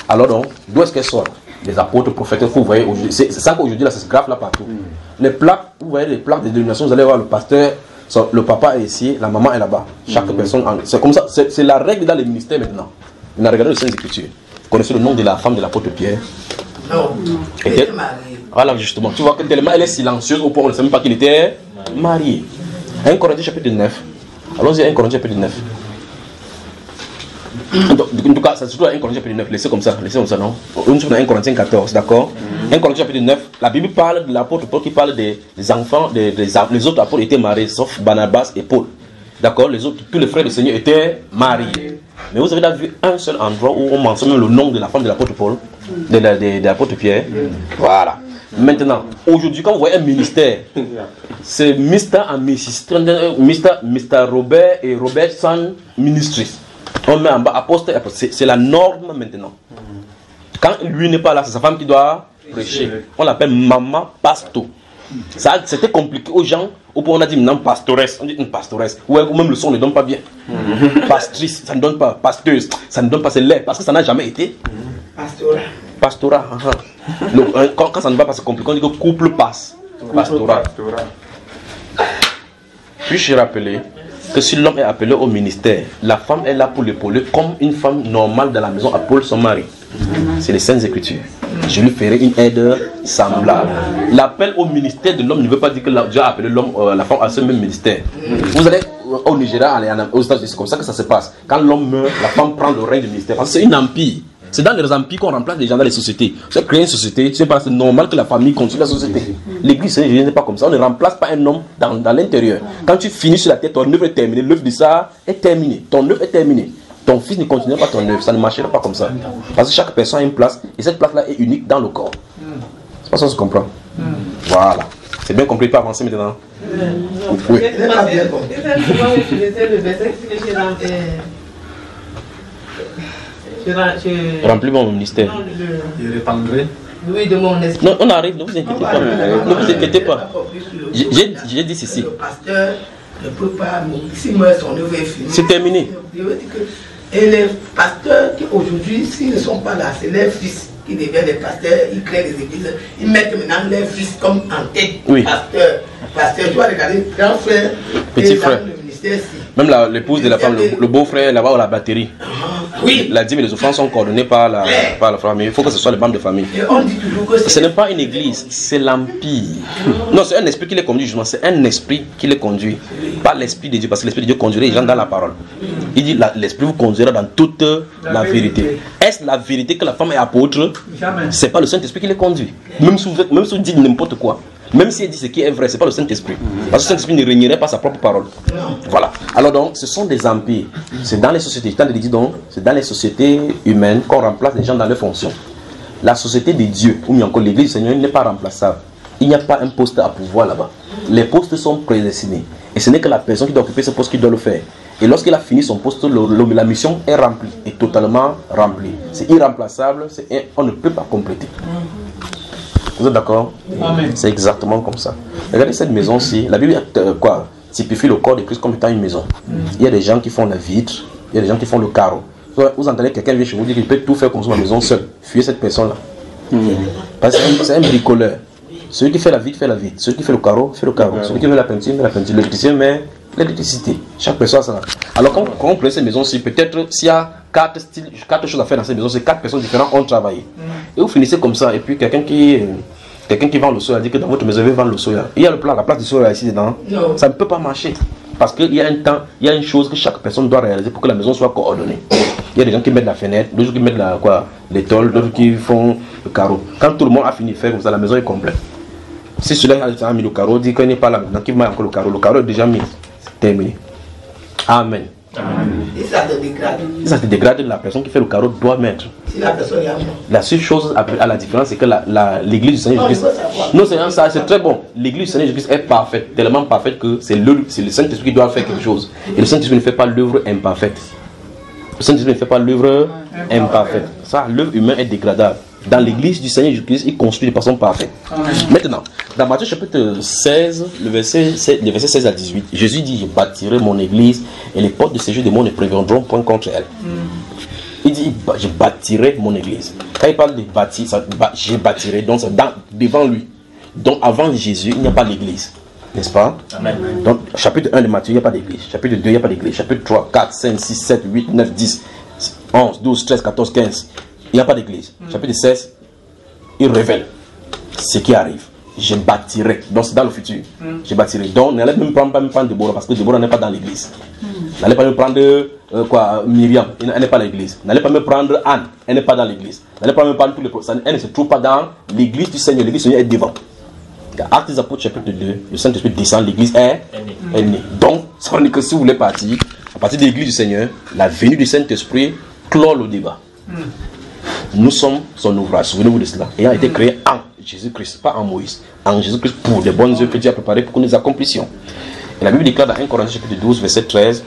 Alors donc, d'où est-ce qu'elles sortent? Les apôtres, prophètes, vous voyez, c'est ça qu'aujourd'hui, là, c'est grave là partout. Les plaques, vous voyez les plaques des dénominations, vous allez voir le pasteur, le papa est ici, la maman est là-bas. Chaque personne, c'est comme ça, c'est la règle dans les ministères maintenant. On a regardé les Saintes Écritures. Vous connaissez le nom de la femme de l'apôtre Pierre? Non. Voilà, justement. Tu vois que tellement elle est silencieuse au point où on ne sait même pas qu'il était marié. 1 Corinthiens chapitre 9. Allons-y, 1 Corinthiens chapitre 9. En tout cas, c'est surtout 1 Corinthiens chapitre 9. Laissez comme ça, non? Nous sommes dans 1 Corinthiens 14, d'accord? 1 Corinthiens chapitre 9. La Bible parle de l'apôtre Paul qui parle des enfants, les autres apôtres étaient mariés, sauf Barnabas et Paul. D'accord? Les autres, tous les frères du Seigneur étaient mariés. Mais vous avez là vu un seul endroit où on mentionne le nom de la femme de l'apôtre Paul, de l'apôtre Pierre. Voilà. Maintenant, aujourd'hui, quand vous voyez un ministère, c'est Mr. Robert et Robertson Ministries. On met en bas apôtre, c'est la norme maintenant. Quand lui n'est pas là, c'est sa femme qui doit prêcher. On l'appelle Maman Pasto. C'était compliqué aux gens. Au point où on a dit maintenant pastoresse. On dit une pastoresse. Ou même le son ne donne pas bien. Pastrice, ça ne donne pas. Pasteuse, ça ne donne pas. C'est laid. Parce que ça n'a jamais été. Pastorat. Quand ça ne va pas, c'est compliqué. On dit que couple passe. Pastorat. Puis-je rappeler que si l'homme est appelé au ministère, la femme est là pour l'épauler comme une femme normale dans la maison épaule son mari. C'est les Saintes Écritures. Je lui ferai une aide semblable. L'appel au ministère de l'homme ne veut pas dire que Dieu a appelé l'homme, la femme à ce même ministère. Vous allez au Nigeria, aux États-Unis, c'est comme ça que ça se passe. Quand l'homme meurt, la femme prend le règne du ministère. Parce que c'est un empire. C'est dans les empires qu'on remplace les gens dans les sociétés. Tu as créé une société, c'est normal que la famille continue la société. L'église n'est pas comme ça. On ne remplace pas un homme dans l'intérieur. Quand tu finis sur la tête, ton œuvre est terminée. L'œuvre de ça est terminée. Ton œuvre est terminée. Ton fils ne continuera pas ton œuvre. Ça ne marchera pas comme ça. Parce que chaque personne a une place. Et cette place-là est unique dans le corps. C'est pas ça que je comprends. Voilà. C'est bien compris. Pas avancer maintenant. Oui. Remplis mon ministère. Je répandrai. Oui, de mon esprit. Non, on arrive, ne vous inquiétez pas. Ne vous inquiétez pas. J'ai dit ceci. Le pasteur ne peut pas mourir. Si son œuvre est finie. C'est terminé. Et les pasteurs qui aujourd'hui, s'ils ne sont pas là, c'est leurs fils qui deviennent les pasteurs, ils créent des églises, ils mettent maintenant leurs fils comme en tête. Oui. Pasteur, tu vas regarder, grand frère, petit frère. Le ministère ici. Même l'épouse de la femme, le beau-frère là-bas ou la batterie. Oui. La dîme et les offrandes sont coordonnées par la famille. Il faut que ce soit les membres de famille. Et on dit toujours que ce n'est pas une église, c'est l'empire. Non, c'est un esprit qui les conduit justement. C'est un esprit qui les conduit. Pas l'esprit de Dieu, parce que l'esprit de Dieu conduirait les gens dans la parole. Il dit l'esprit vous conduira dans toute la vérité. Est-ce la vérité que la femme est apôtre? C'est pas le Saint-Esprit qui les conduit. Même si vous dites n'importe quoi. Même si elle dit ce qui est vrai, c'est pas le Saint-Esprit. Parce que le Saint-Esprit ne régnerait pas sa propre parole. Voilà. Alors donc, ce sont des empires. C'est dans les sociétés, c'est dans les sociétés humaines qu'on remplace les gens dans leurs fonctions. La société de Dieu, ou bien encore l'église du Seigneur, n'est pas remplaçable. Il n'y a pas un poste à pouvoir là-bas. Les postes sont prédestinés. Et ce n'est que la personne qui doit occuper ce poste qui doit le faire. Et lorsqu'il a fini son poste, la mission est remplie, est totalement remplie. C'est irremplaçable, on ne peut pas compléter. Vous êtes d'accord? C'est exactement comme ça. Regardez cette maison-ci. La Bible typifie le corps de Christ comme étant une maison. Il y a des gens qui font la vitre, il y a des gens qui font le carreau. Vous entendez quelqu'un vient chez vous dire qu'il peut tout faire comme ça dans la maison seul. Fuyez cette personne-là. Parce que c'est un bricoleur. Celui qui fait la vitre, fait la vitre. Celui qui fait le carreau, fait le carreau. Celui qui met la peinture, met la peinture. L'électricien met l'électricité. Chaque personne a ça. Alors quand on prend cette maison-ci, peut-être s'il y a 4 choses à faire dans cette maison, c'est 4 personnes différentes ont travaillé. Et vous finissez comme ça. Et puis quelqu'un qui vend le soya dit que dans votre maison, vous vendre le soya. Il y a la place du soya ici dedans. Non. Ça ne peut pas marcher. Parce qu'il y a un temps, il y a une chose que chaque personne doit réaliser pour que la maison soit coordonnée. Il y a des gens qui mettent la fenêtre, d'autres qui mettent les tôles, d'autres qui font le carreau. Quand tout le monde a fini de faire comme ça, la maison est complète. Si celui-là a mis le carreau, dit qu'il n'est pas là maintenant, qu'il met encore le carreau est déjà mis. C'est terminé. Amen. Et ça te dégrade. Si ça te dégrade, la personne qui fait le carreau doit mettre. Si la personne est à moi. La seule chose à la différence, c'est que l'église du Seigneur Jésus-Christ. Non, c'est très bon. L'église du Seigneur Jésus-Christ est parfaite, tellement parfaite que c'est le Saint-Esprit qui doit faire quelque chose. Et le Saint-Esprit ne fait pas l'œuvre imparfaite. Le Saint-Esprit ne fait pas l'œuvre imparfaite. Ça, l'œuvre humaine est dégradable. Dans l'église du Seigneur Jésus-Christ, il construit de façon parfaite. Maintenant, dans Matthieu chapitre 16, le verset 16 à 18, Jésus dit: je bâtirai mon église et les portes de séjour des mondes ne préviendront point contre elle. Il dit: je bâtirai mon église. Quand il parle de bâtir, je bâtirai, donc c'est devant lui. Donc avant Jésus, il n'y a pas l'église. N'est-ce pas? Amen. Donc chapitre 1 de Matthieu, il n'y a pas d'église. Chapitre 2, il n'y a pas d'église. Chapitre 3, 4, 5, 6, 7, 8, 9, 10, 11, 12, 13, 14, 15. Il n'y a pas d'église. Chapitre 16, il révèle ce qui arrive. Je bâtirai. Donc c'est dans le futur. Je bâtirai. Donc n'allez même pas me prendre Déborah, parce que Déborah n'est pas dans l'église. N'allez pas me prendre Myriam, elle n'est pas dans l'église. N'allez pas me prendre Anne, elle n'est pas dans l'église. N'allez pas me prendre tous les prophètes, elle ne se trouve pas dans l'église du Seigneur. L'église du Seigneur est devant. Actes des Apôtres chapitre 2, le Saint-Esprit descend, l'église est née. Donc, ça veut dire que si vous voulez partir, à partir de l'église du Seigneur, la venue du Saint-Esprit clôt le débat. Nous sommes son ouvrage, souvenez-vous de cela, ayant été créé en Jésus-Christ, pas en Moïse, en Jésus-Christ pour des bonnes œuvres que Dieu a préparées pour que nous les accomplissions. Et la Bible déclare dans 1 Corinthiens chapitre 12, verset 13,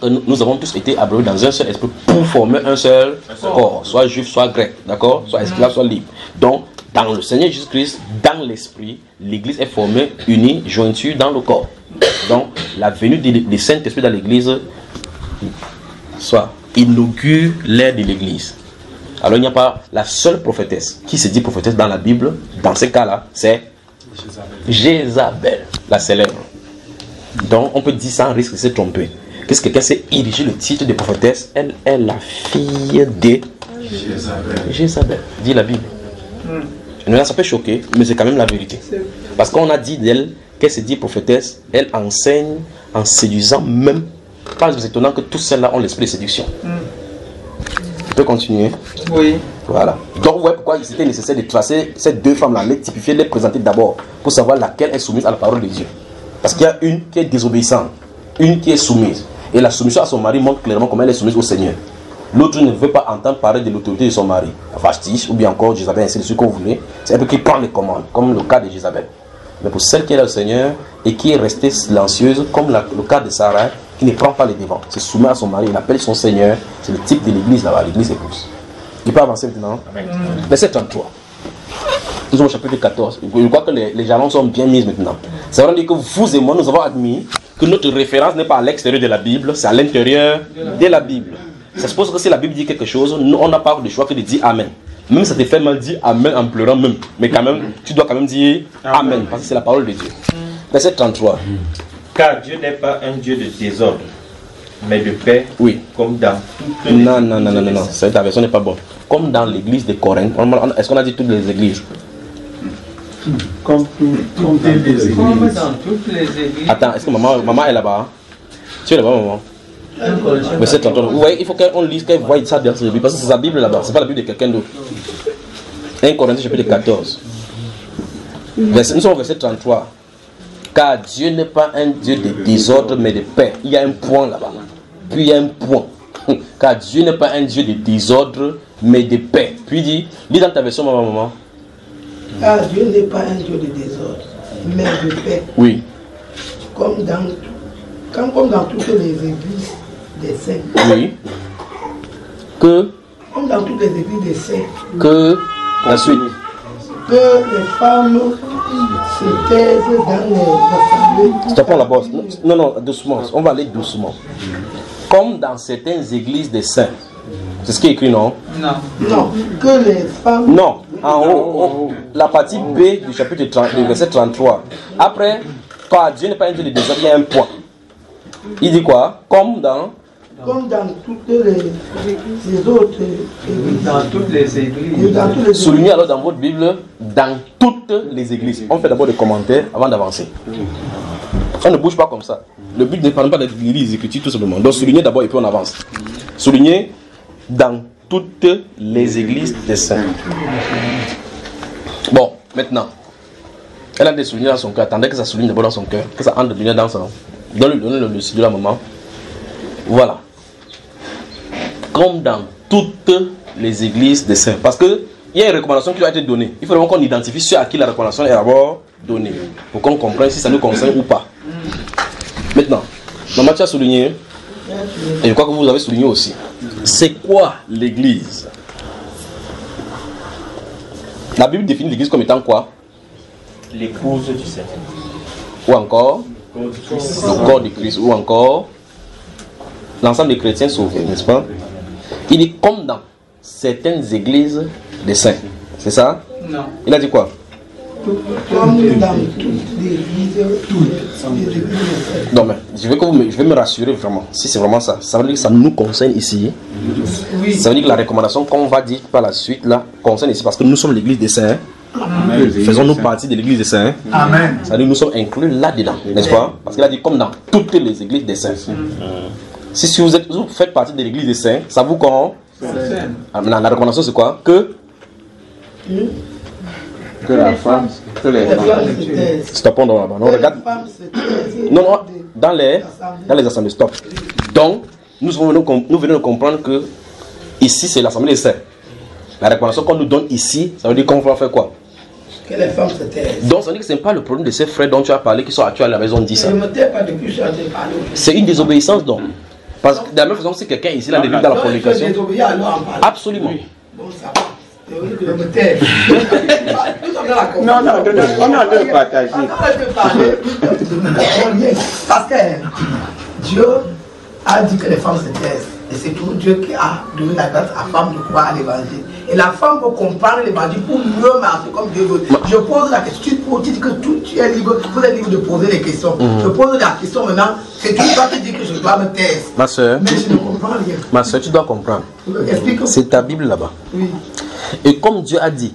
que nous avons tous été abreuvés dans un seul esprit pour former un seul corps, soit juif, soit grec, d'accord, soit esclave, soit libre. Donc, dans le Seigneur Jésus-Christ, dans l'esprit, l'église est formée, unie, jointure dans le corps. Donc, la venue du Saint-Esprit dans l'église, soit inaugure l'ère de l'église. Alors, il n'y a pas la seule prophétesse qui se dit prophétesse dans la Bible, dans ces cas-là, c'est Jézabel, la célèbre. Donc, on peut dire sans risque de se tromper. Qu'est-ce que quelqu'un s'est érigé le titre de prophétesse? Elle est la fille de Jézabel, dit la Bible. Ça peut choquer, mais c'est quand même la vérité. Parce qu'on a dit d'elle qu'elle se dit prophétesse, elle enseigne en séduisant même. Pas étonnant que tous celles-là ont l'esprit de séduction. Tu peux continuer? Oui. Voilà. Donc, ouais, pourquoi il était nécessaire de tracer ces deux femmes-là, les typifier, les présenter d'abord, pour savoir laquelle est soumise à la parole de Dieu. Parce qu'il y a une qui est désobéissante, une qui est soumise. Et la soumission à son mari montre clairement comment elle est soumise au Seigneur. L'autre ne veut pas entendre parler de l'autorité de son mari. Vashti, ou bien encore Jézabel, ainsi de suite que vous voulez. C'est un peu qui prend les commandes, comme le cas de Jézabel. Mais pour celle qui est là au Seigneur et qui est restée silencieuse, comme le cas de Sarah, qui ne prend pas les devants, se soumet à son mari, il appelle son Seigneur. C'est le type de l'église là-bas, l'église épouse. Il peut avancer maintenant. Verset 33. Nous sommes au chapitre 14. Je crois que les jalons sont bien mis maintenant. Ça veut dire que vous et moi, nous avons admis que notre référence n'est pas à l'extérieur de la Bible, c'est à l'intérieur de la Bible. Ça suppose que si la Bible dit quelque chose, nous, on n'a pas le choix que de dire Amen. Même si ça te fait mal dire Amen en pleurant même. Mais quand même, tu dois quand même dire Amen, parce que c'est la parole de Dieu. Verset 33. Car Dieu n'est pas un Dieu de désordre, mais de paix, oui, comme dans toutes les Non, ta version n'est pas bonne. Comme dans l'église de Corinthe. Est-ce qu'on a dit toutes les églises? Comme toutes les églises. Comme dans toutes les églises. Attends, est-ce que maman est là-bas? Tu es là-bas, maman? Verset 33. Vous voyez, il faut qu'on lise, qu'elle voie ça dans sa Bible, parce que c'est sa Bible là-bas, c'est pas la Bible de quelqu'un d'autre. 1 Corinthiens chapitre 14. Nous sommes au verset 33. Car Dieu n'est pas un Dieu de désordre, mais de paix. Il y a un point là-bas. Puis il y a un point. Car Dieu n'est pas un Dieu de désordre, mais de paix. Puis lis dans ta version, maman. Car Dieu n'est pas un Dieu de désordre, mais de paix. Oui. Comme dans toutes les églises des saints. Oui. Comme dans toutes les églises des saints. Que la suite. Que les femmes se taisent dans les assemblées. Stoppons la bosse. Non, doucement. On va aller doucement. Comme dans certaines églises des saints. C'est ce qui est écrit, non? Non. Que les femmes. Non. En haut, la partie B du chapitre 30, du verset 33. Après, car Dieu n'est pas un Dieu de désordre, il y a un point. Il dit quoi? Comme dans toutes les autres églises. Dans toutes les églises. Soulignez alors dans votre Bible, dans toutes les églises. On fait d'abord des commentaires avant d'avancer. On ne bouge pas comme ça. Le but n'est pas de lire les Écritures tout simplement. Donc soulignez d'abord et puis on avance. Soulignez dans toutes les églises des saints. Bon, maintenant. Elle a des souvenirs dans son cœur. Attendez que ça souligne d'abord dans son cœur. Que ça entre de lumière dans son... Donne-lui le studio à la maman. Voilà. Comme dans toutes les églises des saints. Parce que il y a une recommandation qui doit être donnée. Il faut vraiment qu'on identifie ceux à qui la recommandation est d'abord donnée. Pour qu'on comprenne si ça nous concerne ou pas. Maintenant, maman, tu as souligné, et je crois que vous avez souligné aussi. C'est quoi l'église? La Bible définit l'église comme étant quoi? L'épouse du Seigneur. Ou encore le corps de Christ. Ou encore l'ensemble des chrétiens sauvés, n'est-ce pas? Il dit comme dans certaines églises des saints. C'est ça? Non. Il a dit quoi? Comme dans toutes les églises. Non mais je vais me rassurer vraiment. Si c'est vraiment ça, ça veut dire que ça nous concerne ici. Oui. Ça veut dire que la recommandation qu'on va dire par la suite là concerne ici parce que nous sommes l'église des saints. Faisons-nous partie de l'église des saints. Amen. Ça veut dire que nous sommes inclus là-dedans, n'est-ce pas? Parce qu'il a dit comme dans toutes les églises des saints. Si vous faites partie de l'église des saints, ça vous concerne. La recommandation c'est quoi? Que la femme, que les femmes. Stoppons donc là-bas. Non, regarde. Non, dans les assemblées, stop. Donc, nous venons de comprendre que ici c'est l'assemblée des saints. La recommandation qu'on nous donne ici, ça veut dire qu'on va faire quoi? Que les femmes se taisent. Donc, ça veut dire que ce n'est pas le problème de ces frères dont tu as parlé qui sont actuels à la maison, dit ça. Je ne me tais pas depuis que je suis en train de parler. C'est une désobéissance donc. Parce que de la même façon, si quelqu'un ici l'a débuté dans la fornication. Absolument. Bon, ça va. C'est vrai que je me tais. Non, on a deux partager. Parce que Dieu a dit que les femmes se taisent. Et c'est tout Dieu qui a donné la grâce à la femme de croire à l'évangile. Et la femme peut comprendre l'évangile pour mieux marcher comme Dieu veut. Je pose la question, tu dis que tu es libre, vous êtes libre de poser les questions. Je pose la question maintenant, c'est toi qui dis que je dois me taire. Ma soeur, mais je ne comprends rien. Ma soeur, tu dois comprendre. C'est ta Bible là-bas. Oui. Et comme Dieu a dit,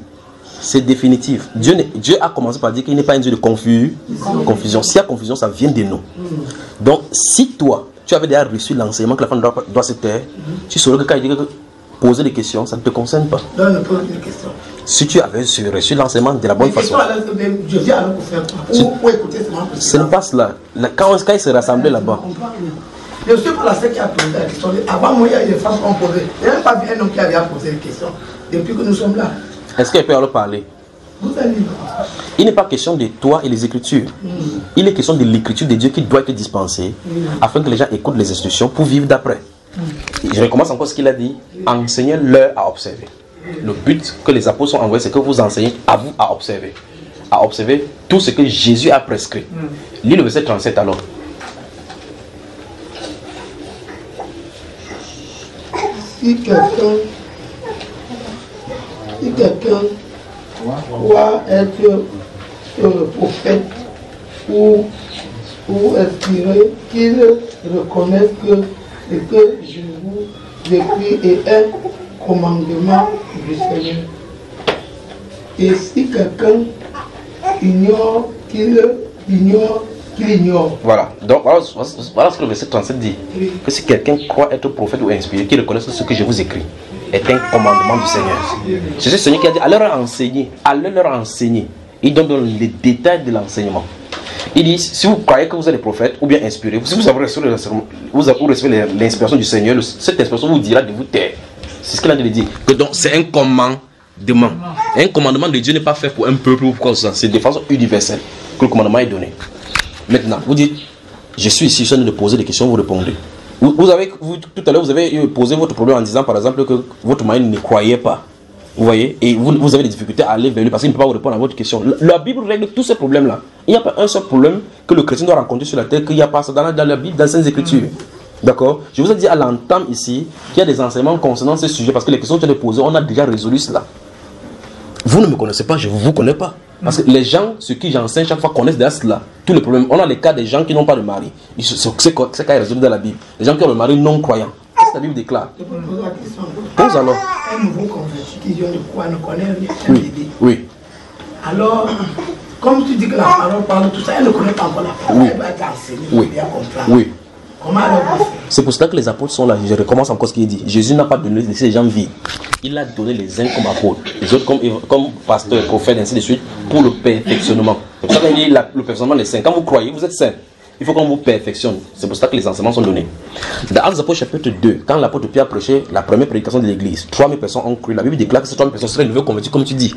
c'est définitif. Dieu a commencé par dire qu'il n'est pas un Dieu de confusion. S'il y a confusion, ça vient de nous. Donc, si toi, tu avais déjà reçu l'enseignement que la femme doit se taire, tu saurais que quand il dit que poser des questions, ça ne te concerne pas. Non, ne pose des questions. Si tu avais reçu l'enseignement de la bonne façon. Je viens alors pour faire quoi? Pour écouter seulement. Ce n'est pas cela. Quand ils se rassemblaient là-bas. Je ne suis pas la seule qui a posé la question. Avant moi, il y a eu des femmes qui ont posé. Il n'y a même pas vu un homme qui avait posé des questions. Depuis que nous sommes là. Est-ce qu'elle peut alors parler? Vous allez. Il n'est pas question de toi et les Écritures. Il est question de l'Écriture de Dieu qui doit être dispensée afin que les gens écoutent les instructions pour vivre d'après. Je recommence encore ce qu'il a dit. Enseignez-leur à observer. Le but que les apôtres ont envoyé, c'est que vous enseignez à vous à observer. À observer tout ce que Jésus a prescrit. Lis le verset 37 alors. Si quelqu'un doit être prophète ou inspiré, qu'il reconnaisse que ce que je vous écris est un commandement du Seigneur. Et si quelqu'un ignore, qu'il ignore. Voilà. Donc voilà ce que le verset 37 dit. Que si quelqu'un croit être prophète ou inspiré, qu'il reconnaisse que ce que je vous écris est un commandement du Seigneur. C'est ce Seigneur qui a dit, allez leur enseigner. Il donne les détails de l'enseignement. Il dit, si vous croyez que vous êtes des prophètes ou bien inspirés, si vous avez reçu l'inspiration du Seigneur, cette inspiration vous dira de vous taire. C'est ce qu'il a dit. Que donc c'est un commandement. Un commandement de Dieu n'est pas fait pour un peuple ou pour ça. C'est de façon universelle que le commandement est donné. Maintenant, vous dites, je suis ici, je suis en train de poser des questions, vous répondez. Tout à l'heure, vous avez posé votre problème en disant, par exemple, que votre mari ne croyait pas. Vous voyez? Et vous avez des difficultés à aller vers lui parce qu'il ne peut pas vous répondre à votre question. La Bible règle tous ces problèmes-là. Il n'y a pas un seul problème que le chrétien doit rencontrer sur la terre qu'il n'y a pas ça dans la Bible, dans les Saintes Écritures. D'accord? Je vous ai dit à l'entame ici qu'il y a des enseignements concernant ce sujet parce que les questions que tu as posées, on a déjà résolu cela. Vous ne me connaissez pas, je ne vous connais pas. Parce que les gens, ceux qui j'enseigne chaque fois connaissent déjà cela. Tous les problèmes. On a les cas des gens qui n'ont pas de mari. C'est quoi qui est résolu dans la Bible. Les gens qui ont le mari non croyant. Qu'est-ce que la Bible déclare? Pose alors. Un nouveau converti qui vient de croire ne connaît rien. Oui. Alors, comme tu dis que la parole parle tout ça, elle ne connaît pas encore la parole. Elle va être enseignée, bien comprendre. Oui. Comment alors vous faites? C'est pour cela que les apôtres sont là. Je recommence encore ce qu'il dit. Jésus n'a pas donné laissé les gens vides. Il a donné les uns comme apôtres, les autres comme pasteurs, prophètes, ainsi de suite, pour le perfectionnement. C'est pour ça qu'on dit le perfectionnement des saints. Quand vous croyez, vous êtes saints. Il faut qu'on vous perfectionne. C'est pour ça que les enseignements sont donnés. Dans Actes des Apôtres chapitre 2, quand l'apôtre Pierre prêchait la première prédication de l'église, 3000 personnes ont cru. La Bible déclare que ces 3000 personnes seraient de nouveau converties, comme tu dis.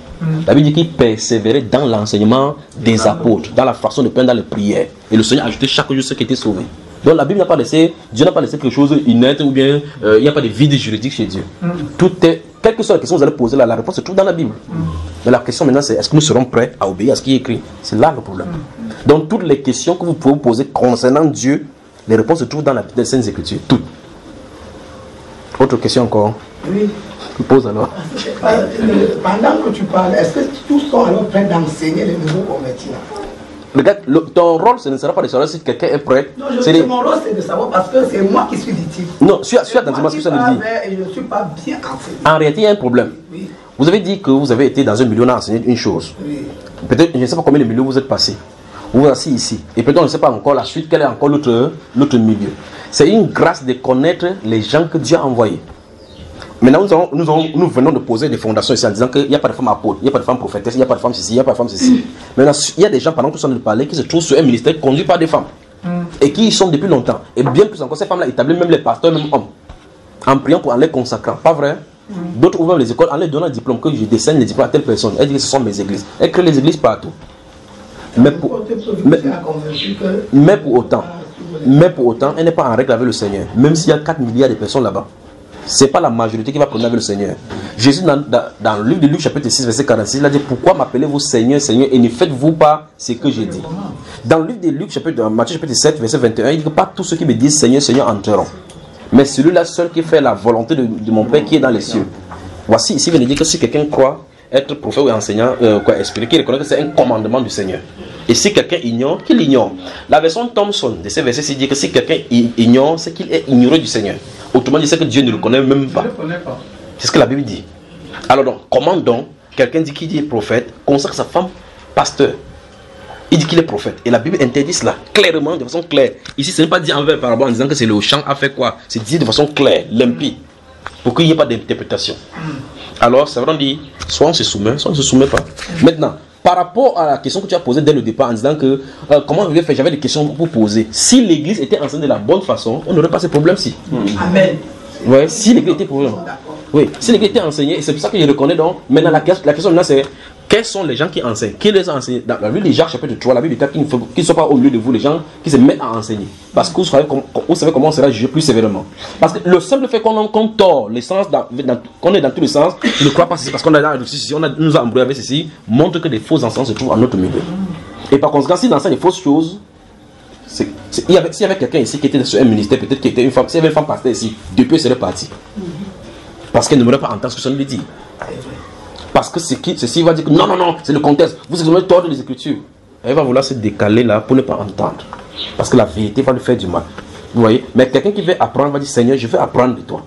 La Bible dit qu'ils persévéraient dans l'enseignement des apôtres, dans la façon de prendre dans les prières. Et le Seigneur ajoutait chaque jour ceux qui étaient sauvés. Donc la Bible n'a pas laissé, Dieu n'a pas laissé quelque chose inerte ou bien il n'y a pas de vide juridique chez Dieu. Tout est, quelle que soit la question que vous allez poser là, la réponse se trouve dans la Bible. Mais la question maintenant c'est, est-ce que nous serons prêts à obéir à ce qui est écrit? C'est là le problème. Donc toutes les questions que vous pouvez vous poser concernant Dieu, les réponses se trouvent dans la Sainte Écriture. Toutes. Autre question encore? Oui. Tu poses alors. Pendant que tu parles, est-ce que tous sont alors prêts d'enseigner les nouveaux convertis là? Regarde, ton rôle, ce ne sera pas de savoir si quelqu'un est prêt. Non, mon rôle, c'est de savoir parce que c'est moi qui suis victime. Non, suis attentivement ce que ça veut dire. Et je ne suis pas bien enseigné. En réalité, il y a un problème. Oui. Vous avez dit que vous avez été dans un milieu, on a enseigné une chose. Oui. Peut-être, je ne sais pas combien de milieux vous êtes passé. Vous vous asseyez ici. Et peut-être on ne sait pas encore la suite, quel est encore l'autre milieu. C'est une grâce de connaître les gens que Dieu a envoyés. Maintenant, nous venons de poser des fondations ici en disant qu'il n'y a pas de femmes apôtres, il n'y a pas de femmes prophétesses, il n'y a pas de femmes ceci, il n'y a pas de femmes ceci. Maintenant, il y a des gens, pendant que nous sommes de parler, qui se trouvent sur un ministère conduit par des femmes. Et qui y sont depuis longtemps. Et bien plus encore, ces femmes-là établissent même les pasteurs, même hommes. En priant pour en les consacrant. Pas vrai? D'autres ouvrent les écoles en leur donnant un diplôme, que je dessine les diplômes à telle personne. Elle dit que ce sont mes églises. Elle crée les églises partout. Mais pour autant, elle n'est pas en règle avec le Seigneur. Même s'il y a 4 milliards de personnes là-bas. Ce n'est pas la majorité qui va prendre avec le Seigneur. Jésus, dans le livre de Luc, chapitre 6, verset 46, il a dit: pourquoi m'appelez-vous Seigneur, Seigneur, et ne faites-vous pas ce que j'ai dit? Dans le livre de Luc, Matthieu, chapitre 7, verset 21, il dit que pas tous ceux qui me disent Seigneur, Seigneur entreront, mais celui-là seul qui fait la volonté de mon Père qui est dans les cieux. Voici, ici, il vient de dire que si quelqu'un croit être prophète ou enseignant, esprit, qu'il reconnaît que c'est un commandement du Seigneur. Et si quelqu'un ignore, qu'il ignore. La version Thomson de ces versets dit que si quelqu'un ignore, c'est qu'il est ignoré du Seigneur. Autrement dit, c'est que Dieu ne le connaît même pas. C'est ce que la Bible dit. Alors donc, comment donc quelqu'un dit qu'il est prophète, consacre sa femme pasteur? Il dit qu'il est prophète. Et la Bible interdit cela clairement, de façon claire. Ici, ce n'est pas dit envers par rapport en disant que c'est le chant a fait quoi. C'est dit de façon claire, limpide, pour qu'il n'y ait pas d'interprétation. Alors, ça veut dire, soit on se soumet, soit on ne se soumet pas. Maintenant, par rapport à la question que tu as posée dès le départ en disant que comment je vais faire, j'avais des questions pour poser. Si l'église était enseignée de la bonne façon, on n'aurait pas ces problèmes-ci. Amen. Ouais, si l'église était problème. Oui, si l'église était enseignée, et c'est pour ça que je reconnais donc. Maintenant, la question maintenant c'est: quels sont les gens qui enseignent? Qui les a enseignés? Dans la Bible de Jacques, chapitre 3, la Bible dit qu'ils ne sont pas au milieu de vous, les gens qui se mettent à enseigner. Parce que vous savez comment on sera jugé plus sévèrement. Parce que le simple fait qu'on tord le sens, qu'on est dans tous les sens, je ne crois pas ceci, parce qu'on nous a embrouillé avec ceci, montre que des faux enseignants se trouvent en notre milieu. Et par conséquent, s'il enseigne des fausses choses, s'il y avait quelqu'un ici qui était sur un ministère, peut-être qu'il était une femme, s'il y avait une femme pasteur ici, depuis elle serait partie. Parce qu'elle n'aimerait pas entendre ce que ça lui dit. Parce que ceci va dire que non, c'est le contexte. Vous avez tort les Écritures. Elle va vouloir se décaler là pour ne pas entendre. Parce que la vérité va lui faire du mal. Vous voyez? Mais quelqu'un qui veut apprendre va dire: Seigneur, je veux apprendre de toi.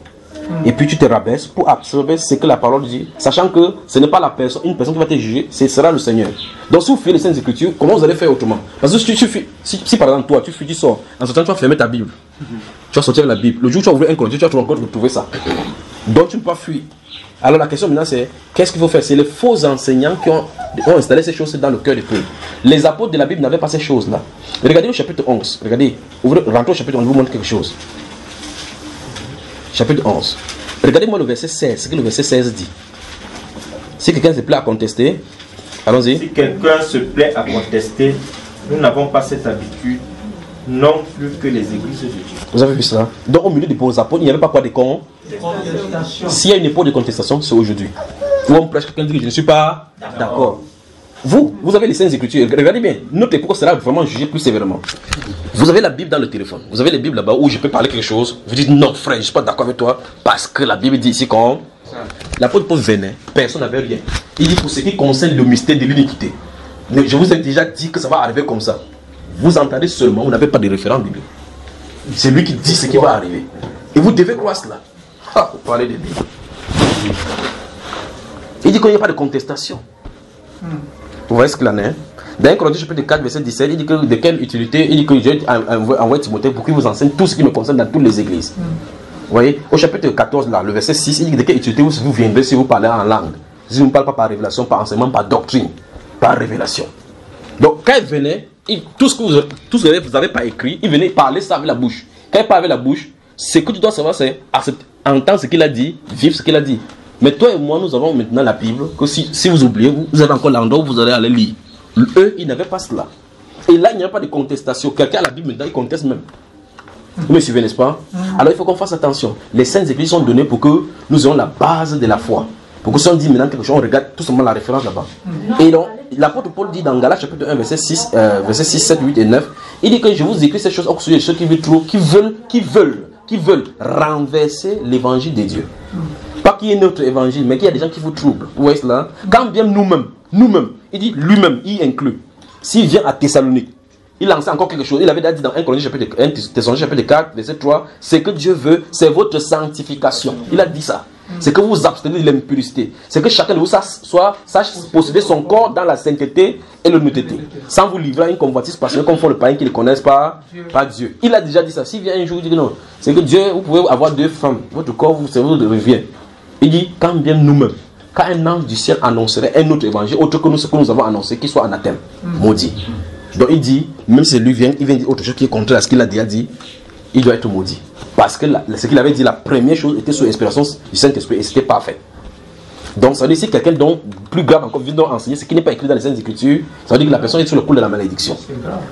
Et puis tu te rabaisses pour absorber ce que la parole dit, sachant que ce n'est pas une personne qui va te juger, ce sera le Seigneur. Donc si vous faites les Saintes Écritures, comment vous allez faire autrement? Parce que si par exemple toi, tu sors, en sortant tu vas fermer ta Bible. Tu vas sortir la Bible. Le jour où tu vas ouvrir un compte, tu vas te rendre compte de trouver ça. Donc tu ne peux pas fuir. Alors la question maintenant c'est: qu'est-ce qu'il faut faire? C'est les faux enseignants qui ont installé ces choses dans le cœur des peuples. Les apôtres de la Bible n'avaient pas ces choses-là. Regardez le chapitre 11. Regardez, rentrez au chapitre 11, je vous montre quelque chose. Chapitre 11. Regardez-moi le verset 16, ce que le verset 16 dit. Si quelqu'un se plaît à contester, allons-y. Si quelqu'un se plaît à contester, nous n'avons pas cette habitude, non plus que les églises de Dieu. Vous avez vu cela? Donc au milieu des bons apôtres, il n'y avait pas quoi de con. S'il y a une époque de contestation, c'est aujourd'hui. Où on prêche, quelqu'un dit que je ne suis pas d'accord. Vous avez les Saintes Écritures. Regardez bien, notre époque sera vraiment jugée plus sévèrement. Vous avez la Bible dans le téléphone. Vous avez les Bibles là-bas où je peux parler quelque chose. Vous dites: non frère, je ne suis pas d'accord avec toi. Parce que la Bible dit ici qu'on... L'apôtre Paul venait, personne n'avait rien. Il dit: pour ce qui concerne le mystère de l'iniquité, je vous ai déjà dit que ça va arriver comme ça. Vous entendez seulement, vous n'avez pas de référent biblique. C'est lui qui dit ce qui va arriver. Et vous devez croire cela. Vous parlez de Bible. Il dit qu'il n'y a pas de contestation. Vous voyez ce qu'il en est? Dans 1 Corinthiens chapitre 4, verset 17, il dit que de quelle utilité, il dit que Dieu envoie Timothée pour qu'il vous enseigne tout ce qui me concerne dans toutes les églises. Vous voyez, au chapitre 14, là, le verset 6, il dit de quelle utilité vous viendrez si vous parlez en langue. Si vous ne parlez pas par révélation, par enseignement, par doctrine, par révélation. Donc, quand il venait, tout ce que vous n'avez pas écrit, il venait parler ça avec la bouche. Quand il parle avec la bouche, ce que tu dois savoir, c'est entendre ce qu'il a dit, vivre ce qu'il a dit. Mais toi et moi, nous avons maintenant la Bible, que si vous oubliez, vous avez encore l'endroit où vous allez aller lire. Eux, ils n'avaient pas cela. Et là, il n'y a pas de contestation. Quelqu'un a la Bible maintenant, il conteste même. Vous me suivez, n'est-ce pas? Alors, il faut qu'on fasse attention. Les saintes églises sont données pour que nous ayons la base de la foi. Pour que si on dit maintenant quelque chose, on regarde tout simplement la référence là-bas. Et donc, l'apôtre Paul dit dans Galates chapitre 1, verset 6, 7, 8 et 9, il dit que je vous écris ces choses au sujet de ceux qui veulent renverser l'évangile de Dieu. Pas qu'il y ait notre évangile, mais qu'il y a des gens qui vous troublent. Vous voyez cela? Quand bien nous-mêmes, il dit lui-même, il inclut. S'il vient à Thessalonique, il lance encore quelque chose. Il avait dit dans 1 Corinthiens chapitre 4, verset 3, ce que Dieu veut, c'est votre sanctification. Il a dit ça. C'est que vous vous abstenez de l'impurité. C'est que chacun de vous sache posséder son corps dans la sainteté et l'honnêteté. Sans vous livrer à une convoitise passionnelle comme font les païens qui ne connaissent pas Dieu. Il a déjà dit ça. S'il vient un jour, il dit que non. C'est que Dieu, vous pouvez avoir 2 femmes. Votre corps, vous revient. Il dit, quand bien nous-mêmes, quand un ange du ciel annoncerait un autre évangile, autre que ce que nous avons annoncé, qu'il soit anathème, maudit. Donc il dit, même si lui vient, il vient dire autre chose qui est contraire à ce qu'il a déjà dit, il doit être maudit. Parce que ce qu'il avait dit, la première chose était sous l'inspiration du Saint-Esprit et c'était parfait. Donc ça veut dire si quelqu'un donc plus grave encore vient enseigner ce qui n'est pas écrit dans les Saintes Écritures, ça veut dire que la personne est sur le coup de la malédiction.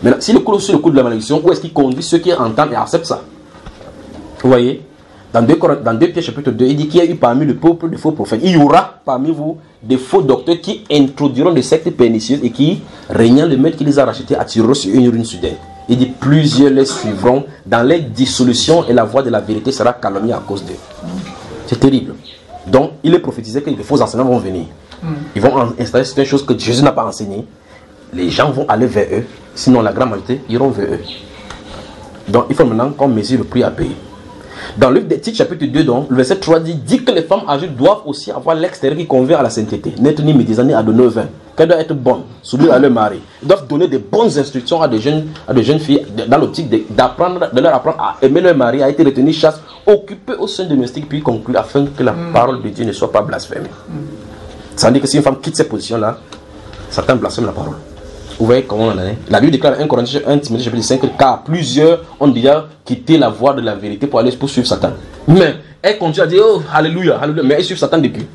Maintenant, si le coup est sur le coup de la malédiction, où est-ce qu'il conduit ceux qui entendent et acceptent ça? Vous voyez? Dans 2 Pierre chapitre 2, il dit qu'il y a eu parmi le peuple de faux prophètes. Il y aura parmi vous des faux docteurs qui introduiront des sectes pernicieuses et qui, régnant le maître qui les a rachetés, attireront sur une ruine soudaine. Il dit plusieurs les suivront dans les dissolutions et la voie de la vérité sera calomniée à cause d'eux. C'est terrible. Donc, il est prophétisé que les faux enseignants vont venir. Ils vont installer certaines choses que Jésus n'a pas enseignées. Les gens vont aller vers eux. Sinon, la grande majorité iront vers eux. Donc, il faut maintenant qu'on mesure le prix à payer. Dans le livre des Titres, chapitre 2, donc, le verset 3 dit que les femmes âgées doivent aussi avoir l'extérieur qui convient à la sainteté. N'être ni médisant ni adonner au vin. Qu'elles doivent être bonnes, soumises à leur mari. Ils doivent donner des bonnes instructions à des jeunes filles dans l'optique de leur apprendre à aimer leur mari, à être retenu chaste, occupé au sein domestique, puis conclure afin que la parole de Dieu ne soit pas blasphémée. Ça veut dire que si une femme quitte cette position-là, Satan blasphème la parole. Vous voyez comment on en est. La Bible déclare 1 Corinthiens 1 Timothée chapitre 5 car plusieurs ont déjà quitté la voie de la vérité pour aller suivre Satan. Mais elle continue à dire oh alléluia, alléluia, mais elle suit Satan depuis.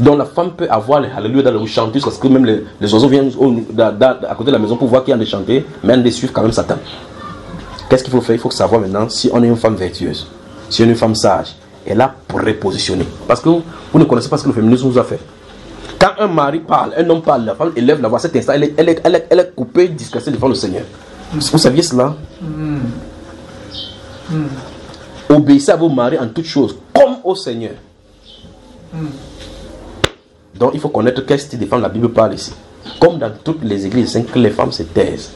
Donc la femme peut avoir les alléluia dans le chanter parce que même les oiseaux viennent à côté de la maison pour voir qu'il y a des chanter, mais elles les suivent quand même Satan. Qu'est-ce qu'il faut faire? Il faut savoir maintenant si on est une femme vertueuse, si on est une femme sage, elle a pour repositionner. Parce que vous ne connaissez pas ce que le féminisme vous a fait. Quand un mari parle, un homme parle, la femme élève la voix, à cet instant, elle est coupée, disgracée devant le Seigneur. Vous saviez cela? Obéissez à vos maris en toutes choses, comme au Seigneur. Donc il faut connaître quel style de femme la Bible parle ici. Comme dans toutes les églises, que les femmes se taisent.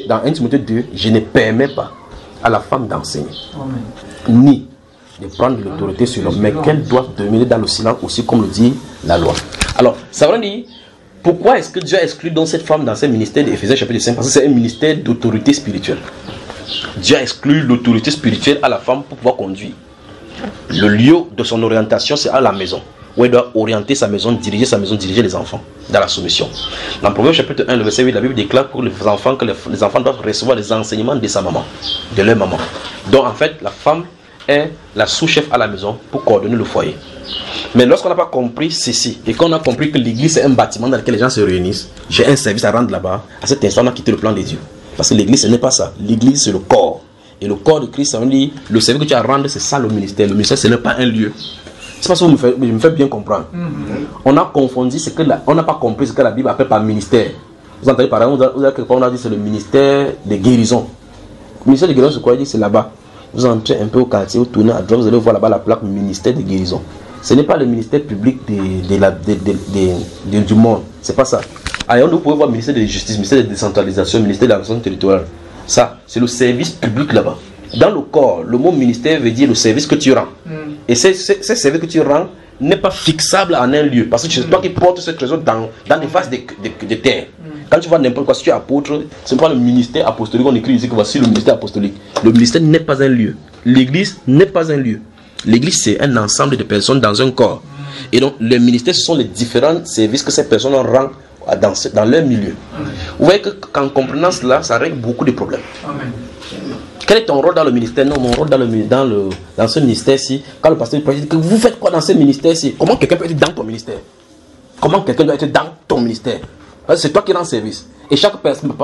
Dans 1 Timothée 2, je ne permets pas à la femme d'enseigner, ni de prendre l'autorité sur l'homme, mais qu'elle doit demeurer dans le silence aussi, comme le dit la loi. Alors, ça veut dire, pourquoi est-ce que Dieu a exclu donc cette femme dans ce ministère d'Éphésiens chapitre 5? Parce que c'est un ministère d'autorité spirituelle. Dieu a exclu l'autorité spirituelle à la femme pour pouvoir conduire. Le lieu de son orientation, c'est à la maison, où elle doit orienter sa maison, diriger les enfants dans la soumission. Dans Proverbe chapitre 1, le verset 8, la Bible déclare pour les enfants que les enfants doivent recevoir les enseignements de sa maman, de leur maman. Donc en fait, la femme est la sous-chef à la maison pour coordonner le foyer. Mais lorsqu'on n'a pas compris ceci, et qu'on a compris que l'église c'est un bâtiment dans lequel les gens se réunissent, j'ai un service à rendre là-bas, à cet instant on a quitté le plan de Dieu. Parce que l'église ce n'est pas ça. L'église c'est le corps. Et le corps de Christ, ça veut dire, le service que tu as à rendre, c'est ça le ministère. Le ministère ce n'est pas un lieu. C'est parce que je me fais bien comprendre. On a confondu ce que on n'a pas compris ce que la Bible appelle par ministère. Vous entendez par exemple, on a dit c'est le ministère de guérison. Le ministère de guérison c'est quoi? Il dit c'est là-bas. Vous entrez un peu au quartier, vous tournez à droite, vous allez voir là-bas la plaque ministère de guérison. Ce n'est pas le ministère public du monde. C'est pas ça. Alors vous pouvez voir ministère de justice, ministère de décentralisation, ministère de l'action territoriale. Ça, c'est le service public là-bas. Dans le corps, le mot ministère veut dire le service que tu rends. Et ce service que tu rends n'est pas fixable en un lieu. Parce que c'est toi qui portes ce trésor dans des faces de terre. Quand tu vois n'importe quoi, si tu es apôtre, c'est pas le ministère apostolique, on écrit ici que voici le ministère apostolique. Le ministère n'est pas un lieu. L'église n'est pas un lieu. L'église, c'est un ensemble de personnes dans un corps. Et donc, le ministère, ce sont les différents services que ces personnes rendent dans leur milieu. Vous voyez qu'en comprenant cela, ça règle beaucoup de problèmes. Amen. Quel est ton rôle dans le ministère? Non, mon rôle dans ce ministère-ci, quand le pasteur dit que vous faites quoi dans ce ministère-ci? Comment quelqu'un peut être dans ton ministère? Comment quelqu'un doit être dans ton ministère? C'est toi qui rends service. Et chaque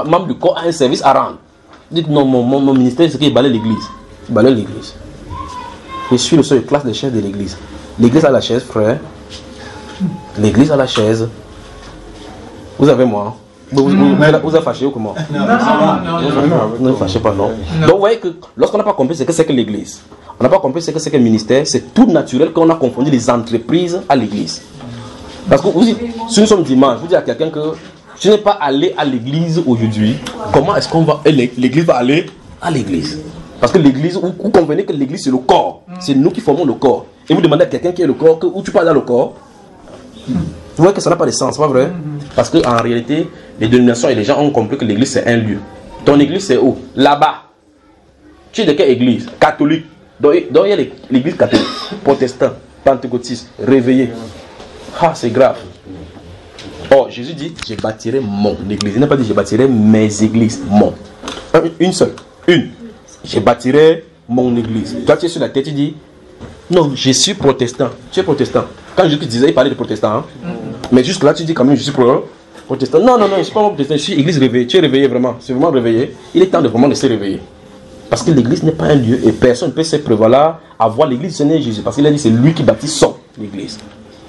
membre du corps a un service à rendre. Dites non, mon ministère, c'est qu'il balaye l'église. Il balaye l'église. Je suis le seul classe des chaises de l'église. L'église a la chaise, frère. L'église a la chaise. Vous avez moi. Vous êtes fâché ou comment? Non, ne fâchez pas, non. Donc vous voyez que lorsqu'on n'a pas compris ce que c'est que l'église, on n'a pas compris ce que c'est que le ministère, c'est tout naturel qu'on a confondu les entreprises à l'église. Parce que vous dites, si nous sommes dimanche, vous dites à quelqu'un que tu n'es pas allé à l'église aujourd'hui, comment est-ce qu'on va, l'église va aller à l'église? Parce que l'église, vous convenez que l'église c'est le corps, c'est nous qui formons le corps. Et vous demandez à quelqu'un qui est le corps, où tu parles dans le corps. Vous voyez que ça n'a pas de sens, pas vrai? Parce qu'en réalité, les dénominations et les gens ont compris que l'église c'est un lieu. Ton église c'est où? Là-bas. Tu es de quelle église? Catholique. Donc il y a l'église catholique, protestant, pentecôtiste, réveillé. Ah, c'est grave. Oh, Jésus dit, je bâtirai mon église. Il n'a pas dit, je bâtirai mes églises. Mon. Une seule. Une. Je bâtirai mon église. Toi, tu es sur la tête, tu dis, non, je suis protestant. Tu es protestant. Quand Jésus disait, il parlait de protestant. Hein? Mais jusque là, tu dis quand même, je suis protestant. Non, je ne suis pas protestant. Je suis église réveillée. Tu es réveillé vraiment. C'est vraiment réveillé. Il est temps de vraiment de se réveiller. Parce que l'église n'est pas un lieu. Et personne ne peut se prévaloir à voir l'église du Seigneur Jésus. Parce qu'il a dit, c'est lui qui bâtit son église.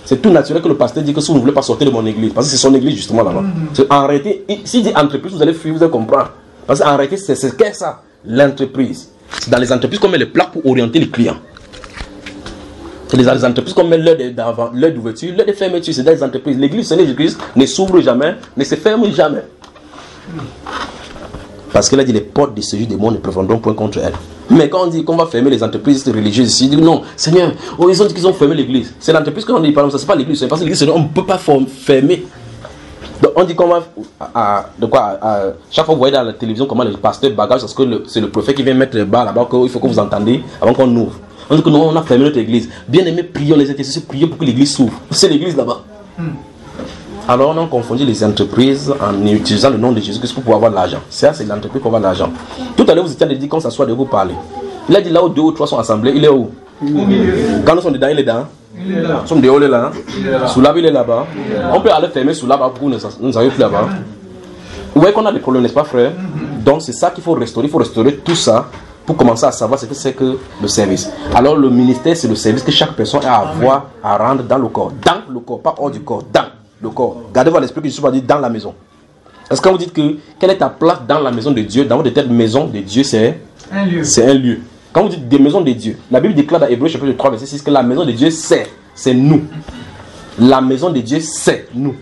C'est tout naturel que le pasteur dit que si vous ne voulez pas sortir de mon église, parce que c'est son église justement là-bas. En réalité, s'il dit entreprise, vous allez fuir, vous allez comprendre. Parce qu'en réalité, c'est qu'est-ce ça? L'entreprise. C'est dans les entreprises qu'on met les plaques pour orienter les clients. C'est dans les entreprises qu'on met l'heure d'ouverture, l'heure de fermeture. C'est dans les entreprises. L'église, Seigneur Jésus ne s'ouvre jamais, ne se ferme jamais. Parce qu'il a dit les portes de séjour des mondes ne prévaudront point contre elle. Mais quand on dit qu'on va fermer les entreprises religieuses ici, il dit non, Seigneur, ils ont dit qu'ils ont fermé l'église. C'est l'entreprise qu'on dit, par exemple, ça c'est pas l'église, c'est parce que l'église, on ne peut pas fermer. Donc on dit qu'on va, chaque fois vous voyez dans la télévision comment les pasteurs bagagent, parce que c'est le prophète qui vient mettre les bas là-bas, qu'il faut que vous entendez avant qu'on ouvre. On dit que non, on a fermé notre église. Bien aimé, prions les intercesseurs, prions pour que l'église s'ouvre. C'est l'église là-bas. Alors on a confondu les entreprises en utilisant le nom de Jésus pour pouvoir avoir de l'argent. Ça, c'est l'entreprise qu'on va de l'argent. Tout à l'heure, vous étiez dit qu'on s'assoit de vous parler. Il a dit là où 2 ou 3 sont assemblés, il est où? Quand nous sommes dedans, il est dedans. Nous sommes dehors, il est là. Sous là, il est là-bas. On peut aller fermer sous là-bas pour nous n'arriver plus là-bas. Vous voyez qu'on a des problèmes, n'est-ce pas, frère? Donc c'est ça qu'il faut restaurer. Il faut restaurer tout ça pour commencer à savoir ce que c'est que le service. Alors le ministère, c'est le service que chaque personne a à avoir, à rendre dans le corps. Dans le corps, pas hors du corps, dans le corps. Gardez-vous à l'esprit que je ne suis pas dit dans la maison. Est-ce que vous dites que quelle est ta place dans la maison de Dieu? Dans votre tête, maison de Dieu, c'est un lieu. C'est un lieu. Quand vous dites des maisons de Dieu, la Bible déclare dans Hébreux chapitre 3 verset 6 que la maison de Dieu c'est nous. La maison de Dieu c'est nous.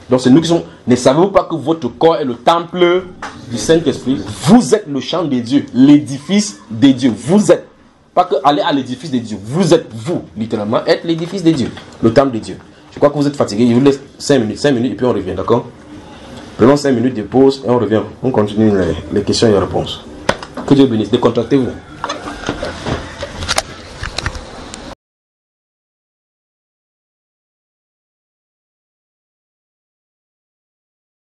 Donc c'est nous qui sommes. Ne savez-vous pas que votre corps est le temple du Saint-Esprit? Vous êtes le champ de Dieu, l'édifice de Dieu. Vous êtes. Pas que aller à l'édifice de Dieu. Vous êtes vous, littéralement, être l'édifice de Dieu, le temple de Dieu. Je crois que vous êtes fatigué. Je vous laisse 5 minutes et puis on revient, d'accord? Prenons 5 minutes de pause et on revient. On continue les questions et les réponses. Que Dieu bénisse. Décontractez-vous.